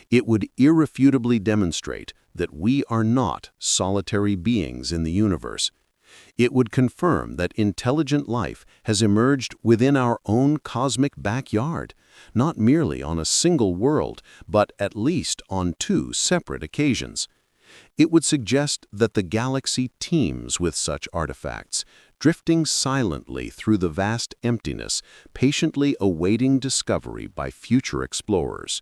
It would irrefutably demonstrate that we are not solitary beings in the universe. It would confirm that intelligent life has emerged within our own cosmic backyard, not merely on a single world, but at least on two separate occasions. It would suggest that the galaxy teems with such artifacts, drifting silently through the vast emptiness, patiently awaiting discovery by future explorers.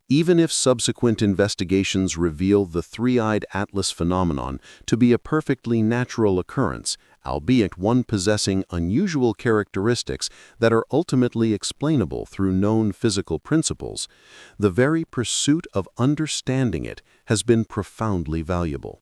Even if subsequent investigations reveal the three-eyed Atlas phenomenon to be a perfectly natural occurrence, albeit one possessing unusual characteristics that are ultimately explainable through known physical principles, the very pursuit of understanding it has been profoundly valuable.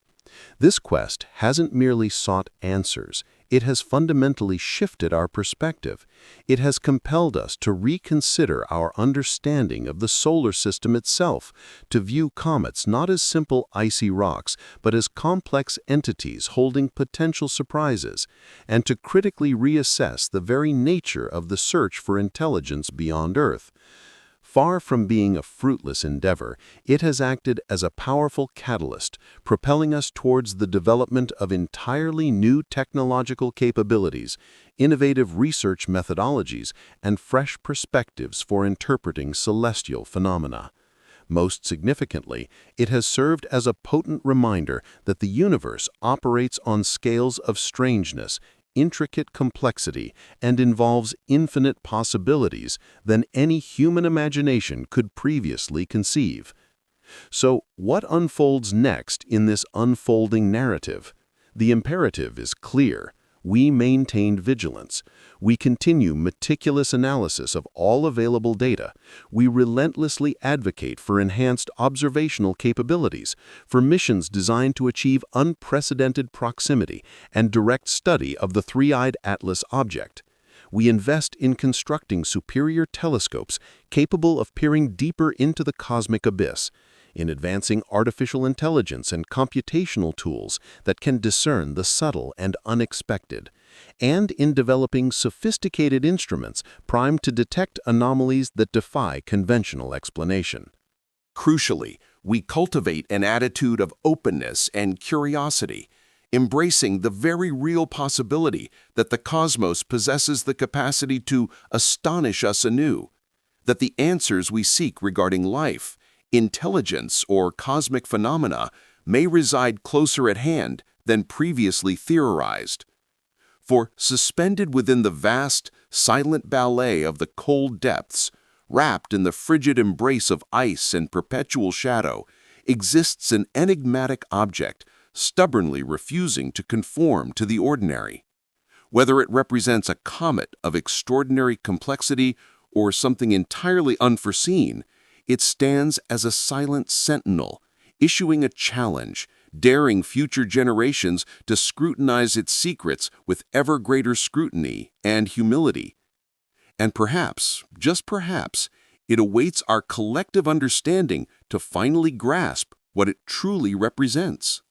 This quest hasn't merely sought answers, it has fundamentally shifted our perspective. It has compelled us to reconsider our understanding of the solar system itself, to view comets not as simple icy rocks, but as complex entities holding potential surprises, and to critically reassess the very nature of the search for intelligence beyond Earth. Far from being a fruitless endeavor, it has acted as a powerful catalyst, propelling us towards the development of entirely new technological capabilities, innovative research methodologies, and fresh perspectives for interpreting celestial phenomena. Most significantly, it has served as a potent reminder that the universe operates on scales of strangeness, intricate complexity, and involves infinite possibilities than any human imagination could previously conceive. So, what unfolds next in this unfolding narrative? The imperative is clear. We maintain vigilance. We continue meticulous analysis of all available data. We relentlessly advocate for enhanced observational capabilities, for missions designed to achieve unprecedented proximity and direct study of the three-eyed Atlas object. We invest in constructing superior telescopes capable of peering deeper into the cosmic abyss, in advancing artificial intelligence and computational tools that can discern the subtle and unexpected, and in developing sophisticated instruments primed to detect anomalies that defy conventional explanation. Crucially, we cultivate an attitude of openness and curiosity, embracing the very real possibility that the cosmos possesses the capacity to astonish us anew, that the answers we seek regarding life, intelligence, or cosmic phenomena may reside closer at hand than previously theorized. For suspended within the vast, silent ballet of the cold depths, wrapped in the frigid embrace of ice and perpetual shadow, exists an enigmatic object stubbornly refusing to conform to the ordinary. Whether it represents a comet of extraordinary complexity or something entirely unforeseen, it stands as a silent sentinel, issuing a challenge, daring future generations to scrutinize its secrets with ever greater scrutiny and humility. And perhaps, just perhaps, it awaits our collective understanding to finally grasp what it truly represents.